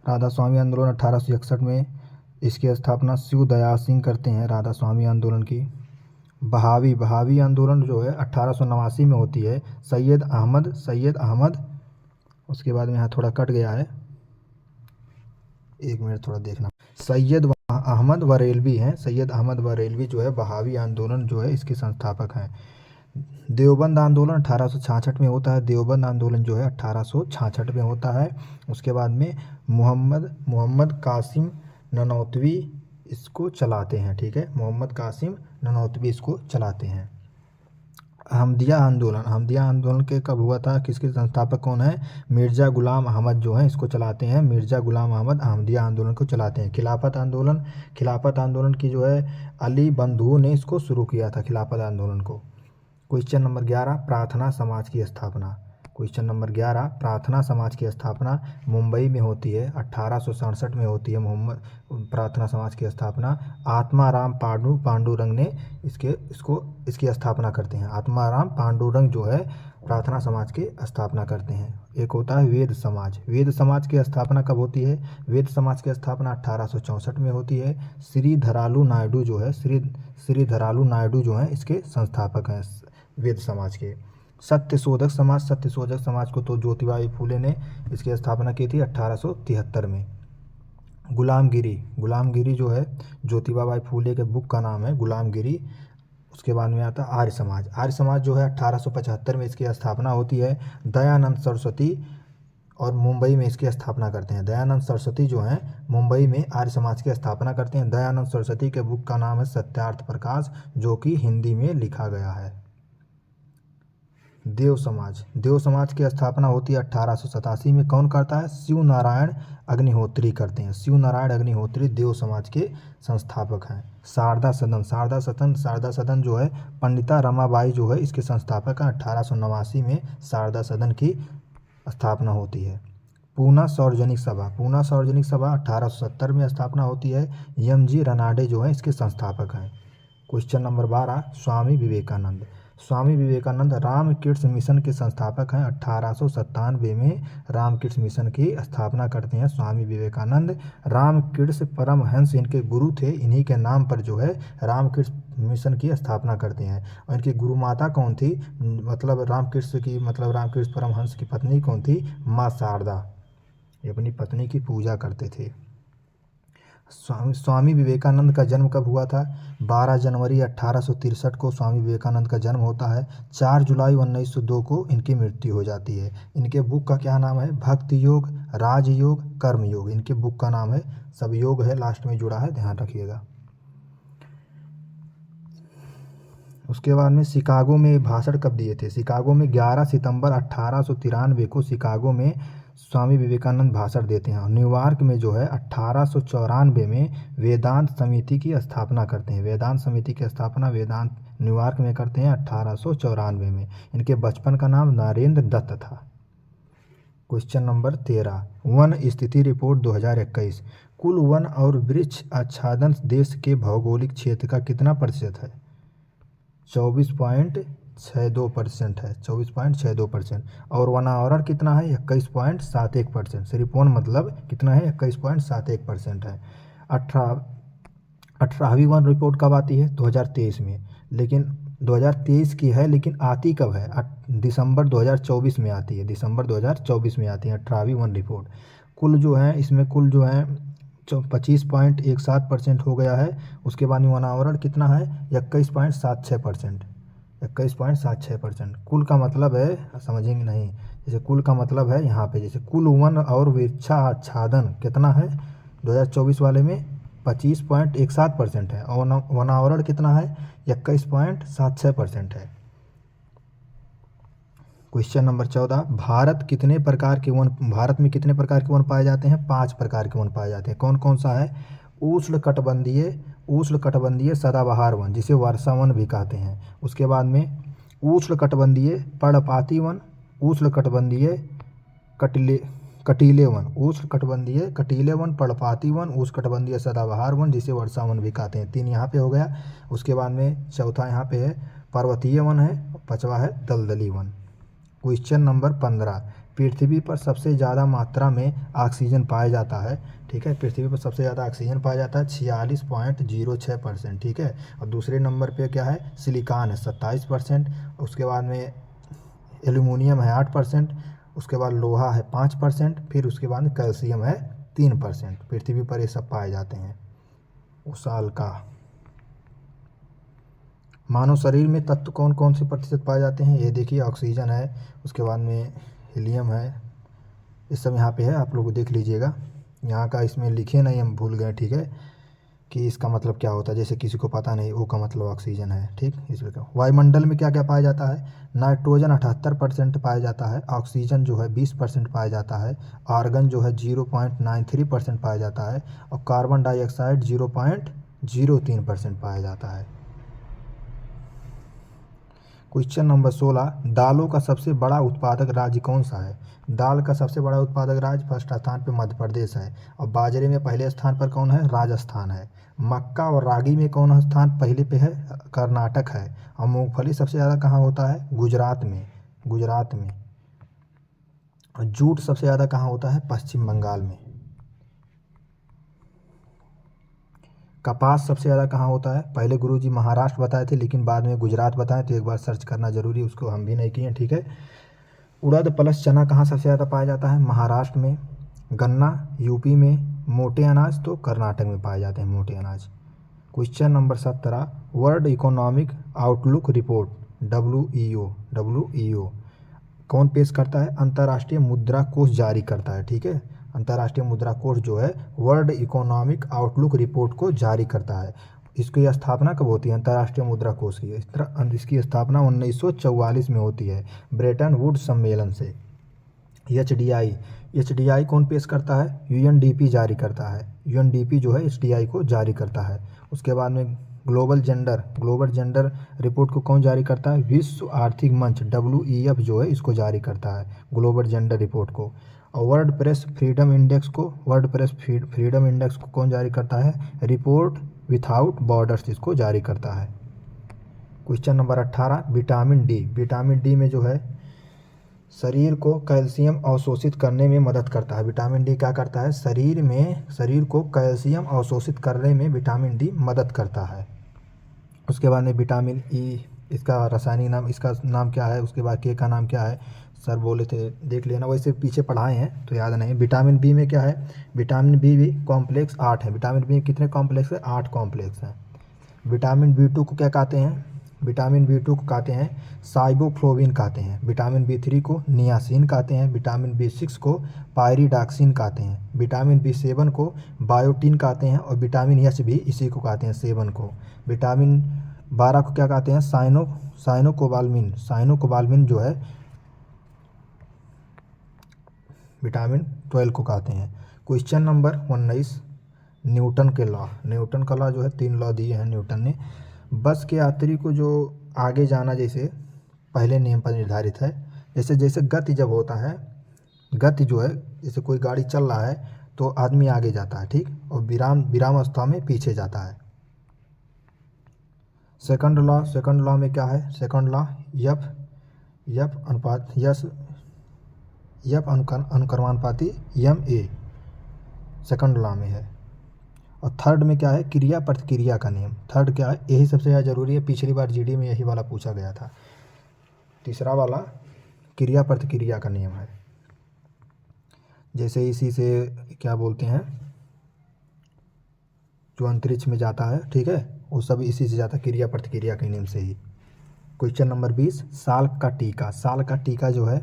1861 में इसकी स्थापना शिव दयाल सिंह करते हैं राधा स्वामी आंदोलन की। बहावी आंदोलन जो है 1889 में होती है, सैयद अहमद। उसके बाद में यहाँ थोड़ा कट गया है, 1 मिनट थोड़ा देखना। सैयद अहमद बरेलवी जो है बहावी आंदोलन जो है इसके संस्थापक हैं। देवबंद आंदोलन 1866 में होता है, देवबंद आंदोलन जो है 1866 में होता है। उसके बाद में मोहम्मद कासिम ननौतवी इसको चलाते हैं, ठीक है, मोहम्मद कासिम ननौतवी इसको चलाते हैं। अहमदिया आंदोलन के कब हुआ था, किसके संस्थापक कौन है, मिर्ज़ा गुलाम अहमद जो है इसको चलाते हैं, मिर्ज़ा गुलाम अहमद अहमदिया आंदोलन को चलाते हैं। खिलाफत आंदोलन की जो है अली बंधु ने इसको शुरू किया था, खिलाफत आंदोलन को। क्वेश्चन नंबर 11, प्रार्थना समाज की स्थापना मुंबई में होती है, 1867 में होती है प्रार्थना समाज की स्थापना। आत्माराम पांडुरंग ने इसकी स्थापना करते हैं। आत्माराम पांडुरंग जो है प्रार्थना समाज की स्थापना करते हैं। एक होता है वेद समाज की स्थापना कब होती है, वेद समाज की स्थापना 1864 में होती है। श्री धरालू नायडू जो है इसके संस्थापक हैं वेद समाज के। सत्यशोधक समाज को तो ज्योतिबा फूले ने इसकी स्थापना की थी 1873 में। गुलामगिरी जो है ज्योतिबा फूले के बुक का नाम है गुलामगिरी। उसके बाद में आता है आर्य समाज जो है 1875 में इसकी स्थापना होती है। दयानंद सरस्वती और मुंबई में इसकी स्थापना करते हैं। दयानंद सरस्वती जो हैं मुंबई में आर्य समाज की स्थापना करते हैं। दयानंद सरस्वती के बुक का नाम है सत्यार्थ प्रकाश, जो कि हिंदी में लिखा गया है। देव समाज की स्थापना होती है 1887 में। कौन करता है, शिव नारायण अग्निहोत्री करते हैं। शिव नारायण अग्निहोत्री देव समाज के संस्थापक हैं। शारदा सदन जो है पंडिता रमाबाई जो है इसके संस्थापक हैं। 1889 में शारदा सदन की स्थापना होती है। पूना सार्वजनिक सभा 1870 में स्थापना होती है। एम.जी. रनाडे जो है इसके संस्थापक हैं। Question number 12, Swami Vivekananda Ramakrishna mission के संस्थापक हैं। 1897 में रामकृष्ण मिशन की स्थापना करते हैं स्वामी विवेकानंद। रामकृष्ण परमहंस इनके गुरु थे, इन्हीं के नाम पर जो है रामकृष्ण मिशन की स्थापना करते हैं। और इनकी गुरु माता कौन थी, मतलब रामकृष्ण परमहंस की पत्नी कौन थी, माँ शारदा। ये अपनी पत्नी की पूजा करते थे। स्वामी विवेकानंद का जन्म कब हुआ था? 12 जनवरी 1863 को स्वामी विवेकानंद का जन्म होता है। 4 जुलाई 1902 को इनकी मृत्यु हो जाती है। इनके बुक का क्या नाम है? भक्ति योग, राजयोग, कर्म योग, इनके बुक का नाम है। सब योग है लास्ट में जुड़ा है, ध्यान रखिएगा। उसके बाद में शिकागो में भाषण कब दिए थे? शिकागो में 11 सितंबर 1893 को शिकागो में स्वामी विवेकानंद भाषण देते हैं। और न्यूयॉर्क में जो है 1894 में वेदांत समिति की स्थापना करते हैं। वेदांत समिति की स्थापना वेदांत न्यूयॉर्क में करते हैं 1894 में। इनके बचपन का नाम नरेंद्र दत्त था। क्वेश्चन नंबर 13, वन स्थिति रिपोर्ट 2021। कुल वन और वृक्ष आच्छादन देश के भौगोलिक क्षेत्र का कितना प्रतिशत है? 24.62% है, 24.62%। और वनावरण कितना है? 21.71%। सिर्फ वन मतलब कितना है? 21.71% है। 18वीं वन रिपोर्ट कब आती है? 2023 में। लेकिन 2023 की है, लेकिन आती कब है? दिसंबर 2024 में आती है। दिसंबर 2024 में आती है 18वीं वन रिपोर्ट। कुल जो है इसमें कुल जो है 25.17% हो गया है। उसके बाद में वनावरण कितना है? 21.76%। 21.76%। कुल का मतलब है, समझेंगे नहीं, जैसे कुल का मतलब है यहाँ पे, जैसे कुल वन और वृक्षाच्छादन कितना है 2024 वाले में? 25.17% है। और वनावरण कितना है? 21.76% है। क्वेश्चन नंबर 14, भारत में कितने प्रकार के वन पाए जाते हैं? 5 प्रकार के वन पाए जाते हैं। कौन कौन सा है? उष्णकटिबंधीय सदाबहार वन, जिसे वर्षा वन भी कहते हैं। उसके बाद में उष्णकटिबंधीय पर्णपाती वन, उष्णकटिबंधीय कटीले वन, उष्णकटिबंधीय कटीले वन, पर्णपाती वन, उष्णकटिबंधीय सदाबहार वन, जिसे वर्षा वन भी कहते हैं। 3 यहाँ पे हो गया। उसके बाद में चौथा यहाँ पे है पर्वतीय वन है, 5वां है दलदली वन। क्वेश्चन नंबर 15, पृथ्वी पर सबसे ज़्यादा मात्रा में ऑक्सीजन पाया जाता है। ठीक है, पृथ्वी पर सबसे ज़्यादा ऑक्सीजन पाया जाता है 46.06%। ठीक है, और दूसरे नंबर पे क्या है? सिलिकॉन है 27%। उसके बाद में एल्यूमिनियम है 8%। उसके बाद लोहा है 5%। फिर उसके बाद में कैल्शियम है 3%। पृथ्वी पर ये सब पाए जाते हैं। उस साल का मानव शरीर में तत्व कौन कौन से प्रतिशत पाए जाते हैं? ये देखिए, ऑक्सीजन है, उसके बाद में हीलियम है, ये सब यहाँ पे है, आप लोग देख लीजिएगा। यहाँ का इसमें लिखे नहीं, हम भूल गए। ठीक है, कि इसका मतलब क्या होता है, जैसे किसी को पता नहीं, वो का मतलब ऑक्सीजन है। ठीक, इसमें क्या वायुमंडल में क्या क्या पाया जाता है? नाइट्रोजन 78% पाया जाता है। ऑक्सीजन जो है 20% पाया जाता है। आर्गन जो है 0.93% पाया जाता है। और कार्बन डाइऑक्साइड 0.03% पाया जाता है। क्वेश्चन नंबर 16, दालों का सबसे बड़ा उत्पादक राज्य कौन सा है? दाल का सबसे बड़ा उत्पादक राज्य फर्स्ट स्थान पे मध्य प्रदेश है। और बाजरे में पहले स्थान पर कौन है? राजस्थान है। मक्का और रागी में कौन स्थान पहले पे है? कर्नाटक है। और मूंगफली सबसे ज़्यादा कहाँ होता है? गुजरात में। और जूट सबसे ज़्यादा कहाँ होता है? पश्चिम बंगाल में। कपास सबसे ज़्यादा कहाँ होता है? पहले गुरुजी महाराष्ट्र बताए थे, लेकिन बाद में गुजरात बताए, तो एक बार सर्च करना जरूरी, उसको हम भी नहीं किए। ठीक है, उड़द प्लस चना कहाँ सबसे ज़्यादा पाया जाता है? महाराष्ट्र में। गन्ना यूपी में। मोटे अनाज तो कर्नाटक में पाए जाते हैं, मोटे अनाज। Question number 17, world economic outlook report WEO कौन पेश करता है? अंतर्राष्ट्रीय मुद्रा कोष जारी करता है। ठीक है, अंतर्राष्ट्रीय मुद्रा कोष जो है वर्ल्ड इकोनॉमिक आउटलुक रिपोर्ट को जारी करता है। इसकी स्थापना कब होती है? अंतर्राष्ट्रीय मुद्रा कोष की इसकी स्थापना 1944 में होती है, ब्रेटन वुड्स सम्मेलन से। HDI कौन पेश करता है? UNDP जारी करता है। UNDP जो है HDI को जारी करता है। उसके बाद में ग्लोबल जेंडर रिपोर्ट को कौन जारी करता है? विश्व आर्थिक मंच WEF जो है इसको जारी करता है, ग्लोबल जेंडर रिपोर्ट को। और वर्ल्ड प्रेस फ्रीडम इंडेक्स को कौन जारी करता है? रिपोर्ट विथआउट बॉर्डर्स इसको जारी करता है। क्वेश्चन नंबर 18, विटामिन डी में जो है शरीर को कैल्शियम अवशोषित करने में मदद करता है। विटामिन डी क्या करता है? शरीर को कैल्शियम अवशोषित करने में विटामिन डी मदद करता है। उसके बाद में विटामिन ई, इसका रासायनिक नाम क्या है? उसके बाद के का नाम क्या है? सर बोले थे देख लेना, वैसे पीछे पढ़ाए हैं तो याद नहीं। विटामिन बी में क्या है, विटामिन बी भी कॉम्प्लेक्स 8 है। विटामिन बी में कितने कॉम्प्लेक्स है, 8 कॉम्प्लेक्स हैं। विटामिन बी टू को क्या कहते हैं, विटामिन बी टू को कहते हैं साइबोफ्लोविन कहते हैं। विटामिन बी थ्री को नियासिन कहते हैं। विटामिन बी सिक्स को पायरिडॉक्सिन कहते हैं। विटामिन बी सेवन को बायोटिन कहते हैं। और विटामिन एच भी इसी को कहते हैं, सेवन को। विटामिन 12 को क्या कहते हैं, साइनोकोबाल्मिन। साइनोकोबाल्मिन जो है विटामिन 12 को कहते हैं। क्वेश्चन नंबर 19, न्यूटन के लॉ। न्यूटन का लॉ जो है 3 लॉ दिए हैं न्यूटन ने। बस के यात्री को जो आगे जाना जैसे पहले नियम पर निर्धारित है। जैसे जैसे गति जब होता है, गति जो है जैसे कोई गाड़ी चल रहा है तो आदमी आगे जाता है, ठीक, और विराम अवस्था में पीछे जाता है। सेकंड लॉ में क्या है, सेकंड लॉ यफ अनुपात यफ अनुक्रमानुपाती यम ए सेकंड लॉ में है। और थर्ड में क्या है, क्रिया प्रतिक्रिया का नियम। थर्ड क्या है, यही सबसे ज़्यादा जरूरी है, पिछली बार जीडी में यही वाला पूछा गया था। तीसरा वाला क्रिया प्रतिक्रिया का नियम है। जैसे इसी से क्या बोलते हैं, जो अंतरिक्ष में जाता है, ठीक है, वो सब इसी से जाता है, क्रिया प्रतिक्रिया के नियम से ही। क्वेश्चन नंबर 20, साल का टीका। साल का टीका जो है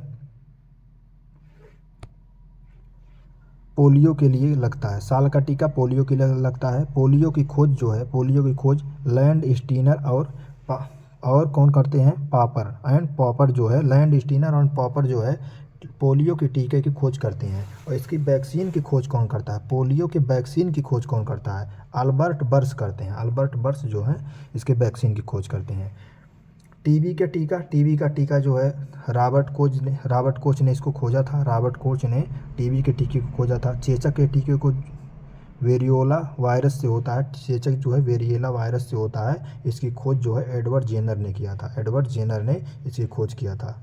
पोलियो के लिए लगता है। साल का टीका पोलियो के लिए लगता है। पोलियो की खोज जो है, पोलियो की खोज लैंड स्टीनर और कौन करते हैं, पापर एंड पॉपर जो है, लैंड स्टीनर और पॉपर जो है पोलियो के टीके की खोज करते हैं। और इसकी वैक्सीन की खोज कौन करता है, पोलियो के वैक्सीन की खोज कौन करता है, अल्बर्ट बर्स करते हैं। अल्बर्ट बर्स जो है इसके वैक्सीन की खोज करते हैं। टीबी का टीका जो है रॉबर्ट कोच ने इसको खोजा था। रॉबर्ट कोच ने टीबी के टीके को खोजा था। चेचक के टीके को वेरियोला वायरस से होता है। चेचक जो है वेरियोला वायरस से होता है। इसकी खोज जो है एडवर्ड जेनर ने किया था। एडवर्ड जेनर ने इसकी खोज किया था।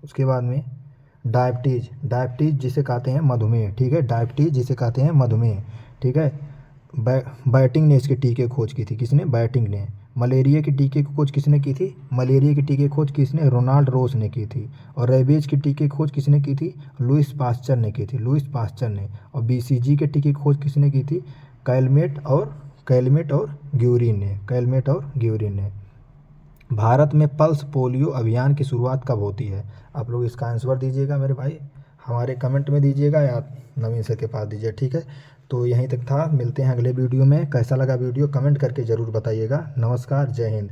उसके बाद में डायबिटीज जिसे कहते हैं मधुमेह, ठीक है, डायबिटीज जिसे कहते हैं मधुमेह, ठीक है। बैटिंग ने इसके टीके खोज की थी। किसने, बैटिंग ने। मलेरिया के टीके की खोज किसने की थी, मलेरिया के टीके की खोज किसने, रोनाल्ड रोस ने की थी। और रेबीज की टीके की खोज किसने की थी, लुइस पास्चर ने की थी, लुइस पास्चर ने। और बीसीजी के टीके की खोज किसने की थी, कैलमेट और ग्यूरिन ने। भारत में पल्स पोलियो अभियान की शुरुआत कब होती है। आप लोग इसका आंसर दीजिएगा मेरे भाई, हमारे कमेंट में दीजिएगा या नवीन सर के पास दीजिए, ठीक है। तो यहीं तक था, मिलते हैं अगले वीडियो में। कैसा लगा वीडियो कमेंट करके ज़रूर बताइएगा। नमस्कार, जय हिंद।